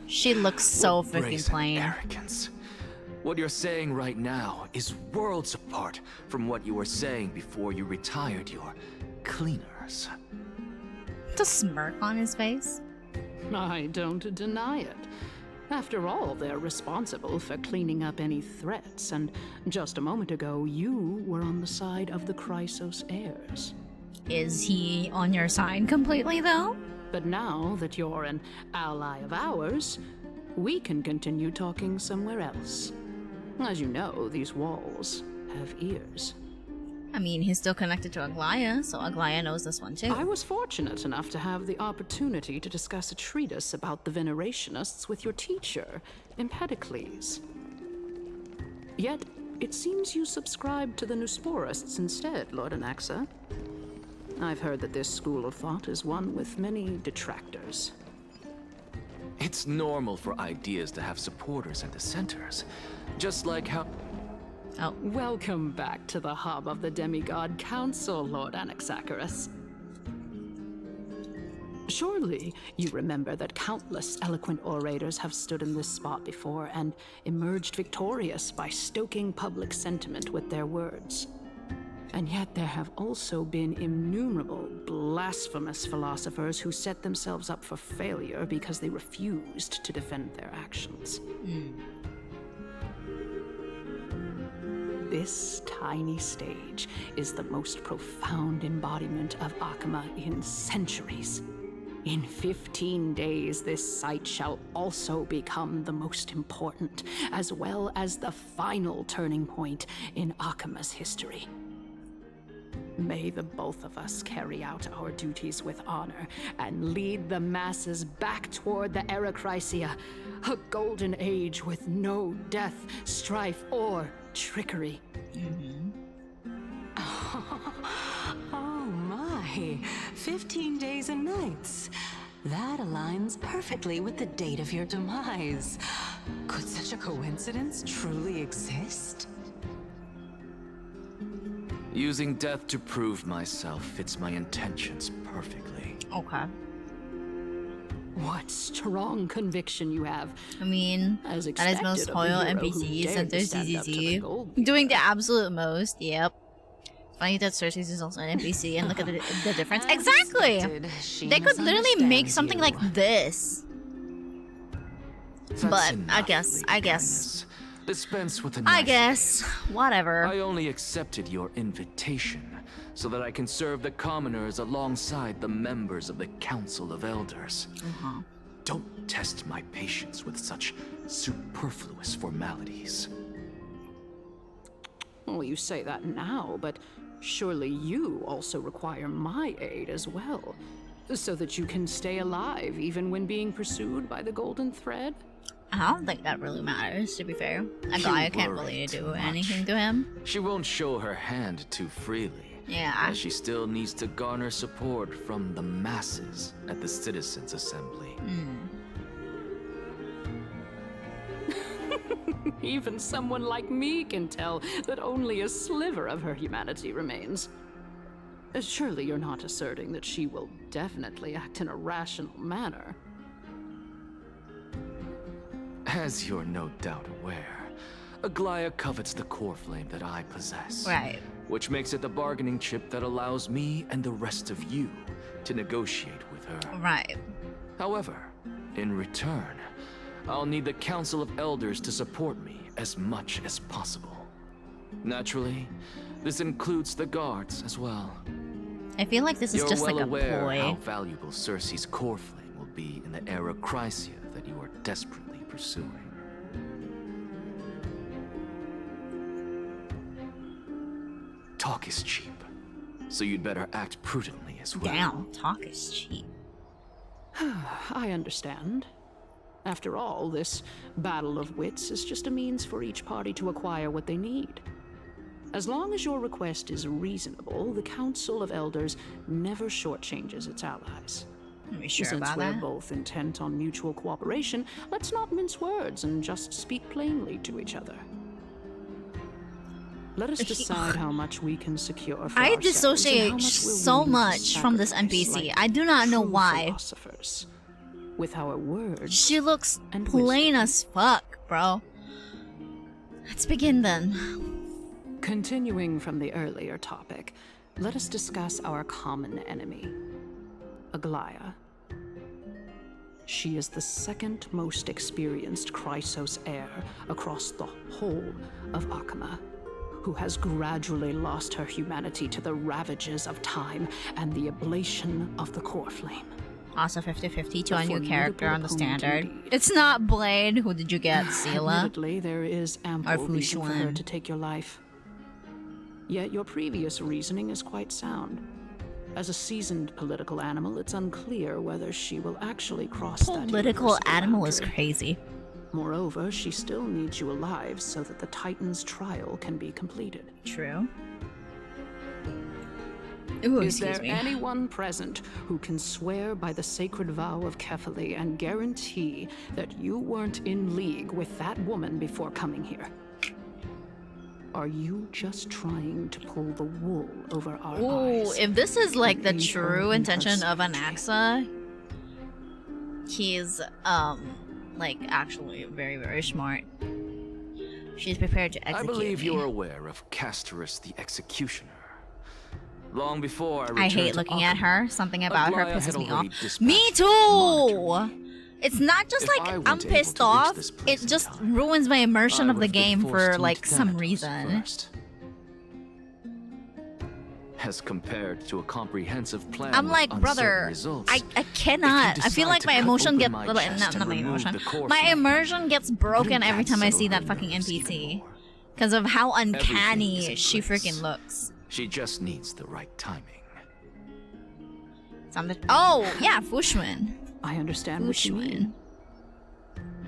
she looks so freaking plain. Arrogance. What you're saying right now is worlds apart from what you were saying before you retired your cleaners. The smirk on his face. I don't deny it. After all, they're responsible for cleaning up any threats, and just a moment ago, you were on the side of the Chrysos heirs. Is he on your side completely, though? But now that you're an ally of ours, we can continue talking somewhere else. As you know, these walls have ears. I mean, he's still connected to Aglaia, so Aglaia knows this one too. I was fortunate enough to have the opportunity to discuss a treatise about the Venerationists with your teacher, Empedocles. Yet, it seems you subscribe to the Nusporists instead, Lord Anaxa. I've heard that this school of thought is one with many detractors. It's normal for ideas to have supporters and dissenters, just like how... Oh. Welcome back to the hub of the Demigod Council, Lord Anaxagoras. Surely you remember that countless eloquent orators have stood in this spot before and emerged victorious by stoking public sentiment with their words. And yet there have also been innumerable blasphemous philosophers who set themselves up for failure because they refused to defend their actions. This tiny stage is the most profound embodiment of Akama in centuries. In 15 days, this site shall also become the most important, as well as the final turning point in Akama's history. May the both of us carry out our duties with honor and lead the masses back toward the Era Chrysia, a golden age with no death, strife, or trickery. Oh my, 15 days and nights. That aligns perfectly with the date of your demise. Could such a coincidence truly exist? Using death to prove myself fits my intentions perfectly. Okay. What strong conviction you have. I mean, as that is most loyal NPCs and there's CCC. Doing the absolute most, yep. Funny that Cersei's is also an NPC and look at the difference. Exactly! They could literally make something like this. But I guess. Dispense with the I guess. Whatever. I only accepted your invitation so that I can serve the commoners alongside the members of the Council of Elders. Don't test my patience with such superfluous formalities. Well, you say that now, but surely you also require my aid as well, so that you can stay alive even when being pursued by the Golden Thread? I don't think that really matters, to be fair. Agaya can't really do anything to him. She won't show her hand too freely. Yeah. As she still needs to garner support from the masses at the Citizens' Assembly. Even someone like me can tell that only a sliver of her humanity remains. Surely you're not asserting that she will definitely act in a rational manner. As you're no doubt aware, Aglaia covets the core flame that I possess. Right. Which makes it the bargaining chip that allows me and the rest of you to negotiate with her. Right. However, in return, I'll need the Council of Elders to support me as much as possible. Naturally, this includes the guards as well. I feel like this is You're just well like a aware ploy. how valuable Cersei's core flame will be in the Era Chrysia that you are desperately pursuing. Talk is cheap, so you'd better act prudently as well. Damn, talk is cheap. I understand. After all, this battle of wits is just a means for each party to acquire what they need. As long as your request is reasonable, the Council of Elders never shortchanges its allies. Are you sure Since about we're that? both intent on mutual cooperation, let's not mince words and just speak plainly to each other. Let us decide how much we can secure for I ourselves and how dissociate much we're so willing to much from this sacrifice, NPC. like I do not know true why. philosophers. With our words. She looks and plain as fuck, bro. Let's begin then. Continuing from the earlier topic, let us discuss our common enemy, Aglaia. She is the second most experienced Chrysos heir across the whole of Akama, who has gradually lost her humanity to the ravages of time and the ablation of the core flame. Also 50-50 to a new formidable character on the opponent standard. indeed. It's not Blade. Who did you get? Seela? Admittedly, there is ample Or reason for her Fushuan. to take your life. Yet your previous reasoning is quite sound. As a seasoned political animal, it's unclear whether she will actually cross that Political universal animal is boundary. crazy. Moreover, she still needs you alive so that the Titan's trial can be completed. True. Ooh, Is excuse there me. anyone present who can swear by the sacred vow of Kefali and guarantee that you weren't in league with that woman before coming here? Are you just trying to pull the wool over our Ooh, eyes? if this is like the and aid her true in intention her of Anaxa, he's like actually very, very smart. She's prepared to I execute believe me. you're aware of Castorus the Executioner, Long before I I hate returned to looking at Akama, her. Something about her Aglaya pisses had me already off. dispatched Me too! It's not just If like I I'm weren't able pissed to reach off, this place it just ruins my immersion I of the would've been game forced for to like meet some Thanatos reason. first. As compared to a comprehensive plan I'm with like, uncertain brother, results, I cannot. I feel decide like to my cut emotion open gets my not chest and my remove emotion. the core My flame, immersion gets broken wouldn't every that time I settle see her that fucking nerves even NPC more? because of how Everything is uncanny in she place. freaking looks. She just needs the right timing. Oh yeah, Fushman. I understand what you mean.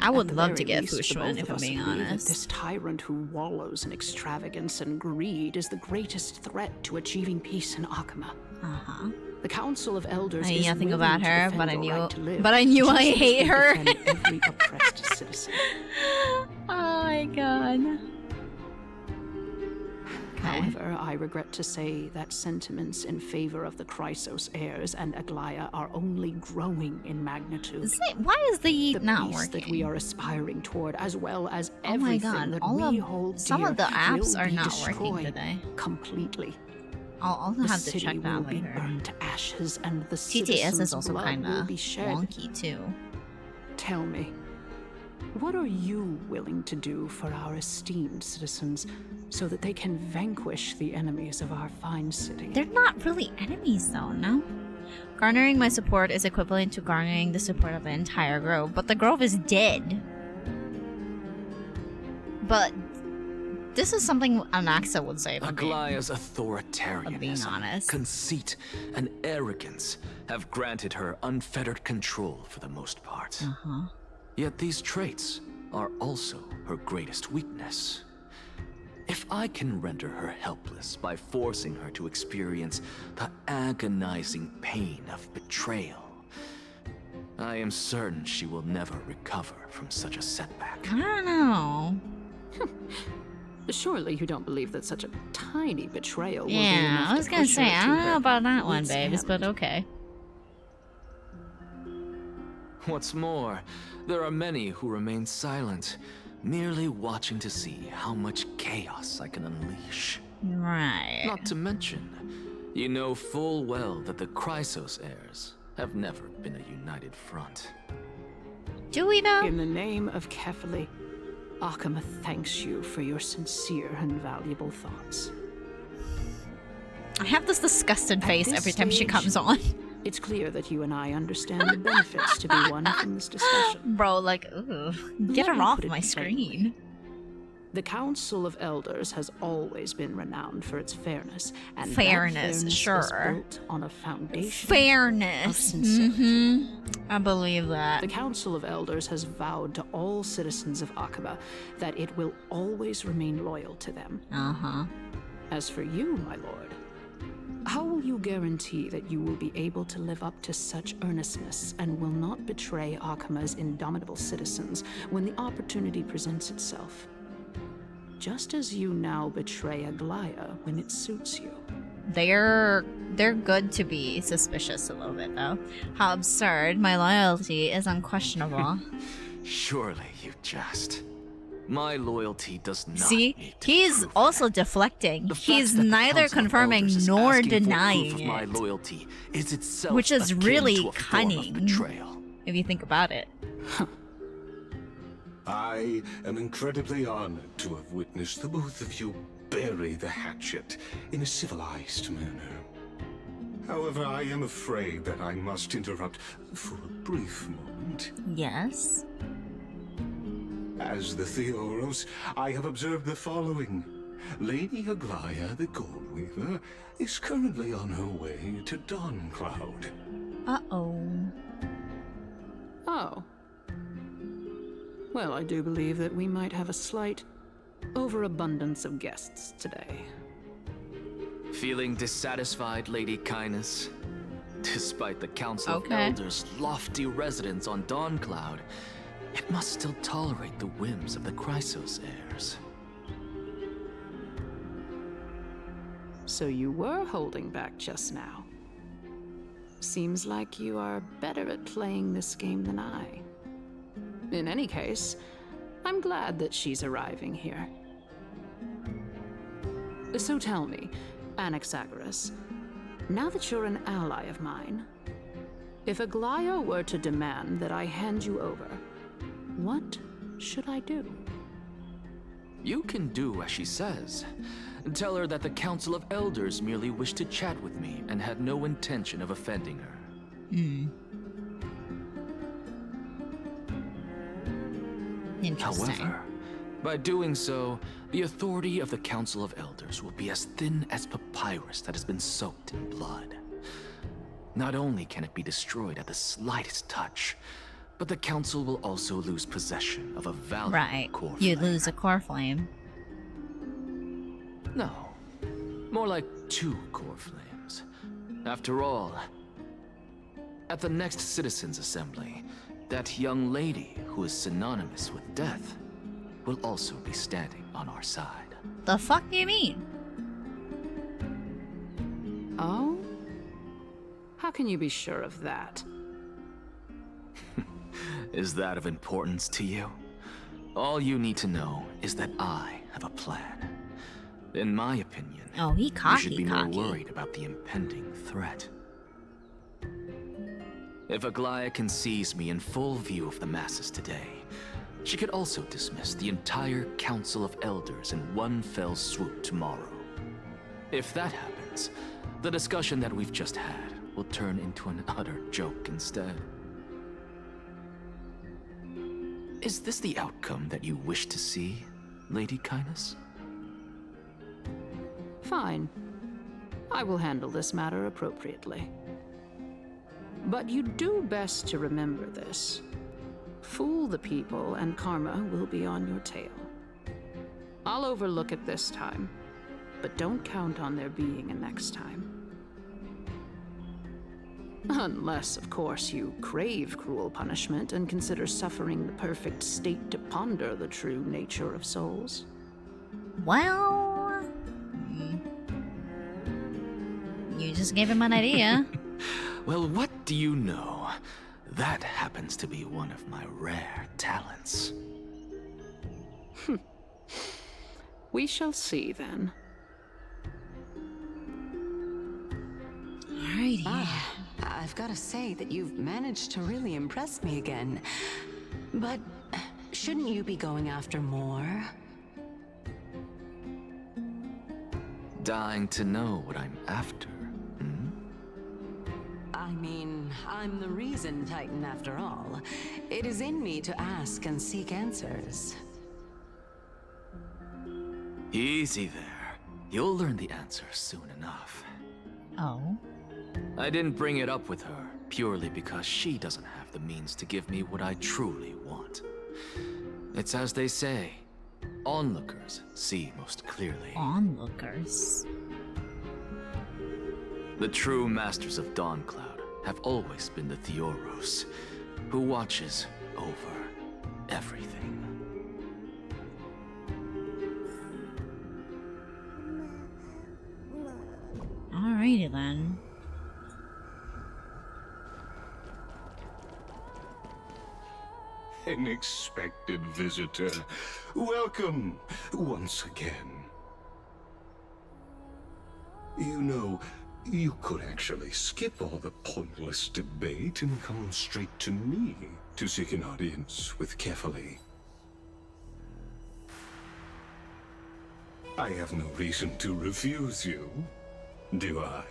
I would At the love to very get least, the Fushman both if of I'm us being agree that honest. this tyrant who wallows in extravagance and greed is the greatest threat to achieving peace in Akama. The Council of Elders I knew is nothing willing about to her, defend but I your knew, right to live, but I knew just I as hate they her. defend every oppressed citizen. Oh my god. However, I regret to say that sentiments in favor of the Chrysos heirs and Aglaya are only growing in magnitude. Why is the not peace working? that we are aspiring toward, as well as Oh my everything god, that all we of hold some dear, of the apps will are be not working destroyed today. completely. I'll also The have to city check will that be later. burned to ashes, and the TTS citizens' is also blood kind will of be shed. wonky too. Tell me, what are you willing to do for our esteemed citizens so that they can vanquish the enemies of our fine city? They're not really enemies though, no? Garnering my support is equivalent to garnering the support of the entire grove, but the grove is dead. But this is something Anaxa would say. Aglaya's authoritarianism, conceit, and arrogance have granted her unfettered control for the most part. Yet these traits are also her greatest weakness. If I can render her helpless by forcing her to experience the agonizing pain of betrayal, I am certain she will never recover from such a setback. I don't know. Surely you don't believe that such a tiny betrayal will be Yeah, enough I was to gonna push say, her I to don't know her about that one, wits' babes, end. but okay. What's more, there are many who remain silent, merely watching to see how much chaos I can unleash. Right. Not to mention, you know full well that the Chrysos heirs have never been a united front. Do we though? In the name of Kefali, Akama thanks you for your sincere and valuable thoughts. I have this disgusted face this every time she stage, comes on. It's clear that you and I understand the benefits to be won from this discussion. Bro, like, ugh. Get Let her me off put it my screen. The Council of Elders has always been renowned for its fairness, and Fairness, that fairness sure. is built on a foundation of Fairness. sincerity. I believe that. The Council of Elders has vowed to all citizens of Akaba that it will always remain loyal to them. As for you, my lord, how will you guarantee that you will be able to live up to such earnestness and will not betray Akama's indomitable citizens when the opportunity presents itself? Just as you now betray Aglaya when it suits you. They're good to be suspicious a little bit though. How absurd. My loyalty is unquestionable. Surely you jest. My loyalty does not See, need to he's prove also deflecting. The fact He's that the neither Council of confirming Elders is nor asking for denying proof of my it. loyalty is itself Which is akin really to a form of cunning. betrayal. If you think about it. I am incredibly honored to have witnessed the both of you bury the hatchet in a civilized manner. However, I am afraid that I must interrupt for a brief moment. Yes. As the Theoros, I have observed the following. Lady Aglaya, the Goldweaver, is currently on her way to Dawncloud. Uh-oh. Oh. Well, I do believe that we might have a slight overabundance of guests today. Feeling dissatisfied, Lady Kindness? Despite the Council of Okay. Elders' lofty residence on Dawncloud, it must still tolerate the whims of the Chrysos heirs. So you were holding back just now. Seems like you are better at playing this game than I. In any case, I'm glad that she's arriving here. So tell me, Anaxagoras, Now that you're an ally of mine, if Aglaya were to demand that I hand you over, what should I do? You can do as she says. Tell her that the Council of Elders merely wished to chat with me and had no intention of offending her. Interesting. However, by doing so, the authority of the Council of Elders will be as thin as papyrus that has been soaked in blood. Not only can it be destroyed at the slightest touch, but the Council will also lose possession of a valuable core You flame. lose a core flame. No, more like 2 core flames. After all, at the next Citizens' Assembly, that young lady who is synonymous with death will also be standing on our side. The fuck do you mean? Oh? How can you be sure of that? Is that of importance to you? All you need to know is that I have a plan. In my opinion, Oh, he cocky, you should be cocky. more worried about the impending threat. If Aglaya sees me in full view of the masses today, she could also dismiss the entire Council of Elders in one fell swoop tomorrow. If that happens, the discussion that we've just had will turn into an utter joke instead. Is this the outcome that you wish to see, Lady Kindness? Fine. I will handle this matter appropriately. But you do best to remember this. Fool the people and karma will be on your tail. I'll overlook it this time, but don't count on there being a next time. Unless, of course, you crave cruel punishment and consider suffering the perfect state to ponder the true nature of souls. Well, you just gave him an idea. Well, what do you know? That happens to be one of my rare talents. We shall see then. Alrighty. I've got to say that you've managed to really impress me again. But shouldn't you be going after more? Dying to know what I'm after. I mean, I'm the reason Titan after all. It is in me to ask and seek answers. Easy there. You'll learn the answer soon enough. Oh? I didn't bring it up with her purely because she doesn't have the means to give me what I truly want. It's as they say, onlookers see most clearly. Onlookers? The true masters of Dawncloud have always been the Theoros, who watches over everything. Alrighty then. An expected visitor. Welcome once again. You know, you could actually skip all the pointless debate and come straight to me to seek an audience with Kefali. I have no reason to refuse you, do I?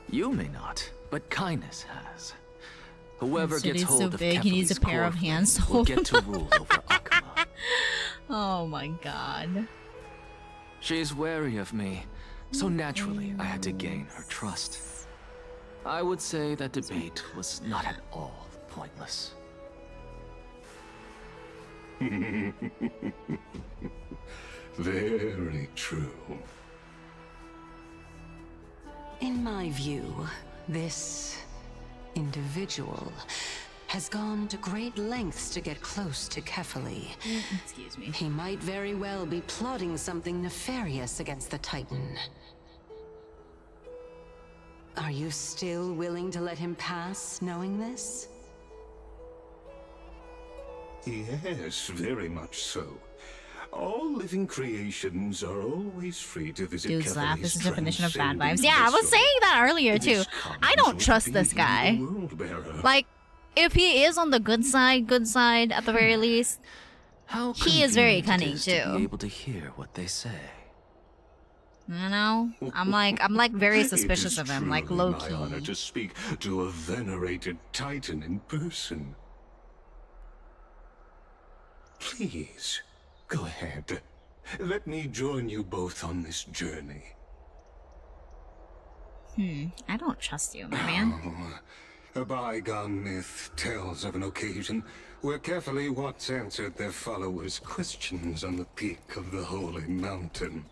You may not, but Kindness has. Whoever gets City's so hold of big, he needs a Kefali's pair of core hands to flame will hold get to rule over Akuma. Oh my god. She's wary of me, so naturally I had to gain her trust. I would say that debate was not at all pointless. Very true. In my view, this individual has gone to great lengths to get close to Kefali. Excuse me. He might very well be plotting something nefarious against the Titan. Are you still willing to let him pass, knowing this? Yes, very much so. All living creations are always free to visit Dude's laugh is Kefali's the definition of bad transcendent vibes. Yeah, I was vessel. saying that earlier too. This I don't comes trust with this being guy. the world-bearer. Like, if he is on the good side at the very least, How he is very convenient cunning it is to be too. able to hear what they say. You know, I'm like very suspicious of him, like low It is truly my honor key. to speak to a venerated titan in person. Please, go ahead. Let me join you both on this journey. I don't trust you, my man. A bygone myth tells of an occasion where Kefali once answered their followers' questions on the peak of the holy mountain.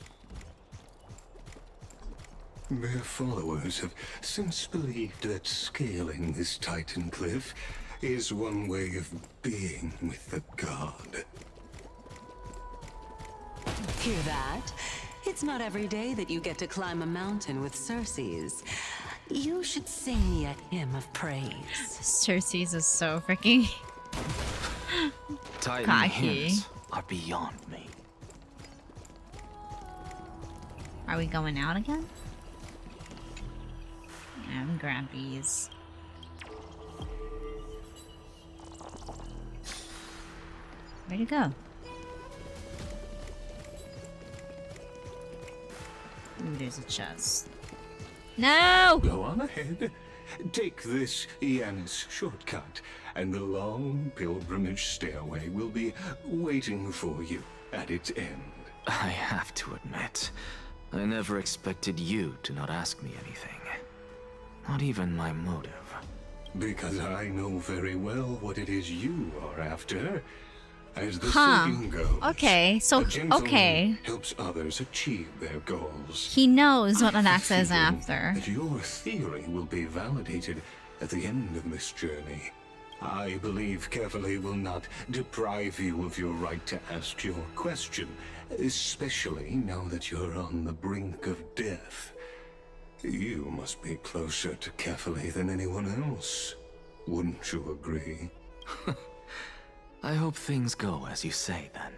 Their followers have since believed that scaling this titan cliff is one way of being with the god. Hear that? It's not every day that you get to climb a mountain with Circes. You should sing me a hymn of praise. Circes is so freaking Titan cocky. hymns are beyond me. Are we going out again? Yeah, I'm grab these. Where'd it go? Ooh, there's a chest. No! Go on ahead. Take this Yanis shortcut, and the long pilgrimage stairway will be waiting for you at its end. I have to admit, I never expected you to not ask me anything. Not even my motive. Because I know very well what it is you are after. As the Huh. saying goes, Okay, so a gentleman okay. helps others achieve their goals. He knows what I an have a axe is feeling after. That your theory will be validated at the end of this journey. I believe Kefali will not deprive you of your right to ask your question, especially now that you're on the brink of death. You must be closer to Kefali than anyone else. Wouldn't you agree? I hope things go as you say, then.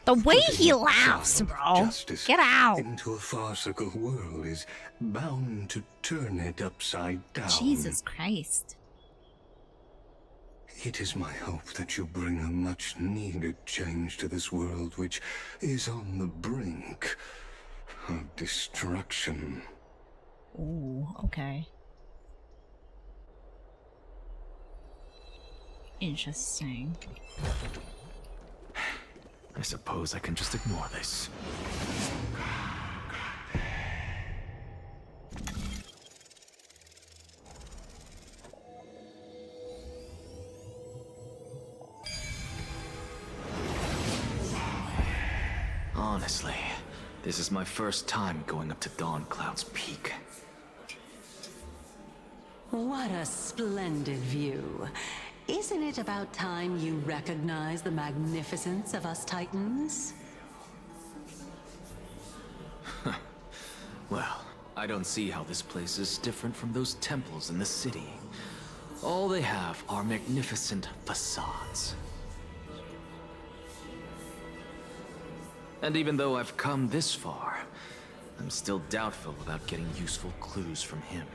The way Putting he a laughs, child bro. justice Get out. into a farcical world is bound to turn it upside down. Jesus Christ. It is my hope that you bring a much-needed change to this world, which is on the brink of destruction. Ooh, okay. Interesting. I suppose I can just ignore this. Honestly, this is my first time going up to Dawn Cloud's peak. What a splendid view. Isn't it about time you recognize the magnificence of us Titans? Well, I don't see how this place is different from those temples in the city. All they have are magnificent facades. And even though I've come this far, I'm still doubtful about getting useful clues from him.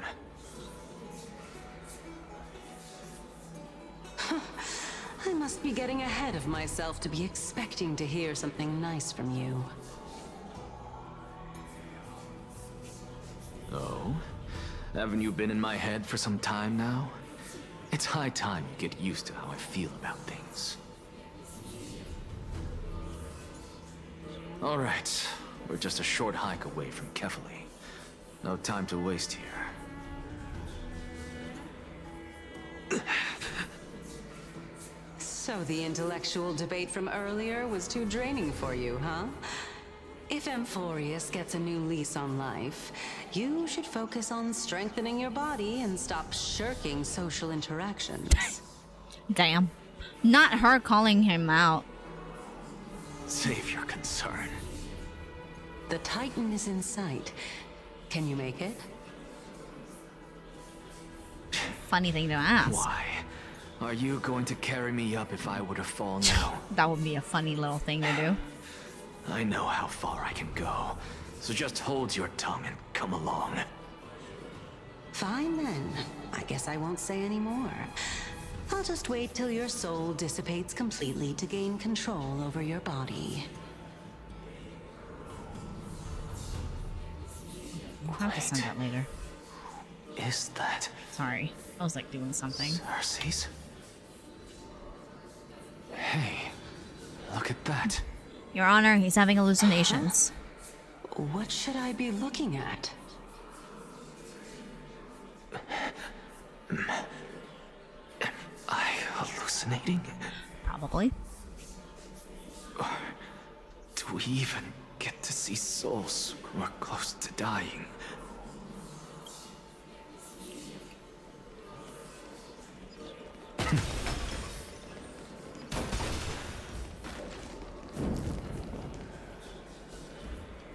I must be getting ahead of myself to be expecting to hear something nice from you. Oh? Haven't you been in my head for some time now? It's high time you get used to how I feel about things. Alright, we're just a short hike away from Kefali. No time to waste here. So the intellectual debate from earlier was too draining for you, huh? If Amphorius gets a new lease on life, you should focus on strengthening your body and stop shirking social interactions. Damn. Not her calling him out. Save your concern. The Titan is in sight. Can you make it? Funny thing to ask. Why? Are you going to carry me up if I were to fall now? That would be a funny little thing to do. I know how far I can go, so just hold your tongue and come along. Fine then. I guess I won't say any more. I'll just wait till your soul dissipates completely to gain control over your body. We'll have to send that later. Is that? Sorry, I was like doing something. Cersei's? Hey, look at that. Your Honor, he's having hallucinations. What should I be looking at? Am I hallucinating? Probably. Or do we even get to see souls who are close to dying?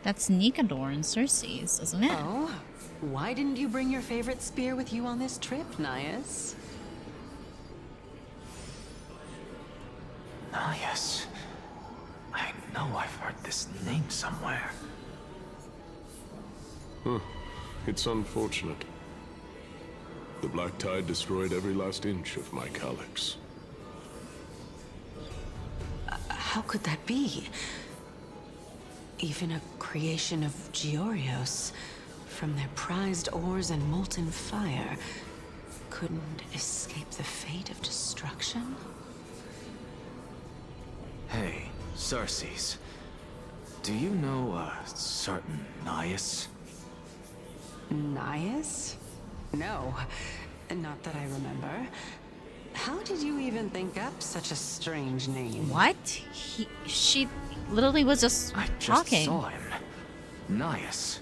That's Nikador and Cersei's, isn't it? Oh, why didn't you bring your favorite spear with you on this trip, Nias? Nias. I know I've heard this name somewhere. Huh. It's unfortunate. The Black Tide destroyed every last inch of my calyx. How could that be? Even a creation of Georios, from their prized ores and molten fire, couldn't escape the fate of destruction? Hey, Cersei's. Do you know a certain Nias? Nias? No, not that I remember. How did you even think up such a strange name? What? She literally was just talking. I just saw him. Nias.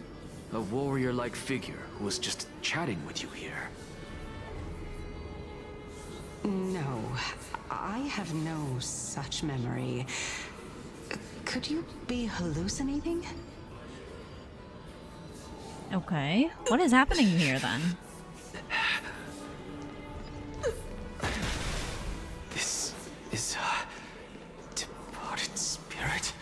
A warrior-like figure who was just chatting with you here. No, I have no such memory. Could you be hallucinating? Okay. What is happening here then? This is a departed spirit.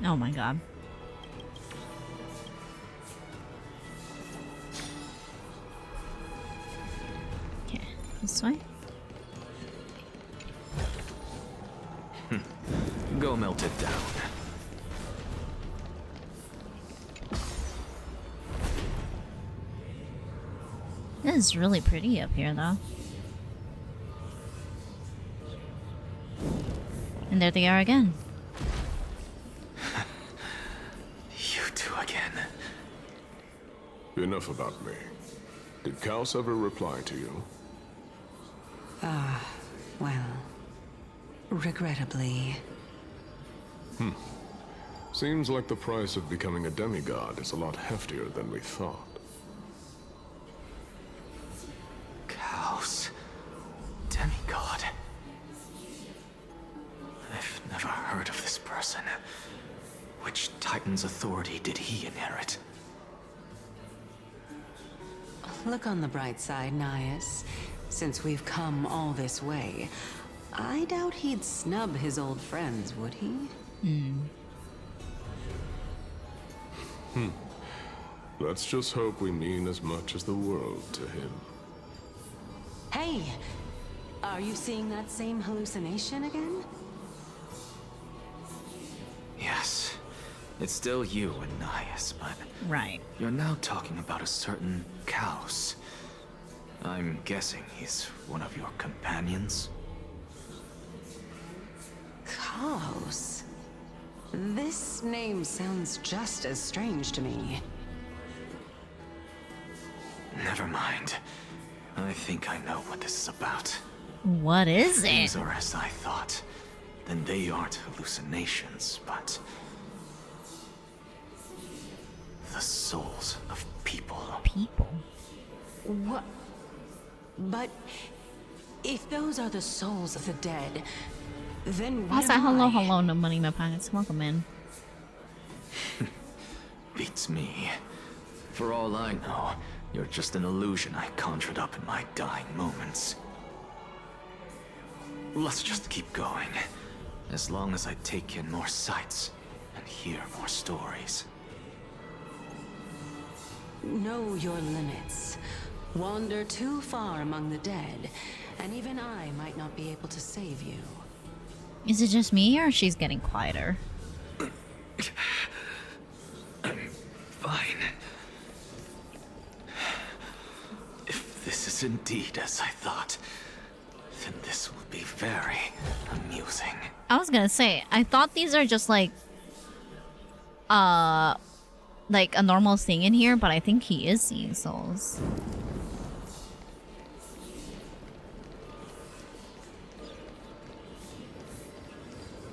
Oh my god. Okay, this way. Go melt it down. This is really pretty up here though. And there they are again. You two again. Enough about me. Did Kaos ever reply to you? Well, regrettably. Seems like the price of becoming a demigod is a lot heftier than we thought. Kaos. Demigod. I've never heard of this person. Which Titan's authority did he inherit? Look on the bright side, Nias. Since we've come all this way, I doubt he'd snub his old friends, would he? Let's just hope we mean as much as the world to him. Hey! Are you seeing that same hallucination again? Yes. It's still you and Nias, but... Right. You're now talking about a certain Kaos. I'm guessing he's one of your companions? Kaos? This name sounds just as strange to me. Never mind. I think I know what this is about. What is it? Things are as I thought. Then they aren't hallucinations, but... the souls of people. People? What? But if those are the souls of the dead, Then How's that? Hello, no money in my pockets. Welcome in. Beats me. For all I know, you're just an illusion I conjured up in my dying moments. Let's just keep going. As long as I take in more sights and hear more stories. Know your limits. Wander too far among the dead, and even I might not be able to save you. Is it just me, or she's getting quieter? I'm fine. If this is indeed as I thought, then this will be very amusing. I was gonna say, I thought these are just like a normal thing in here, but I think he is seeing souls.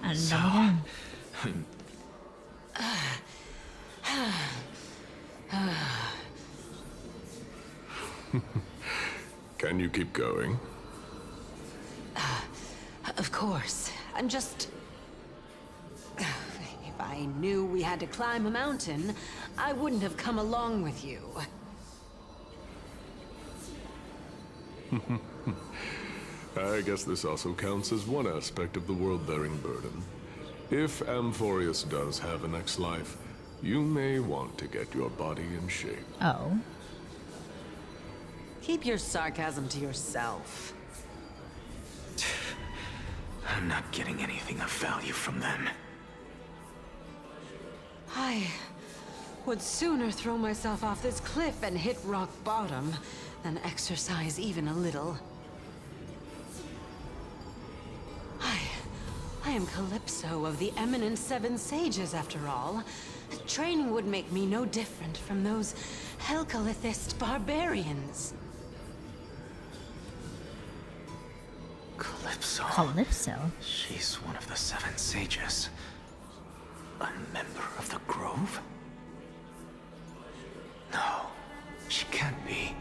And so, again. Can you keep going? Of course. I'm just... If I knew we had to climb a mountain, I wouldn't have come along with you. I guess this also counts as one aspect of the world-bearing burden. If Amphorius does have a next life, you may want to get your body in shape. Oh. Keep your sarcasm to yourself. I'm not getting anything of value from them. I would sooner throw myself off this cliff and hit rock bottom than exercise even a little. I am Calypso of the eminent Seven Sages, after all. Training would make me no different from those Helcalithist barbarians. Calypso? Calypso? She's one of the Seven Sages. A member of the Grove? No, she can't be.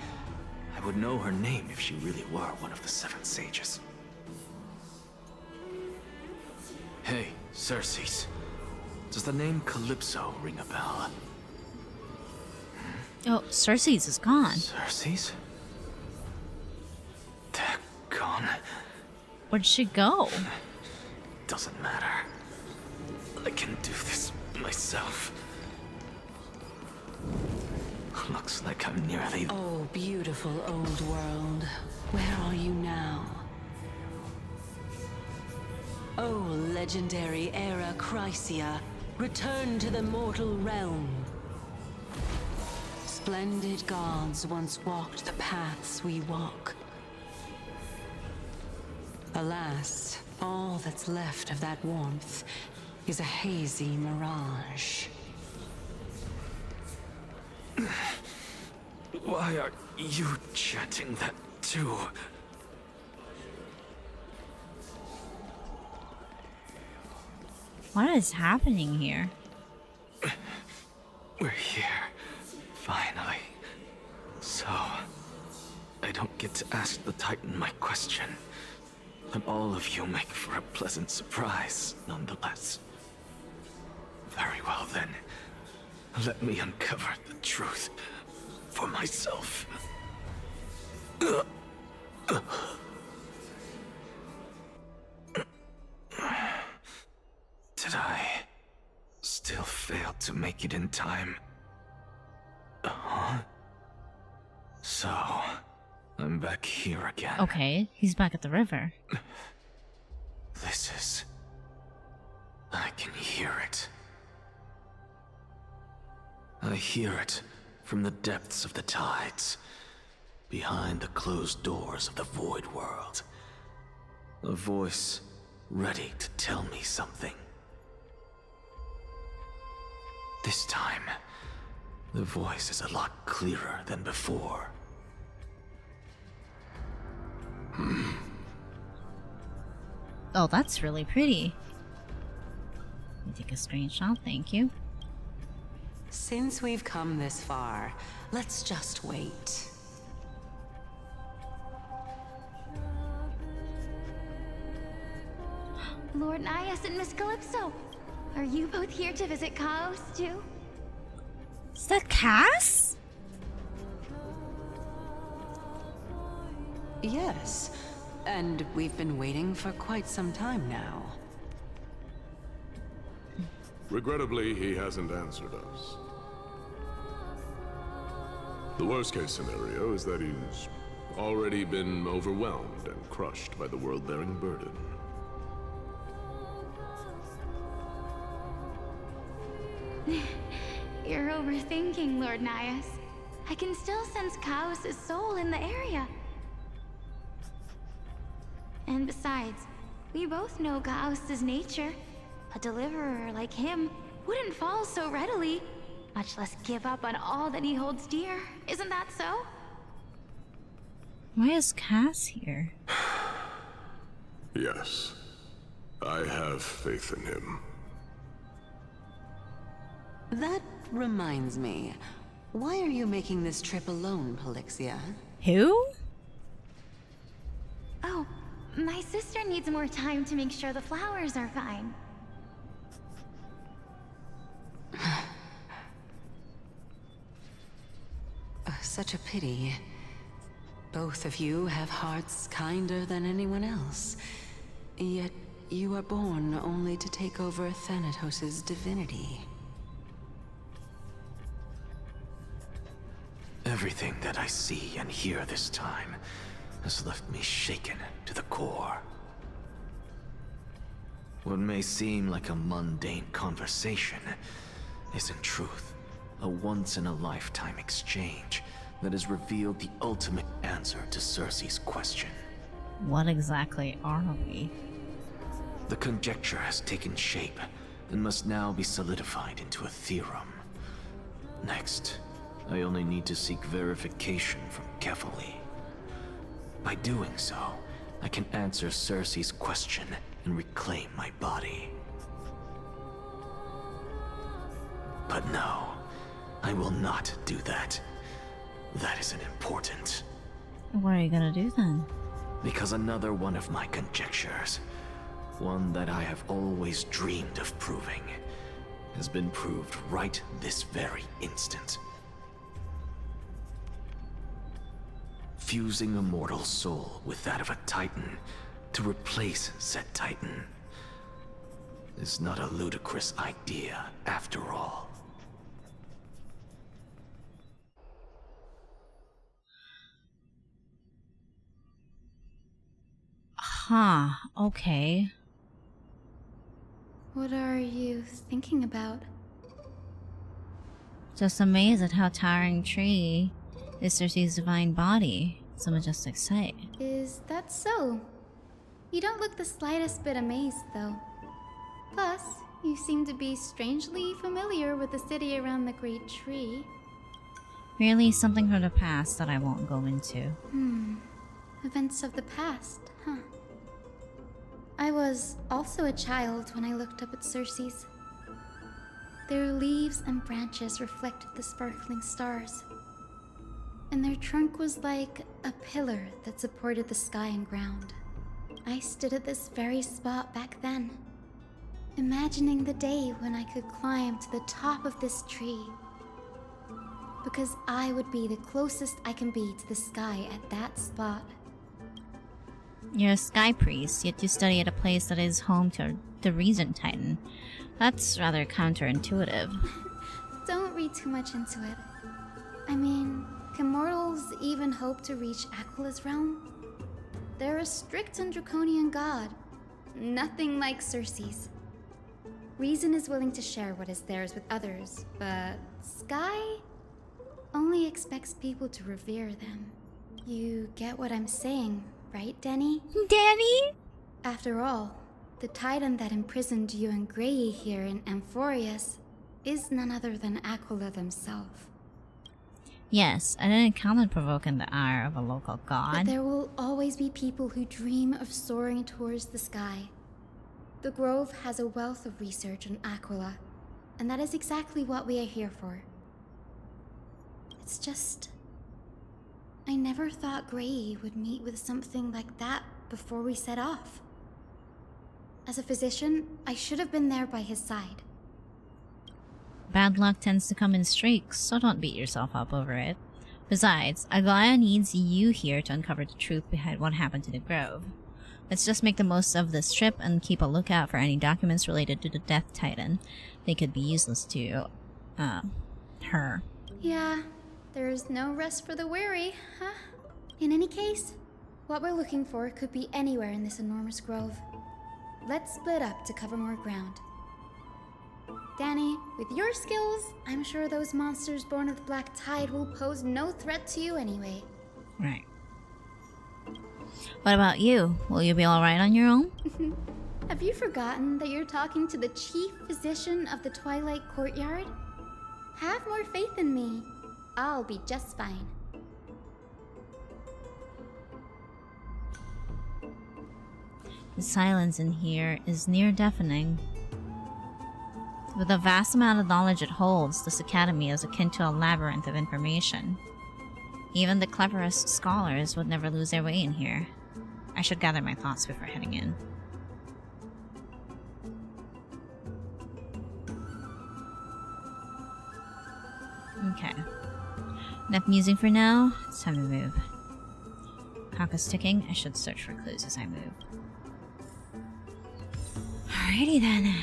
I would know her name if she really were one of the Seven Sages. Hey, Circes. Does the name Calypso ring a bell? Oh, Circes is gone. Circes? They're gone. Where'd she go? Doesn't matter. I can do this myself. Looks like I'm nearly... Oh, beautiful old world. Where are you now? Oh, legendary era Chrysia, return to the mortal realm. Splendid gods once walked the paths we walk. Alas, all that's left of that warmth is a hazy mirage. Why are you chanting that too? What is happening here? We're here, finally. So, I don't get to ask the Titan my question, but all of you make for a pleasant surprise, nonetheless. Very well then, let me uncover the truth for myself. Did I still fail to make it in time? So, I'm back here again. Okay, he's back at the river. This is... I can hear it. I hear it from the depths of the tides, behind the closed doors of the void world. A voice ready to tell me something. This time, the voice is a lot clearer than before. Oh, that's really pretty. Let me take a screenshot, thank you. Since we've come this far, let's just wait. Lord Nias and Miss Calypso. Are you both here to visit Chaos too? Is that Cass? Yes, and we've been waiting for quite some time now. Regrettably, he hasn't answered us. The worst case scenario is that he's already been overwhelmed and crushed by the world-bearing burden. You're overthinking, Lord Nias. I can still sense Chaos' soul in the area. And besides, we both know Chaos' nature. A deliverer like him wouldn't fall so readily, much less give up on all that he holds dear. Isn't that so? Why is Cass here? Yes, I have faith in him. That reminds me. Why are you making this trip alone, Polixia? Who? Oh, my sister needs more time to make sure the flowers are fine. Such a pity. Both of you have hearts kinder than anyone else. Yet you are born only to take over Thanatos' divinity. Everything that I see and hear this time has left me shaken to the core. What may seem like a mundane conversation is in truth a once-in-a-lifetime exchange that has revealed the ultimate answer to Cersei's question. What exactly are we? The conjecture has taken shape and must now be solidified into a theorem. Next, I only need to seek verification from Kefali. By doing so, I can answer Cersei's question and reclaim my body. But no, I will not do that. That isn't important. What are you gonna do then? Because another one of my conjectures, one that I have always dreamed of proving, has been proved right this very instant. Fusing a mortal soul with that of a Titan to replace said Titan is not a ludicrous idea after all. Huh, okay. What are you thinking about? Just amazed at how towering tree is Cersei's divine body. It's a majestic sight. Is that so? You don't look the slightest bit amazed, though. Plus, you seem to be strangely familiar with the city around the Great Tree. Merely something from the past that I won't go into. Events of the past, huh? I was also a child when I looked up at Cersei's. Their leaves and branches reflected the sparkling stars. And their trunk was like a pillar that supported the sky and ground. I stood at this very spot back then, imagining the day when I could climb to the top of this tree. Because I would be the closest I can be to the sky at that spot. You're a sky priest, yet you study at a place that is home to the Regent Titan. That's rather counterintuitive. Don't read too much into it. I mean, can mortals even hope to reach Aquila's realm? They're a strict and draconian god. Nothing like Cersei's. Reason is willing to share what is theirs with others, but Sky only expects people to revere them. You get what I'm saying, right, Denny? Danny? After all, the Titan that imprisoned you and Grey here in Amphorius is none other than Aquila themselves. Yes, I didn't count on provoking the ire of a local god. But there will always be people who dream of soaring towards the sky. The Grove has a wealth of research on Aquila, and that is exactly what we are here for. It's just... I never thought Grey would meet with something like that before we set off. As a physician, I should have been there by his side. Bad luck tends to come in streaks, so don't beat yourself up over it. Besides, Aglaya needs you here to uncover the truth behind what happened to the Grove. Let's just make the most of this trip and keep a lookout for any documents related to the Death Titan. They could be useless to, her. Yeah, there's no rest for the weary, huh? In any case, what we're looking for could be anywhere in this enormous grove. Let's split up to cover more ground. Danny, with your skills, I'm sure those monsters born of the Black Tide will pose no threat to you anyway. Right. What about you? Will you be alright on your own? Have you forgotten that you're talking to the chief physician of the Twilight Courtyard? Have more faith in me. I'll be just fine. The silence in here is near deafening. With the vast amount of knowledge it holds, this academy is akin to a labyrinth of information. Even the cleverest scholars would never lose their way in here. I should gather my thoughts before heading in. Okay. Enough musing for now. It's time to move. Clock is ticking. I should search for clues as I move. Alrighty then.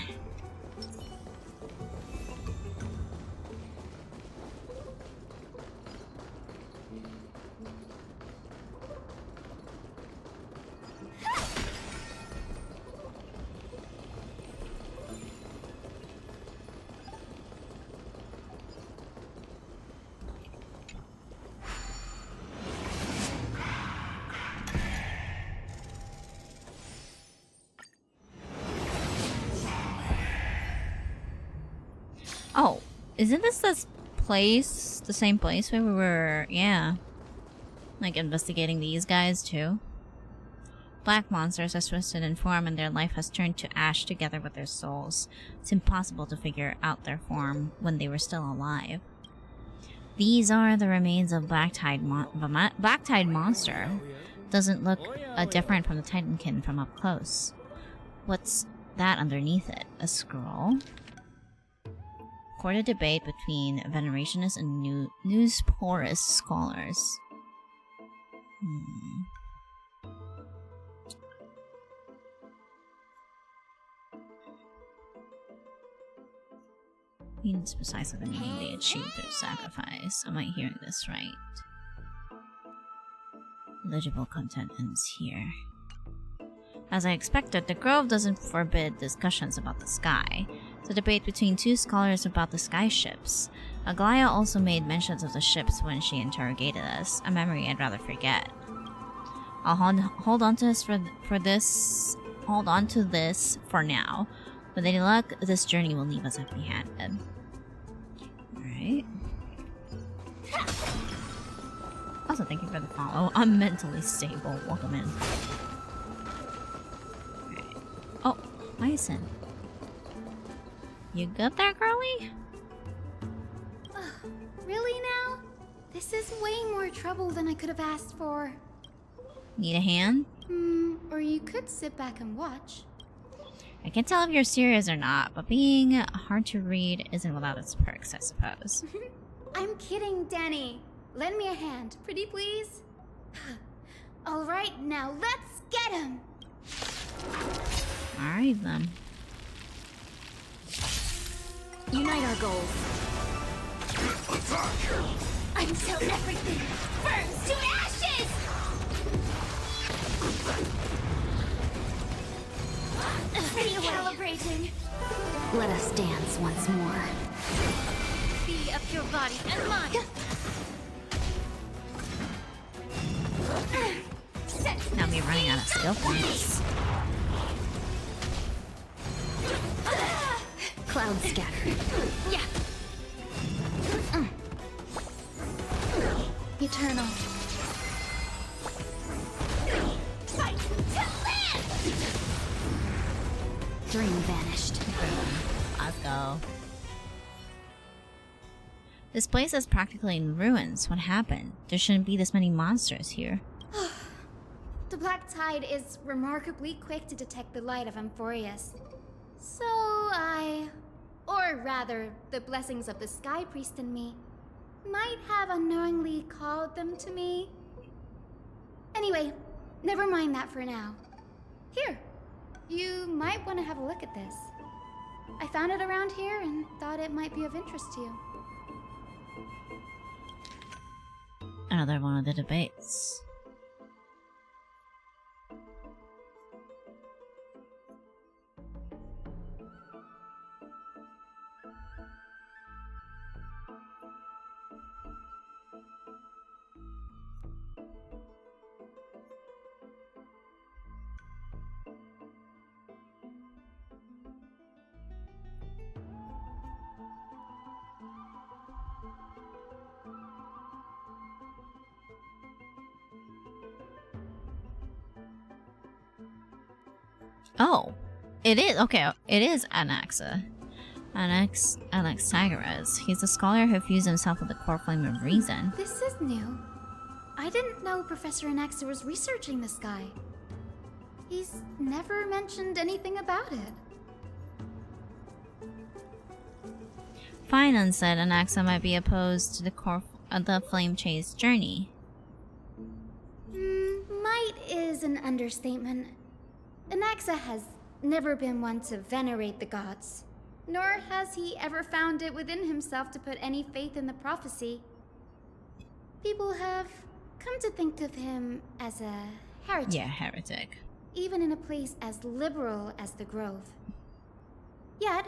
Oh, isn't this place, the same place where we were, yeah, like investigating these guys too? Black monsters are twisted in form and their life has turned to ash together with their souls. It's impossible to figure out their form when they were still alive. These are the remains of Black Tide monster. Doesn't look different from the Titankin from up close. What's that underneath it? A scroll? Court a debate between Venerationists and Newsporus scholars. Means precisely the meaning they achieved through sacrifice. Am I hearing this right? Legible content ends here. As I expected, the Grove doesn't forbid discussions about the sky. It's a debate between two scholars about the sky ships. Aglaya also made mentions of the ships when she interrogated us, a memory I'd rather forget. I'll hold on to this for now. With any luck, this journey will leave us empty-handed. Alright. Also, thank you for the follow. I'm mentally stable. Welcome in. Right. Oh, Myson. You good there, girlie? Really now? This is way more trouble than I could have asked for. Need a hand? Or you could sit back and watch. I can tell if you're serious or not, but being hard to read isn't without its perks, I suppose. I'm kidding, Danny. Lend me a hand, pretty please. Alright, now let's get him! Alright then. Unite our goals. Until everything burns to ashes! Recalibrating. Let us dance once more. Be of your body and mind. Now we're running out of skill points. Cloud scatter. Yeah. Eternal. Fight to live! Dream vanished. Let's go. This place is practically in ruins. What happened? There shouldn't be this many monsters here. The The Black Tide is remarkably quick to detect the light of Amphorius. So or rather, the blessings of the Sky Priest in me, might have unknowingly called them to me. Anyway, never mind that for now. Here, you might want to have a look at this. I found it around here and thought it might be of interest to you. Another one of the debates. Oh, it is. Okay, it is Anaxa. Anaxagoras. He's a scholar who fused himself with the core flame of reason. This is new. I didn't know Professor Anaxa was researching the sky. He's never mentioned anything about it. Finan said Anaxa might be opposed to the flame chase journey. Might is an understatement. Anaxa has never been one to venerate the gods, nor has he ever found it within himself to put any faith in the prophecy. People have come to think of him as a heretic. Yeah, heretic. Even in a place as liberal as the Grove. Yet,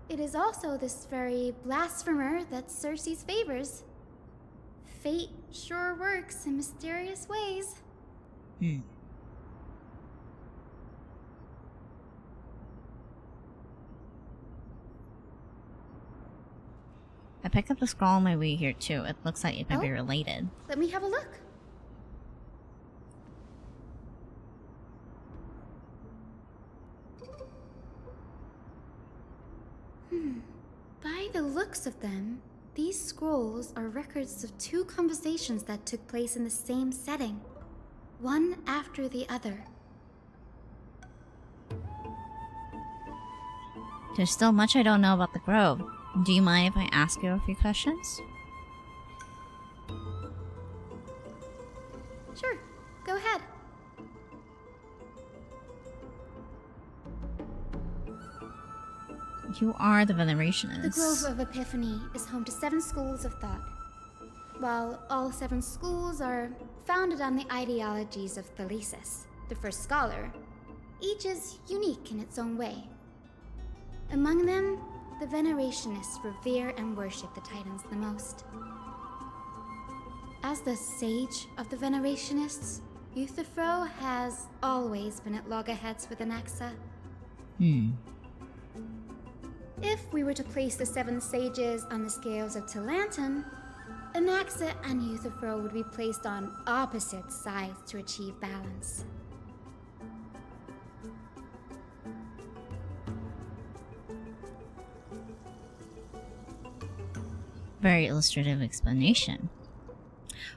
it is also this very blasphemer that Cersei's favors. Fate sure works in mysterious ways. I picked up the scroll on my way here too. It looks like it might be related. Let me have a look. By the looks of them, these scrolls are records of two conversations that took place in the same setting, one after the other. There's still much I don't know about the Grove. Do you mind if I ask you a few questions? Sure, go ahead. You are the Venerationist. The Grove of Epiphany is home to 7 schools of thought. While all 7 schools are founded on the ideologies of Thalesis, the first scholar, each is unique in its own way. Among them, the Venerationists revere and worship the Titans the most. As the sage of the Venerationists, Euthyphro has always been at loggerheads with Anaxa. If we were to place the 7 sages on the scales of Talanton, Anaxa and Euthyphro would be placed on opposite sides to achieve balance. Very illustrative explanation.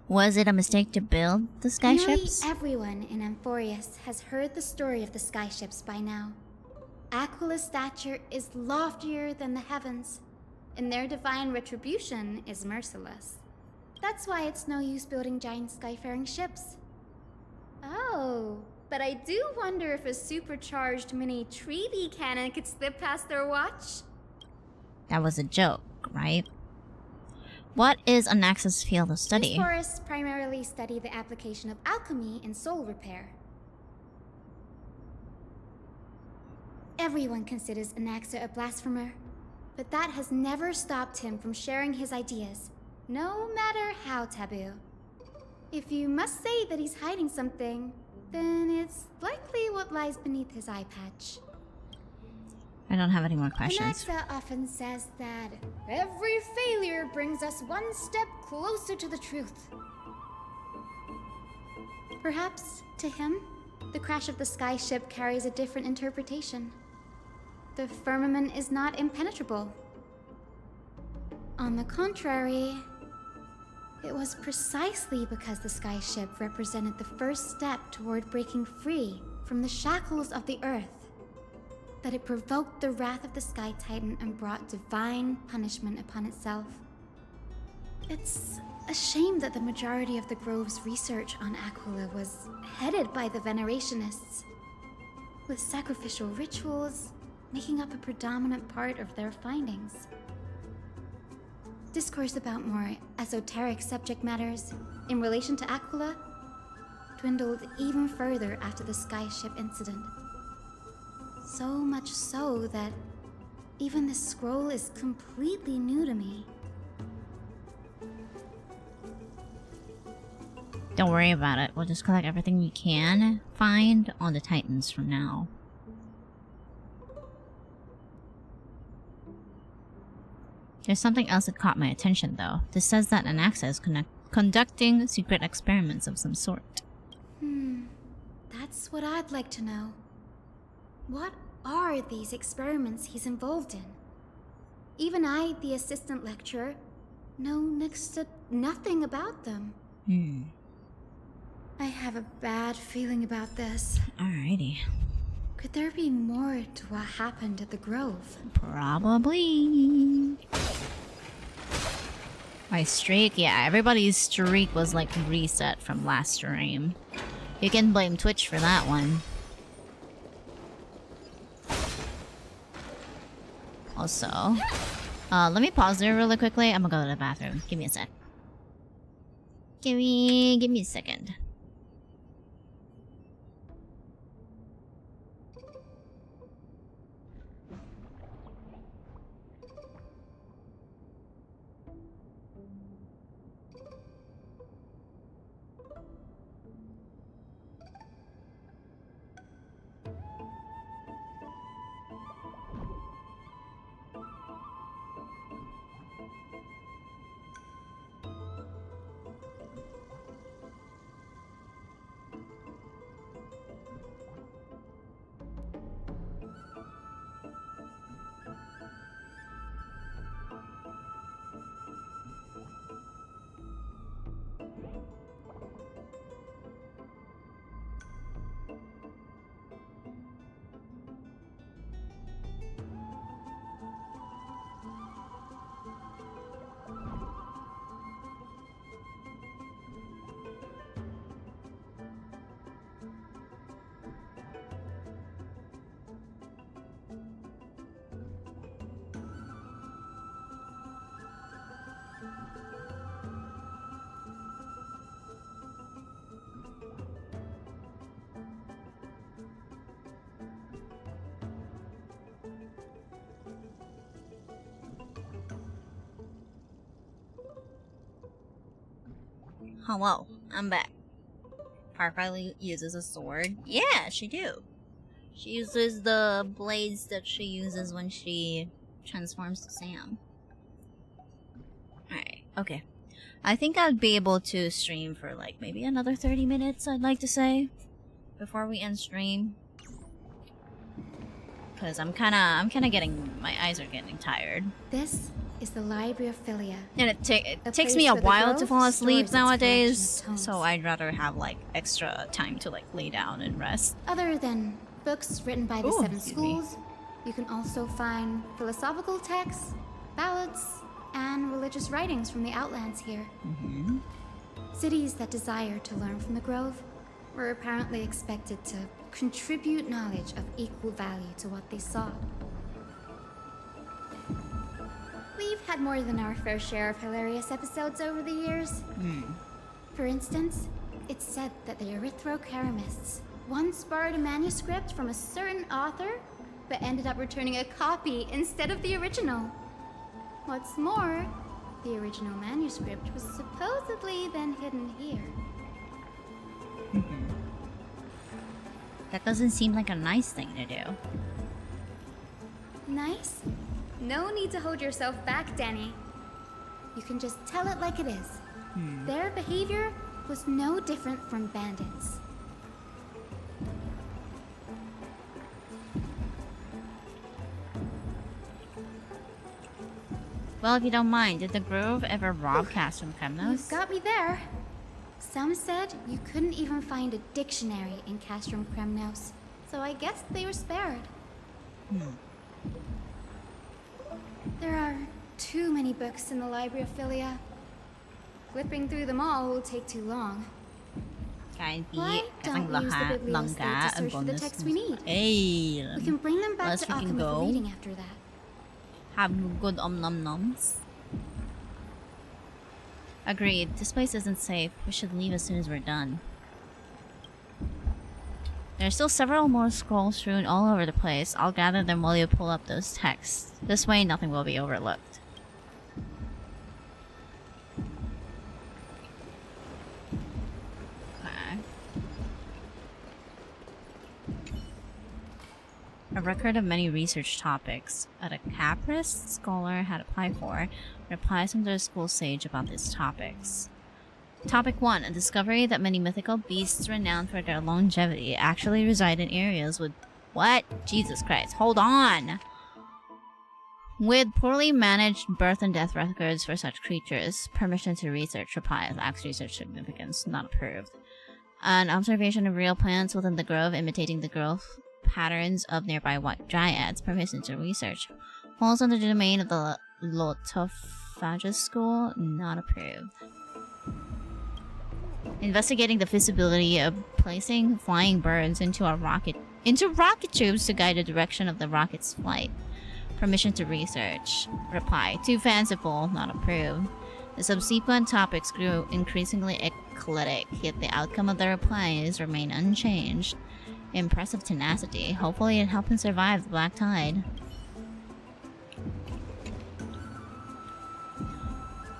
Was it a mistake to build the skyships? Nearly everyone in Amphorius has heard the story of the skyships by now. Aquila's stature is loftier than the heavens, and their divine retribution is merciless. That's why it's no use building giant skyfaring ships. Oh, but I do wonder if a supercharged mini treaty cannon could slip past their watch. That was a joke, right? What is Anaxa's field of study? These forests primarily study the application of alchemy in soul repair. Everyone considers Anaxa a blasphemer, but that has never stopped him from sharing his ideas, no matter how taboo. If you must say that he's hiding something, then it's likely what lies beneath his eye patch. I don't have any more questions. Anaxa often says that every failure brings us one step closer to the truth. Perhaps, to him, the crash of the skyship carries a different interpretation. The firmament is not impenetrable. On the contrary, It was precisely because the sky ship represented the first step toward breaking free from the shackles of the earth that it provoked the wrath of the Sky Titan and brought divine punishment upon itself. It's a shame that the majority of the Grove's research on Aquila was headed by the Venerationists, with sacrificial rituals making up a predominant part of their findings. Discourse about more esoteric subject matters in relation to Aquila dwindled even further after the skyship incident. So much so that even the scroll is completely new to me. Don't worry about it. We'll just collect everything we can find on the Titans from now. There's something else that caught my attention, though. This says that Anaxa is conducting secret experiments of some sort. That's what I'd like to know. What are these experiments he's involved in? Even I, the assistant lecturer, know next to nothing about them. I have a bad feeling about this. Alrighty. Could there be more to what happened at the Grove? Probably. My streak? Yeah, everybody's streak was like reset from last stream. You can blame Twitch for that one. Also, let me pause there really quickly. I'm gonna go to the bathroom. Give me a sec. Give me a second. Hello, I'm back. Farfile uses a sword. Yeah, she do. She uses the blades that she uses when she transforms to Sam. Alright, okay. I think I'd be able to stream for like maybe another 30 minutes, I'd like to say, before we end stream. Because I'm kinda getting, my eyes are getting tired. This is the Library of Philia. And it takes me a while to fall asleep nowadays, so I'd rather have like extra time to like lay down and rest. Other than books written by the seven schools, you can also find philosophical texts, ballads, and religious writings from the Outlands here. Cities that desire to learn from the Grove were apparently expected to contribute knowledge of equal value to what they saw. We've had more than our fair share of hilarious episodes over the years. For instance, it's said that the Erythrocheramists once borrowed a manuscript from a certain author, but ended up returning a copy instead of the original. What's more, the original manuscript was supposedly then hidden here. That doesn't seem like a nice thing to do. Nice? No need to hold yourself back, Danny. You can just tell it like it is. Their behavior was no different from bandits. Well, if you don't mind, did the Grove ever rob Castrum Kremnos? You've got me there. Some said you couldn't even find a dictionary in Castrum Kremnos, so I guess they were spared. There are too many books in the Library of Philia. Flipping through them all will take too long. Why don't we use the biblioscope to search for the text we need? Hey, We can bring them back let's to freaking Akama go. for reading after that. Have good nom-noms. Agreed. This place isn't safe. We should leave as soon as we're done. There are still several more scrolls strewn all over the place. I'll gather them while you pull up those texts. This way, nothing will be overlooked. Okay. A record of many research topics that a caprist scholar had applied for. Replies from the school sage about these topics. Topic 1. A discovery that many mythical beasts renowned for their longevity actually reside in areas with... What? Jesus Christ. Hold on! With poorly managed birth and death records for such creatures. Permission to research. Replies. Acts research significance. Not approved. An observation of real plants within the grove imitating the growth patterns of nearby white dryads. Permission to research. Falls under the domain of the Lotophagus School. Not approved. Investigating the feasibility of placing flying birds into rocket tubes to guide the direction of the rocket's flight. Permission to research. Reply. Too fanciful. Not approved. The subsequent topics grew increasingly eclectic, yet the outcome of the replies remained unchanged. Impressive tenacity. Hopefully it helped him survive the black tide.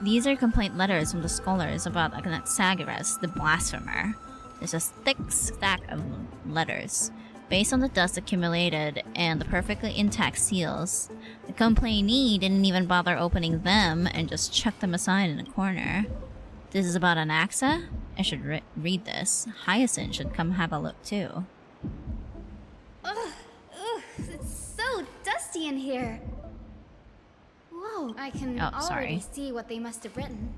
These are complaint letters from the scholars about Anaxagoras, the blasphemer. There's a thick stack of letters. Based on the dust accumulated and the perfectly intact seals, the complainee didn't even bother opening them and just chucked them aside in a corner. This is about Anaxa? I should read this. Hyacinth should come have a look too. Ugh, it's so dusty in here. Whoa, I can already see what they must have written.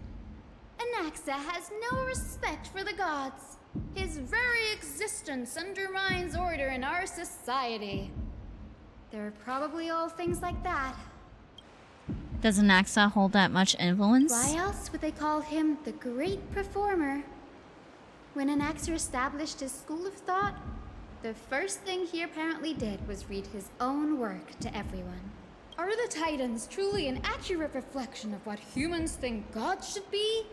Anaxa has no respect for the gods. His very existence undermines order in our society. They're probably all things like that. Does Anaxa hold that much influence? Why else would they call him the Great Performer? When Anaxa established his school of thought, the first thing he apparently did was read his own work to everyone. Are the Titans truly an accurate reflection of what humans think gods should be?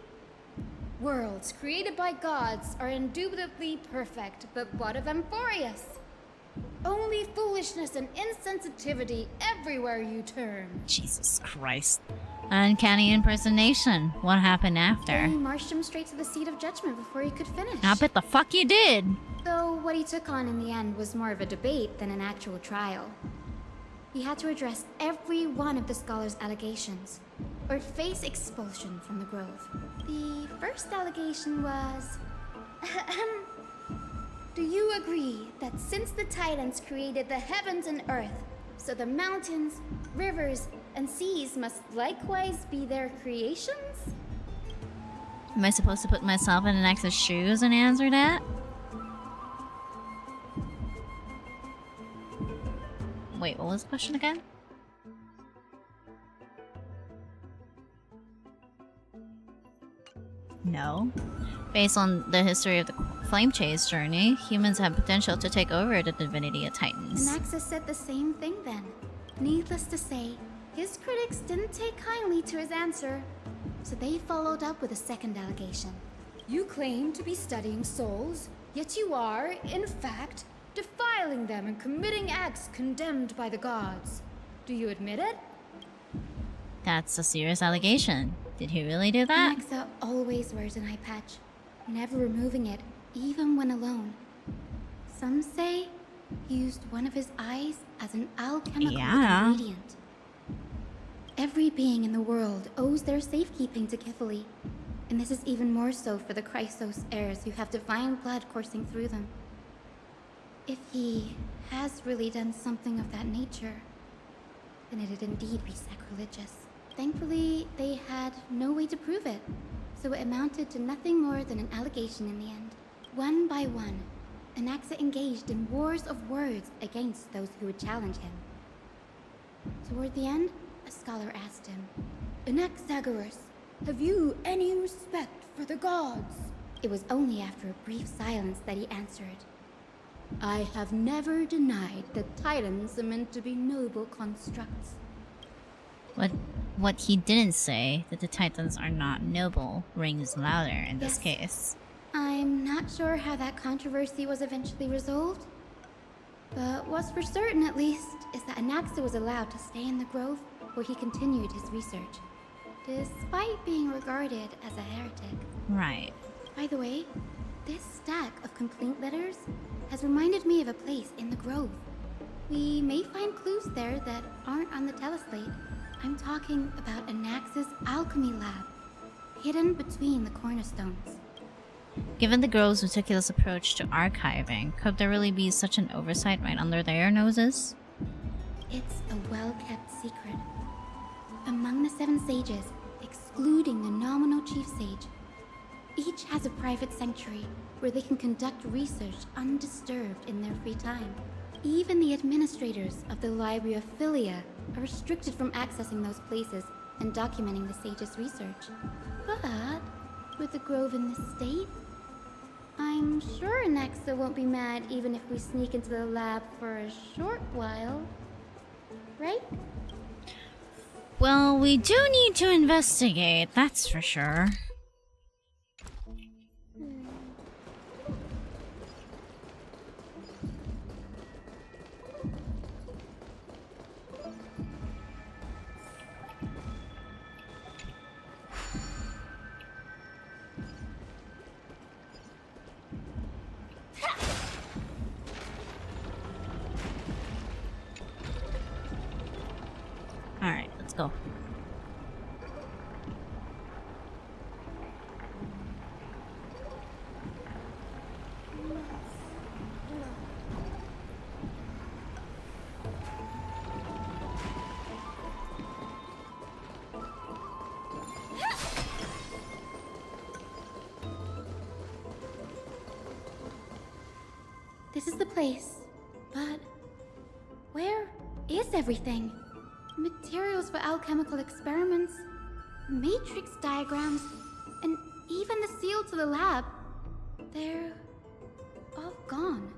Worlds created by gods are indubitably perfect, but what of Amphorius? Only foolishness and insensitivity everywhere you turn. Jesus Christ. Uncanny impersonation. What happened after? He marched him straight to the seat of judgment before he could finish. I bet the fuck you did! Though what he took on in the end was more of a debate than an actual trial. He had to address every one of the scholar's allegations, or face expulsion from the Grove. The first allegation was... Do you agree that since the Titans created the heavens and earth, so the mountains, rivers, and seas must likewise be their creations? Am I supposed to put myself in Anaxa's shoes and answer that? Wait, what was the question again? No. Based on the history of the Flame Chase journey, humans have potential to take over the divinity of Titans. Anaxa said the same thing then. Needless to say, his critics didn't take kindly to his answer, so they followed up with a second allegation. You claim to be studying souls, yet you are, in fact, defiling them and committing acts condemned by the gods. Do you admit it? That's a serious allegation. Did he really do that? Anaxa always wears an eye patch, never removing it, even when alone. Some say he used one of his eyes as an alchemical ingredient. Every being in the world owes their safekeeping to Kifili, and this is even more so for the Chrysos heirs who have divine blood coursing through them. If he has really done something of that nature, then it'd indeed be sacrilegious. Thankfully, they had no way to prove it, so it amounted to nothing more than an allegation in the end. One by one, Anaxa engaged in wars of words against those who would challenge him. Toward the end, a scholar asked him, "Anaxagoras, have you any respect for the gods?" It was only after a brief silence that he answered, "I have never denied that titans are meant to be noble constructs." What he didn't say, that the Titans are not noble, rings louder in this case. I'm not sure how that controversy was eventually resolved, but what's for certain at least is that Anaxa was allowed to stay in the grove where he continued his research, despite being regarded as a heretic. Right. By the way, this stack of complaint letters has reminded me of a place in the grove. We may find clues there that aren't on the teleslate. I'm talking about Anaxa's alchemy lab, hidden between the cornerstones. Given the Grove's meticulous approach to archiving, could there really be such an oversight right under their noses? It's a well-kept secret. Among the 7 sages, excluding the nominal chief sage, each has a private sanctuary where they can conduct research undisturbed in their free time. Even the administrators of the Library of Philia are restricted from accessing those places and documenting the sage's research. But with the grove in this state, I'm sure Anaxa won't be mad even if we sneak into the lab for a short while. Right? Well, we do need to investigate, that's for sure. Alright, let's go. This is the place, but where is everything? Materials for alchemical experiments, matrix diagrams, and even the seal to the lab. They're all gone.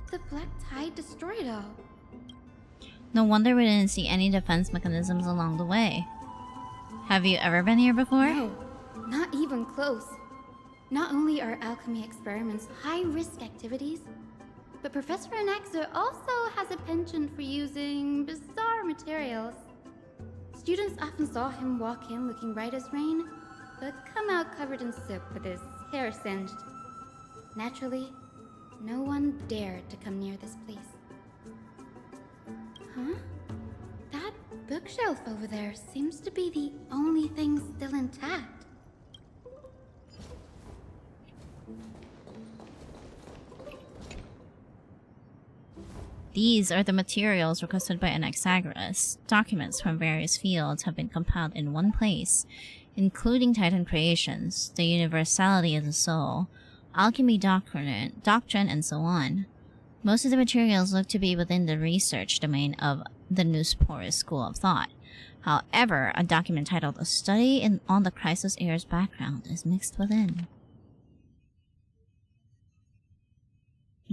Did the Black Tide destroy it all? No wonder we didn't see any defense mechanisms along the way. Have you ever been here before? No, not even close. Not only are alchemy experiments high-risk activities, but Professor Anaxa also has a penchant for using bizarre materials. Students often saw him walk in looking right as rain, but come out covered in soot with his hair singed. Naturally, no one dared to come near this place. Huh? That bookshelf over there seems to be the only thing still intact. These are the materials requested by Anaxagoras. Documents from various fields have been compiled in one place, including Titan creations, the universality of the soul, alchemy doctrine, and so on. Most of the materials look to be within the research domain of the Nusporus school of thought. However, a document titled A Study on the Chrysos Heir's Background is mixed within.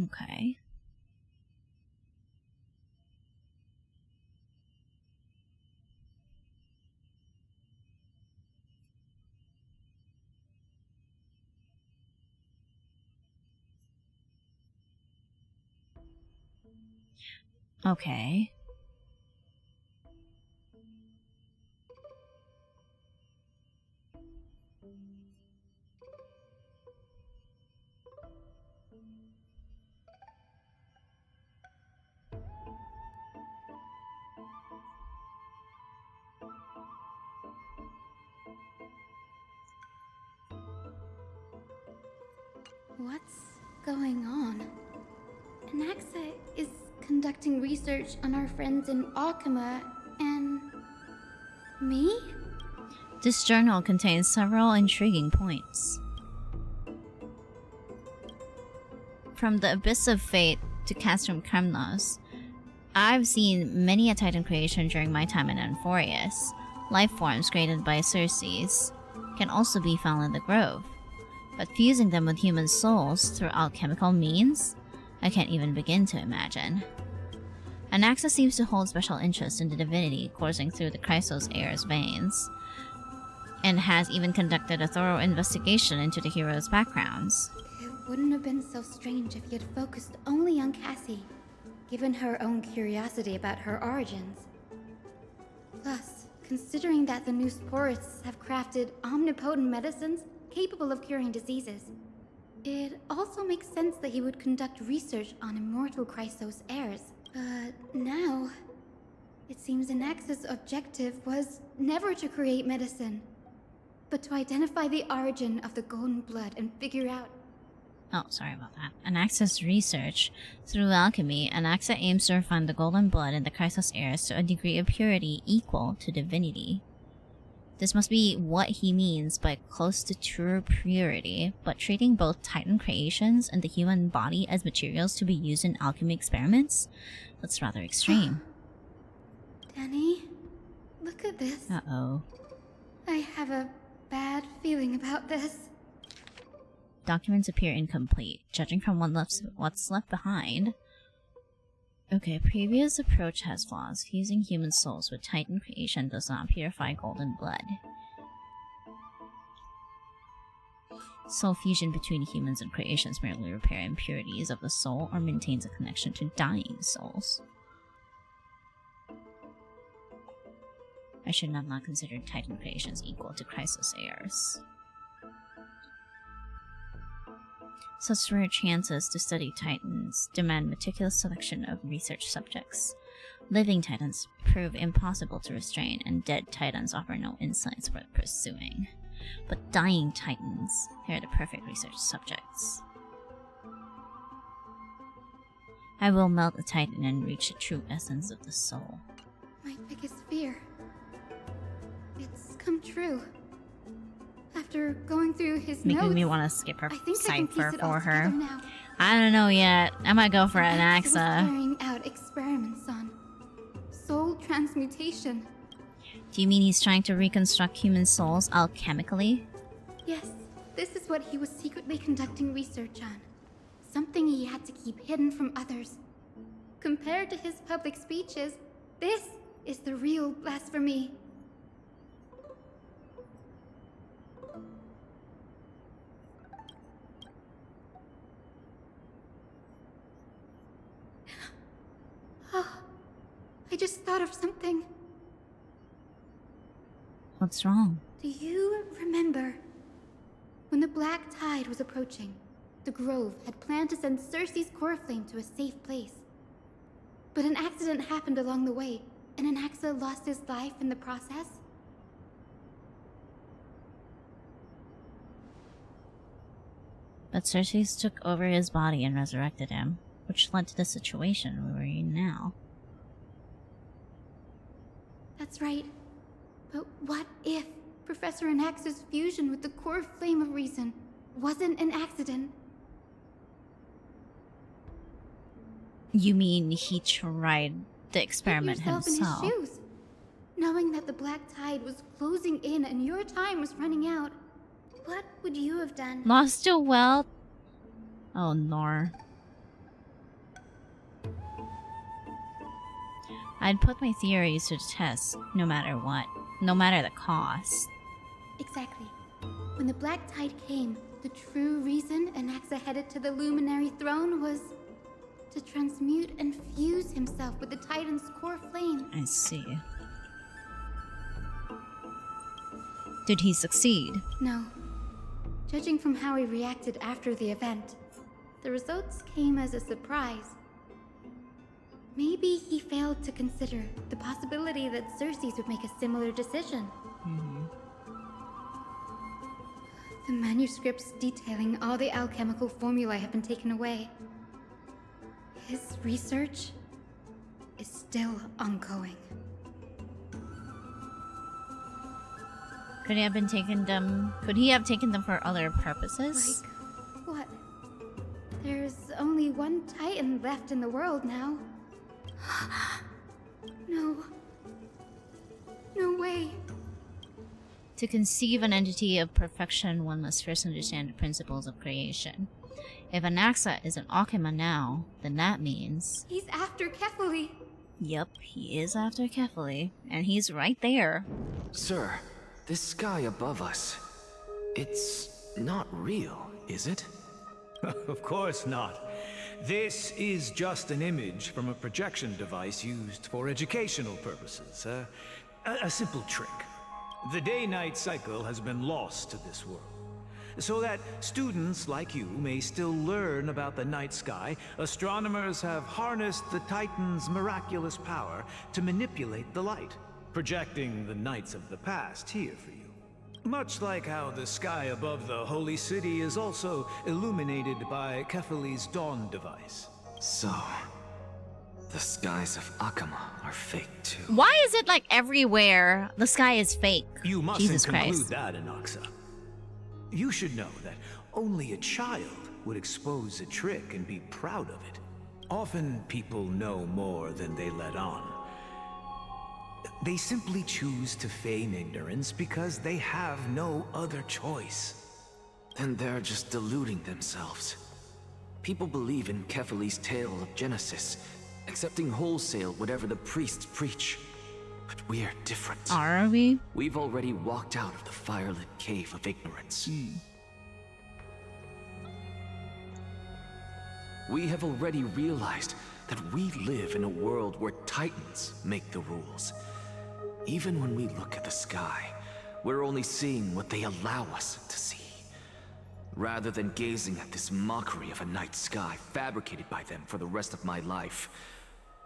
Okay. Okay. What's going on? Anaxa is conducting research on our friends in Alchema, and Me? This journal contains several intriguing points. From the Abyss of Fate to Castrum Kremnos, I've seen many a Titan creation during my time in Amphorius. Life forms created by Circes can also be found in the Grove, but fusing them with human souls through alchemical means? I can't even begin to imagine. Anaxa seems to hold special interest in the divinity coursing through the Chrysos heir's veins, and has even conducted a thorough investigation into the hero's backgrounds. It wouldn't have been so strange if he had focused only on Cassie, given her own curiosity about her origins. Plus, considering that the new sporists have crafted omnipotent medicines capable of curing diseases, it also makes sense that he would conduct research on immortal Chrysos heirs. But now, it seems Anaxa's objective was never to create medicine, but to identify the origin of the golden blood and figure out... Oh, sorry about that. Anaxa's research. Through alchemy, Anaxa aims to refine the golden blood in the Chrysos heirs to a degree of purity equal to divinity. This must be what he means by close to true purity, but treating both Titan creations and the human body as materials to be used in alchemy experiments? That's rather extreme. Danny, look at this. Uh-oh. I have a bad feeling about this. Documents appear incomplete, judging from what's left behind. Okay, previous approach has flaws. Fusing human souls with Titan creation does not purify golden blood. Soul fusion between humans and creations merely repair impurities of the soul or maintains a connection to dying souls. I should have not considered Titan creations equal to Chrysos heirs. Such rare chances to study Titans demand meticulous selection of research subjects. Living Titans prove impossible to restrain, and dead Titans offer no insights worth pursuing. But dying Titans, they are the perfect research subjects. I will melt a Titan and reach the true essence of the soul. My biggest fear. It's come true. After going through his Making notes, me want to skip her cipher for her. Now. I don't know yet. I might go for an Anaxa was Anaxa. carrying out experiments on soul transmutation. Do you mean he's trying to reconstruct human souls alchemically? Yes, this is what he was secretly conducting research on. Something he had to keep hidden from others. Compared to his public speeches, this is the real blasphemy. Oh, I just thought of something. What's wrong? Do you remember when the Black Tide was approaching? The Grove had planned to send Circe's core flame to a safe place. But an accident happened along the way, and Anaxa lost his life in the process? But Circes took over his body and resurrected him, which led to the situation we're in now. That's right. But what if Professor Anaxa's fusion with the core flame of reason wasn't an accident? You mean he tried the experiment Put yourself himself? in his shoes. Knowing that the Black Tide was closing in and your time was running out, what would you have done? Lost your wealth? Oh, no. I'd put my theories to the test, no matter what. No matter the cost. Exactly. When the Black Tide came, the true reason Anaxa headed to the Luminary Throne was to transmute and fuse himself with the Titan's core flame. I see. Did he succeed? No. Judging from how he reacted after the event, the results came as a surprise. Maybe he failed to consider the possibility that Circes would make a similar decision. The manuscripts detailing all the alchemical formulae have been taken away. His research is still ongoing. Could he have been taking them? Could he have taken them for other purposes? Like, what? There's only one Titan left in the world now. No. No way. To conceive an entity of perfection, one must first understand the principles of creation. If Anaxa is an Akima now, then that means... He's after Kefali. Yep, he is after Kefali, and he's right there. Sir, this sky above us, it's not real, is it? Of course not. This is just an image from a projection device used for educational purposes. A simple trick. The day-night cycle has been lost to this world. So that students like you may still learn about the night sky, astronomers have harnessed the Titan's miraculous power to manipulate the light, projecting the nights of the past here for you. Much like how the sky above the holy city is also illuminated by Kefali's dawn device. So, the skies of Akama are fake too. Why is it like everywhere the sky is fake? You mustn't Jesus conclude Christ. that, Anaxa. You should know that only a child would expose a trick and be proud of it. Often people know more than they let on. They simply choose to feign ignorance because they have no other choice. Then they're just deluding themselves. People believe in Kefali's tale of Genesis, accepting wholesale whatever the priests preach. But we're different. Are we? We've already walked out of the firelit cave of ignorance. We have already realized that we live in a world where Titans make the rules. Even when we look at the sky, we're only seeing what they allow us to see. Rather than gazing at this mockery of a night sky fabricated by them for the rest of my life,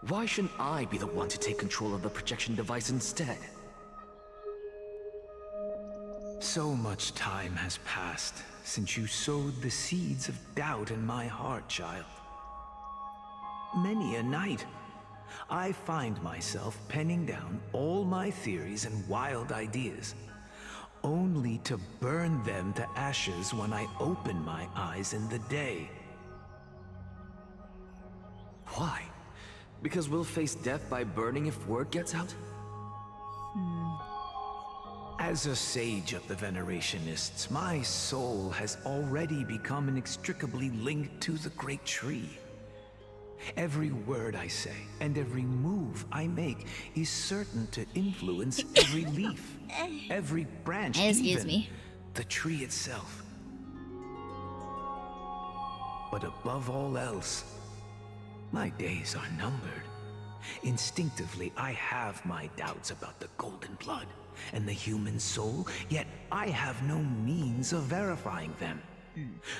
why shouldn't I be the one to take control of the projection device instead? So much time has passed since you sowed the seeds of doubt in my heart, child. Many a night, I find myself penning down all my theories and wild ideas, only to burn them to ashes when I open my eyes in the day. Why? Because we'll face death by burning if word gets out? As a sage of the Venerationists, my soul has already become inextricably linked to the great tree. Every word I say and every move I make is certain to influence every leaf, every branch, even the tree itself. But above all else, my days are numbered. Instinctively, I have my doubts about the golden blood and the human soul, yet I have no means of verifying them.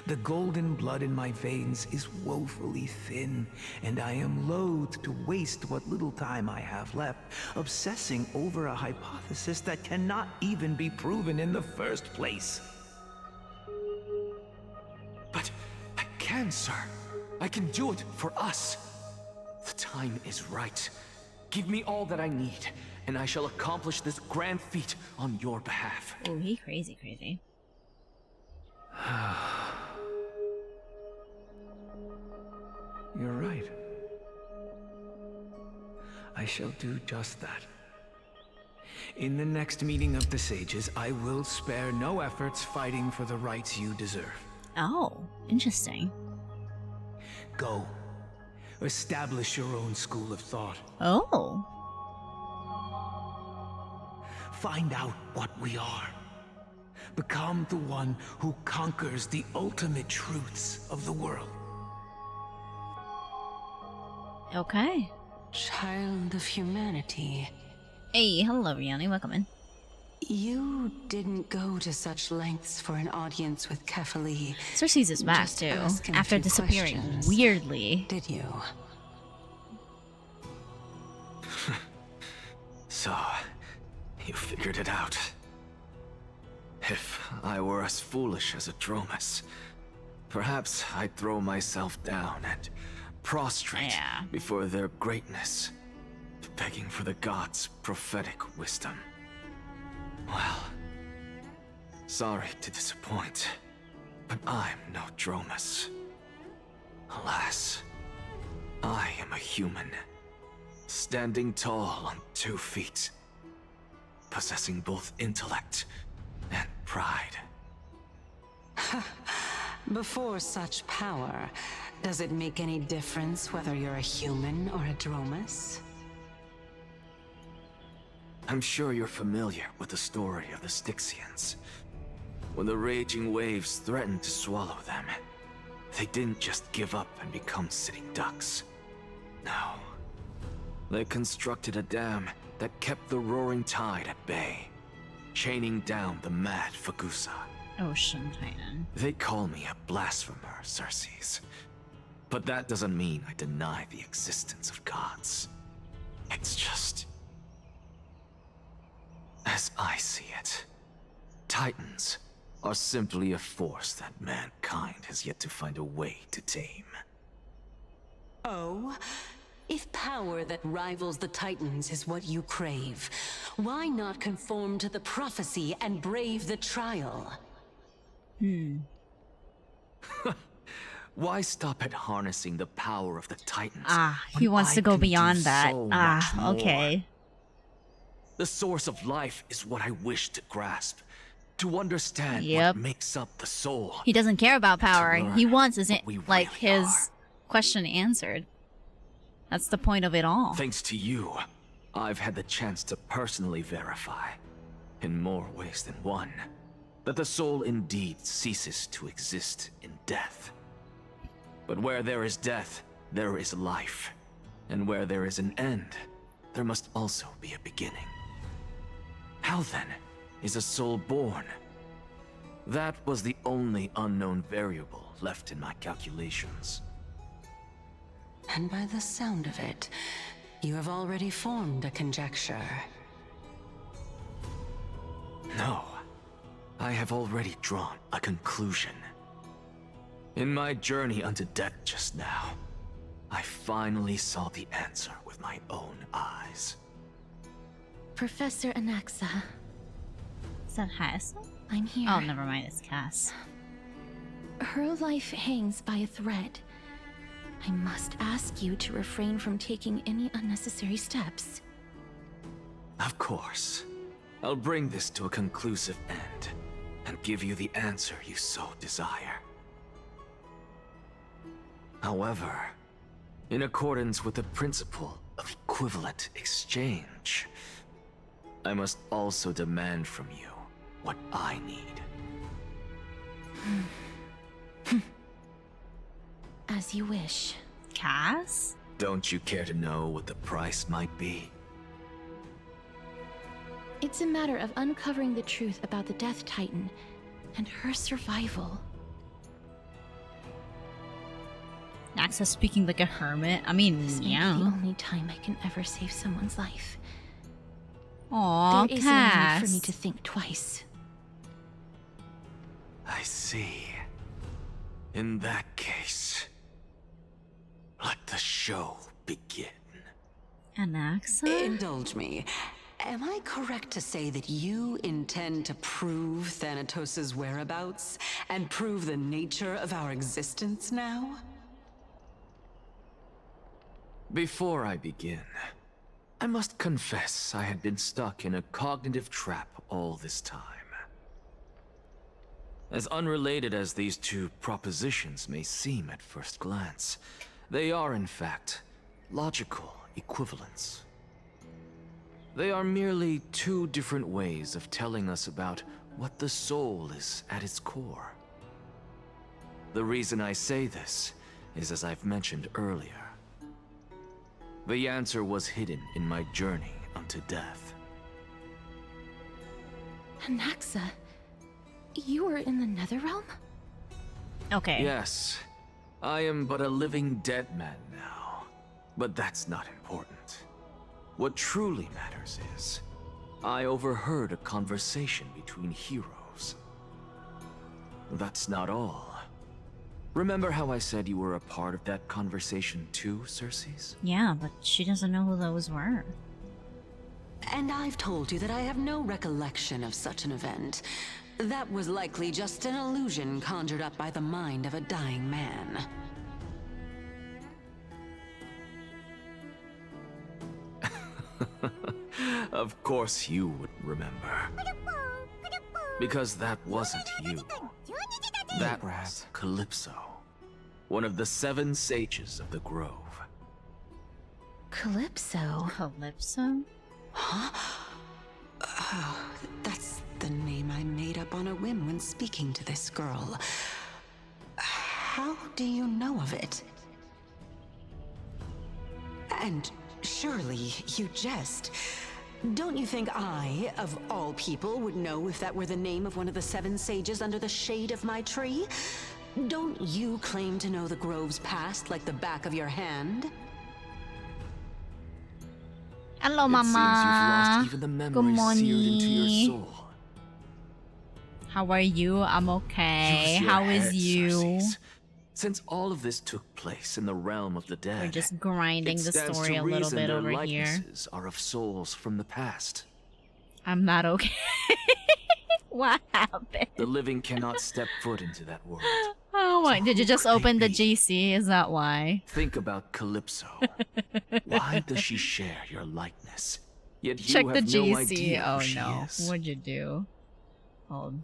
The golden blood in my veins is woefully thin, and I am loath to waste what little time I have left obsessing over a hypothesis that cannot even be proven in the first place. But I can, sir. I can do it for us. The time is right. Give me all that I need, and I shall accomplish this grand feat on your behalf. Oh, he crazy. You're right. I shall do just that. In the next meeting of the sages, I will spare no efforts fighting for the rights you deserve. Oh, interesting. Go. Establish your own school of thought. Oh. Find out what we are. Become the one who conquers the ultimate truths of the world. Okay. Child of humanity. Hey, hello, Rihanna. Welcome in. You didn't go to such lengths for an audience with Kefali. Cersei's is back Just too, ask him a after few disappearing questions. weirdly. Did you? So, you figured it out. If I were as foolish as a Dromus, perhaps I'd throw myself down and prostrate before their greatness, begging for the gods' prophetic wisdom. Well, Sorry to disappoint, but I'm no Dromus. Alas, I am a human, standing tall on 2 feet, possessing both intellect and pride. Before such power, does it make any difference whether you're a human or a Dromus? I'm sure you're familiar with the story of the Styxians. When the raging waves threatened to swallow them, they didn't just give up and become sitting ducks. No. They constructed a dam that kept the roaring tide at bay, chaining down the mad Fagusa. Ocean Titan. They call me a blasphemer, Circes. But that doesn't mean I deny the existence of gods. It's just... as I see it, Titans are simply a force that mankind has yet to find a way to tame. Oh? If power that rivals the Titans is what you crave, why not conform to the prophecy and brave the trial? Why stop at harnessing the power of the Titans? He when wants I to go can do beyond that. so much more? Okay. The source of life is what I wish to grasp. To understand Yep. what makes up the soul. He doesn't care about power. learn He wants his what we like really his question answered. That's the point of it all. Thanks to you, I've had the chance to personally verify, in more ways than one, that the soul indeed ceases to exist in death. But where there is death, there is life. And where there is an end, there must also be a beginning. How then is a soul born? That was the only unknown variable left in my calculations. And by the sound of it, you have already formed a conjecture. No, I have already drawn a conclusion. In my journey unto death just now, I finally saw the answer with my own eyes. Professor Anaxa. Is that Hayasu? I'm here. Oh, never mind. It's Cass. Her life hangs by a thread. I must ask you to refrain from taking any unnecessary steps. Of course. I'll bring this to a conclusive end, and give you the answer you so desire. However, in accordance with the principle of equivalent exchange, I must also demand from you what I need. As you wish. Cass? Don't you care to know what the price might be? It's a matter of uncovering the truth about the Death Titan and her survival. Naxa speaking like a hermit. I mean, This may be the yeah. only time I can ever save someone's life. Aw, There isn't a need Cass. for me to think twice. I see. In that case, let the show begin. Anaxa? Indulge me. Am I correct to say that you intend to prove Thanatos' whereabouts and prove the nature of our existence now? Before I begin, I must confess I had been stuck in a cognitive trap all this time. As unrelated as these two propositions may seem at first glance, they are in fact logical equivalents. They are merely two different ways of telling us about what the soul is at its core. The reason I say this is as I've mentioned earlier. The answer was hidden in my journey unto death. Anaxa, you were in the Netherrealm? Okay. Yes, I am but a living dead man now, but that's not important. What truly matters is, I overheard a conversation between heroes. That's not all. Remember how I said you were a part of that conversation too, Circes? Yeah, but she doesn't know who those were. And I've told you that I have no recollection of such an event. That was likely just an illusion conjured up by the mind of a dying man. Of course you would remember. Because that wasn't you. That was Calypso, one of the 7 sages of the Grove. Calypso? Calypso? Huh? Oh, that's the name I made up on a whim when speaking to this girl. How do you know of it? And surely you jest. Don't you think I, of all people, would know if that were the name of one of the 7 sages under the shade of my tree? Don't you claim to know the Grove's past like the back of your hand? Hello, It Mama. seems you've lost even the memory seared into your soul. How are you? I'm okay. Use your How is head, you? Circes. Since all of this took place in the realm of the dead, We're just grinding it the stands story to a little reason bit their over here. likenesses are of souls from the past. I'm not okay. What happened? The living cannot step foot into that world. Oh my, did you just open the GC? Is that why? Think about Calypso. Why does she share your likeness? Yet you Check have the no GC. idea Oh who she no. is. What'd you do? Hold.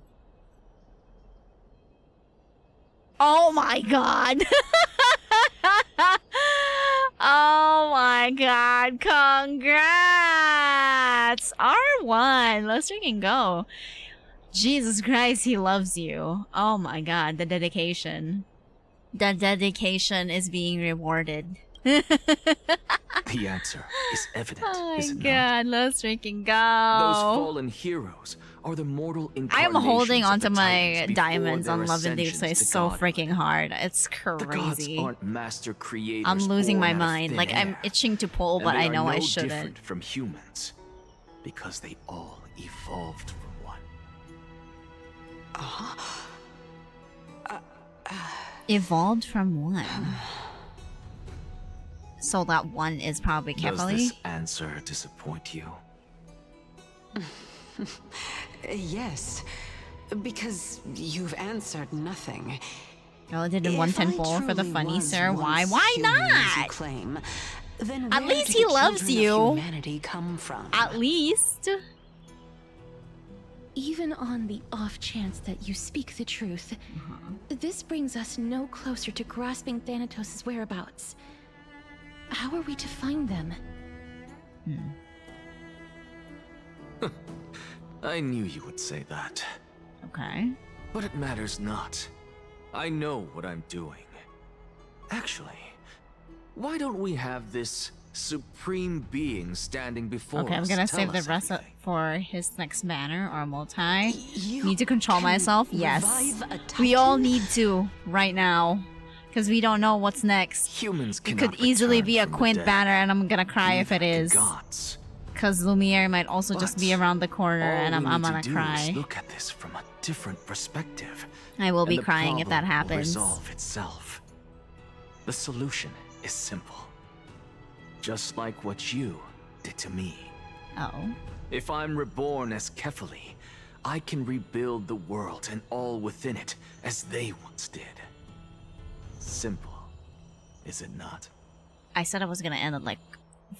Oh my god! Oh my god, congrats! R1, let's freaking go. Jesus Christ, he loves you. Oh my god, the dedication. The dedication is being rewarded. The answer is evident, Oh my isn't it? god, let's freaking go. Those fallen heroes are the mortal I am incarnations holding of onto the my Titans diamonds before on their Love and Deep ascensions Space to so God. freaking hard. It's The gods crazy. aren't master creators. I'm losing my born out of mind. thin Like, I'm air. itching to pull, And but they I are know I no shouldn't. different from humans, because they all evolved from one. Evolved from one. So that one is probably Does Kefali? this answer disappoint you? Yes, because you've answered nothing. Y'all did in one If I temple for the truly funny, was sir. Why? once Why human, as you not? claim, then At where least did he the loves children of you. humanity come from? At least. Even on the off chance that you speak the truth, this brings us no closer to grasping Thanatos' whereabouts. How are we to find them? I knew you would say that. Okay. But it matters not. I know what I'm doing. Actually, why don't we have this supreme being standing before Okay, I'm us gonna tell save the us rest everything? for his next banner or multi. Need to control myself? Yes. revive a We all need to right now. Because we don't know what's next. Humans It cannot could easily return be a from the Quint dead. banner and I'm gonna cry if it Neither is. can gods. Because Lumiere might also just be around the corner All and I'm we need gonna to do cry. is look at this from a different perspective. I will be and the crying if that problem will happens. resolve itself. The solution is simple. Just like what you did to me. Oh. If I'm reborn as Kefali, I can rebuild the world and all within it as they once did. Simple, is it not? I said I was gonna end at like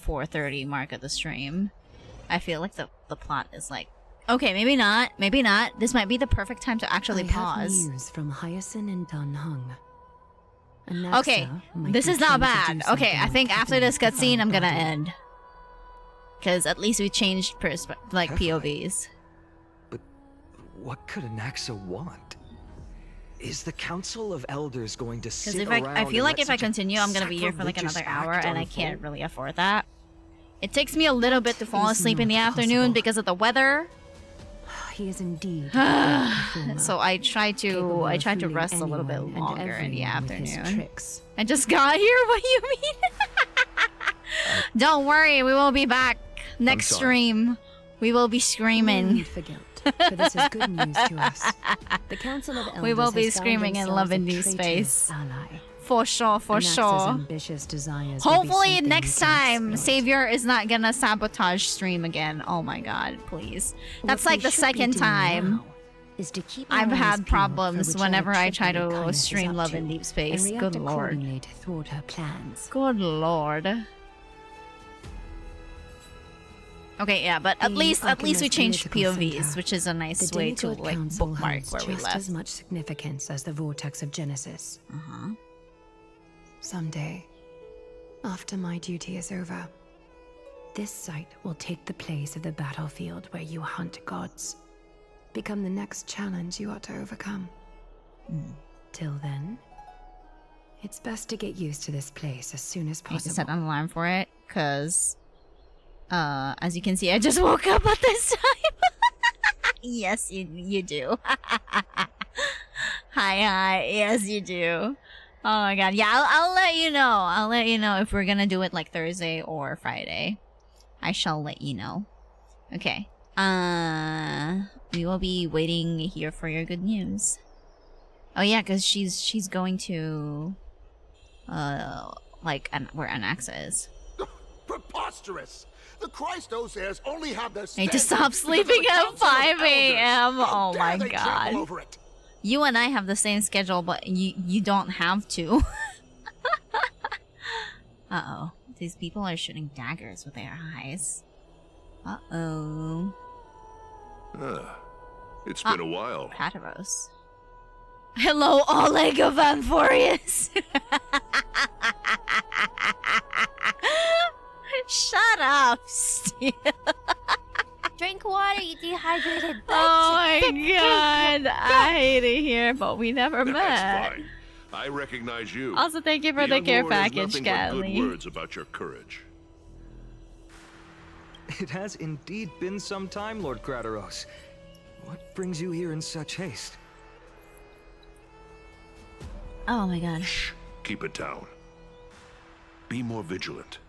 4:30 mark of the stream. I feel like the plot is like, okay, maybe not, maybe not. This might be the perfect time to actually I pause. have news from Hyacinth and Dan Hung. Okay, this is not bad. Okay, I think after this cutscene, I'm gonna end. Because at least we changed like POVs. What could Anaxa want? Is the Council of Elders going to Because sit if around I feel and like let if I such a continue, I'm gonna be here for like sacrilegious another hour, act and I unfold? can't really afford that. It takes me a little bit to fall It's asleep in the not afternoon possible. because of the weather. He is indeed a performer, So I try capable to of fooling rest a little bit anyone and longer in the everyone with his afternoon. tricks. I just got here. What do you mean? Don't worry, we will be back next sorry. stream. We will be screaming. need for guilt, for this is good news to us. The Council of Elders We will be has found screaming in love and themselves new a traitorous space. ally. For sure, for Anaxa's sure. ambitious desires will be Hopefully something next we can time exploit. Savior is not gonna sabotage stream again. Oh my god, please. That's What like we the should be second doing time. now is to keep I've our eyes had peeled problems for whenever whichever I try trick Lady to Kindness is stream up Love to, in Deep and Space. react Good lord. accordingly to thwart her plans. Good lord. Okay, yeah, but at The least we Alchemist changed Political POVs, Center. which is a nice The way to Demigod like Council bookmark holds where we just left. as much significance as the Vortex of Genesis. Someday, after my duty is over, this site will take the place of the battlefield where you hunt gods. Become the next challenge you ought to overcome. Till then, it's best to get used to this place as soon as I need to possible. set an alarm for it, because as you can see, I just woke up at this time. Yes, you do. Hi, yes, you do. Oh my god, yeah, I'll let you know. I'll let you know if we're gonna do it like Thursday or Friday. I shall let you know. Okay. We will be waiting here for your good news. Oh yeah, because she's going to like where Anaxa is. Preposterous! The Christos heirs only have their I need to stop sleeping at 5 a.m. Oh my god. You and I have the same schedule, but you don't have to. Uh-oh. These people are shooting daggers with their eyes. Uh-oh. It's been a while. Patros. Hello, Oleg of Amphorius! Shut up, Steve. Drink water, you dehydrated. Oh my god, I hate it here, but we never met. That's fine. I recognize you. Also, thank you for the young care lord has package, nothing but good Callie. words about your courage. It has indeed been some time, Lord Crateros. What brings you here in such haste? Oh my god. Keep it down. Be more vigilant.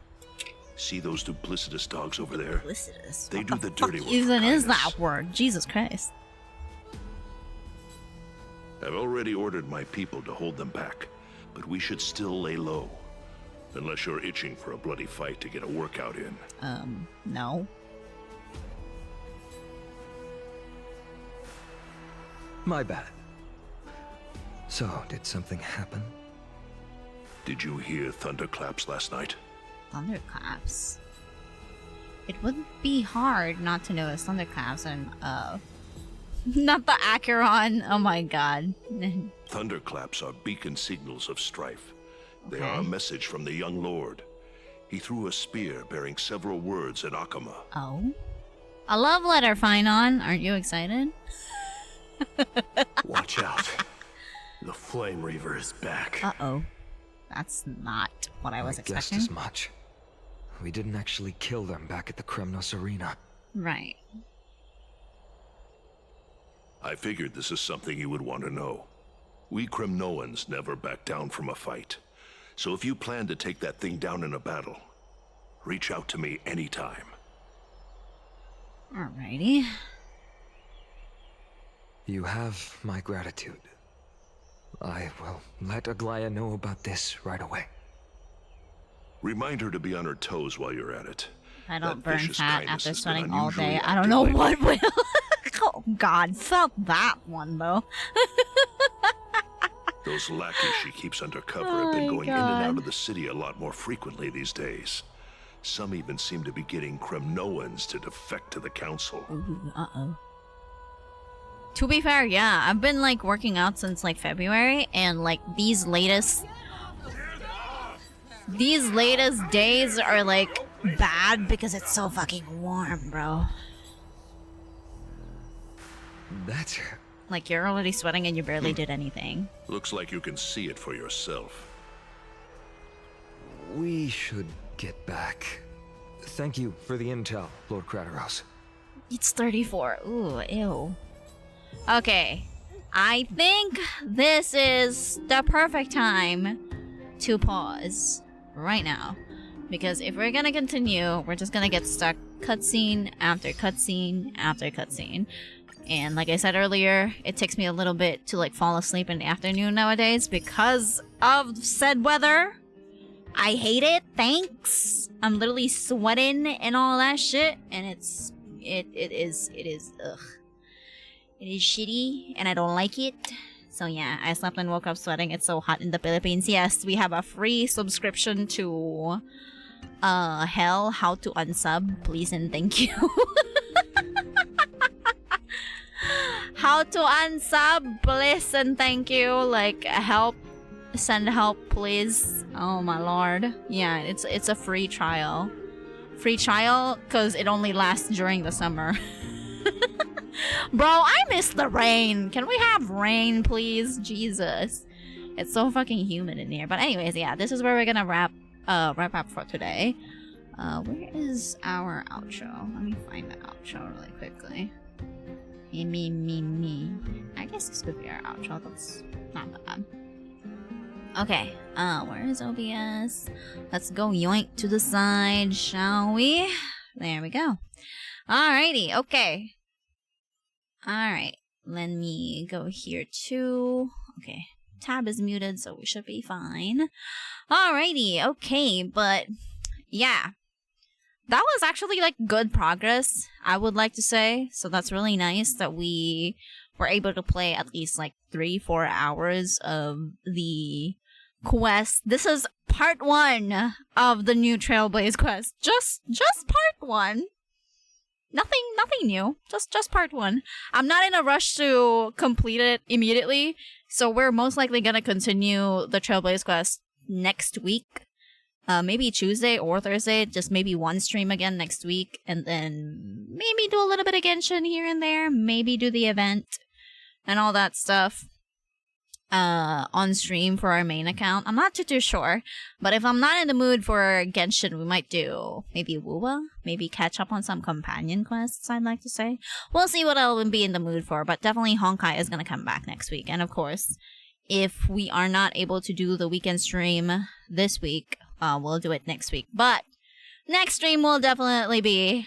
See those duplicitous dogs over there? Duplicitous? They do the Fuck dirty work. even for is kindness. that word? Jesus Christ. I've already ordered my people to hold them back, but we should still lay low. Unless you're itching for a bloody fight to get a workout in. No. My bad. So, did something happen? Did you hear thunderclaps last night? Thunderclaps. It wouldn't be hard not to notice thunderclaps and not the Acheron. Oh my god. Thunderclaps are beacon signals of strife. They are a Okay. message from the young lord. He threw a spear bearing several words at Akama. Oh. A love letter, Finon. Aren't you excited? Watch out. The Flame Reaver is back. Uh-oh. That's not what I was Guessed expecting. as much. We didn't actually kill them back at the Kremnos Arena. Right. I figured this is something you would want to know. We Kremnoans never back down from a fight. So if you plan to take that thing down in a battle, reach out to me anytime. Alrighty. You have my gratitude. I will let Aglaya know about this right away. Remind her to be on her toes while you're at it. I don't That burn vicious fat kindness after has been sweating all unusually day. I don't active know lately. what will. Oh god, felt that one though. Those lackeys she keeps undercover Oh have been my going in and out God. of the city a lot more frequently these days. Some even seem to be getting Kremnoans to defect to the council. Uh-oh. To be fair, yeah, I've been like working out since like February, and like these latest days are like bad because it's so fucking warm, bro. That's... Like you're already sweating and you barely did anything. Looks like you can see it for yourself. We should get back. Thank you for the intel, Lord Crateros. It's 34. Ooh, ew. Okay. I think this is the perfect time to pause right now. Because if we're gonna continue, we're just gonna get stuck cutscene after cutscene after cutscene. And like I said earlier, it takes me a little bit to like fall asleep in the afternoon nowadays because of said weather. I hate it, thanks. I'm literally sweating and all that shit, and it is, ugh. It is shitty, and I don't like it. So yeah, I slept and woke up sweating. It's so hot in the Philippines. Yes, we have a free subscription to Hell, How to Unsub. Please and thank you. How to unsub, please and thank you. Like, help. Send help, please. Oh my lord. Yeah, it's a free trial. Free trial, because it only lasts during the summer. Bro, I miss the rain. Can we have rain, please? Jesus. It's so fucking humid in here. But anyways, yeah, this is where we're gonna wrap up for today. Where is our outro? Let me find the outro really quickly. Me. I guess this could be our outro. That's not bad. Okay, where is OBS? Let's go yoink to the side, shall we? There we go. Alrighty, okay. Alright, let me go here too. Okay, tab is muted, so we should be fine. Alrighty, okay, but yeah. That was actually, like, good progress, I would like to say. So that's really nice that we were able to play at least, like, 3-4 hours of the quest. This is part 1 of the new TRAILBLAZE quest. Just part 1. Nothing new. Just part 1. I'm not in a rush to complete it immediately. So we're most likely gonna continue the TRAILBLAZE quest next week. Maybe Tuesday or Thursday, just maybe one stream again next week, and then maybe do a little bit of Genshin here and there, maybe do the event and all that stuff on stream for our main account. I'm not too sure, but if I'm not in the mood for Genshin, we might do maybe Wuwa, maybe catch up on some companion quests, I'd like to say. We'll see what I'll be in the mood for, but definitely Honkai is gonna come back next week, and of course, if we are not able to do the weekend stream this week, we'll do it next week. But next stream will definitely be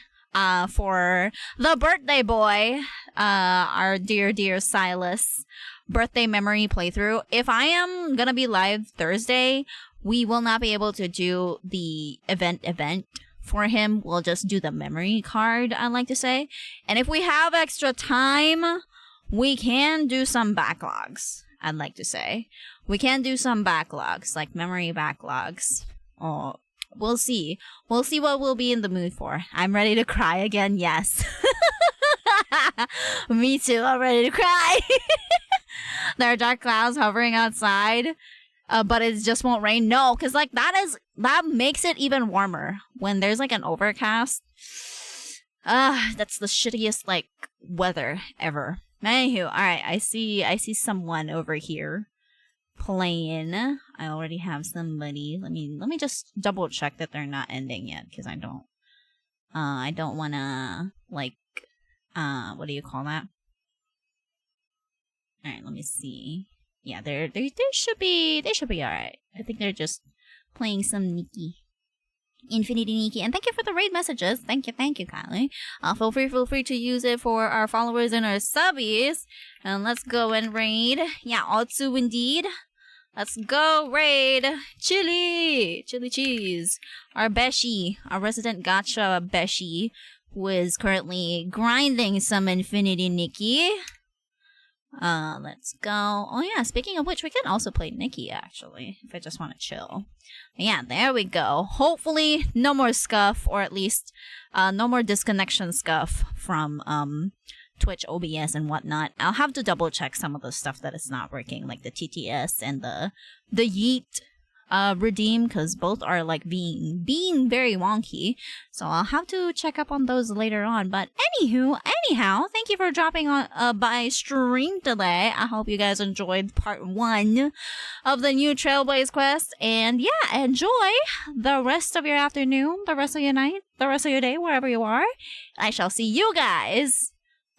for the birthday boy, our dear Silas birthday memory playthrough. If I am gonna be live Thursday, we will not be able to do the event for him. We'll just do the memory card, I like to say. And if we have extra time, we can do some backlogs, I'd like to say. We can do some backlogs, like memory backlogs. Oh, we'll see. We'll see what we'll be in the mood for. I'm ready to cry again, yes. Me too, I'm ready to cry. There are dark clouds hovering outside, but it just won't rain. No, because like that makes it even warmer when there's like an overcast. That's the shittiest like weather ever. Anywho, alright, I see someone over here playing. I already have somebody. Let me just double check that they're not ending yet, because I don't wanna like what do you call that? Alright, let me see. Yeah, they should be alright. I think they're just playing some Nikki. Infinity Nikki. And thank you for the raid messages. Thank you, Kylie. Feel free to use it for our followers and our subbies. And let's go and raid. Yeah, Otsu indeed. Let's go raid Chili Cheese. Our Beshi, our resident gacha Beshi, who is currently grinding some Infinity Nikki. Let's go. Oh yeah, speaking of which, we can also play Nikki, actually, if I just want to chill. Yeah, there we go. Hopefully, no more scuff, or at least, no more disconnection scuff from, Twitch, OBS, and whatnot. I'll have to double check some of the stuff that is not working, like the TTS and the Yeet, redeem, because both are like being very wonky. So I'll have to check up on those later on. But anyhow, thank you for dropping on by stream today. I hope you guys enjoyed part 1 of the new TRAILBLAZE quest. And yeah, enjoy the rest of your afternoon, the rest of your night, the rest of your day, wherever you are. I shall see you guys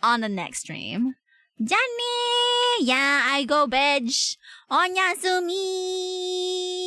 on the next stream. Johnny! Yeah, I go bed. Onyasumi!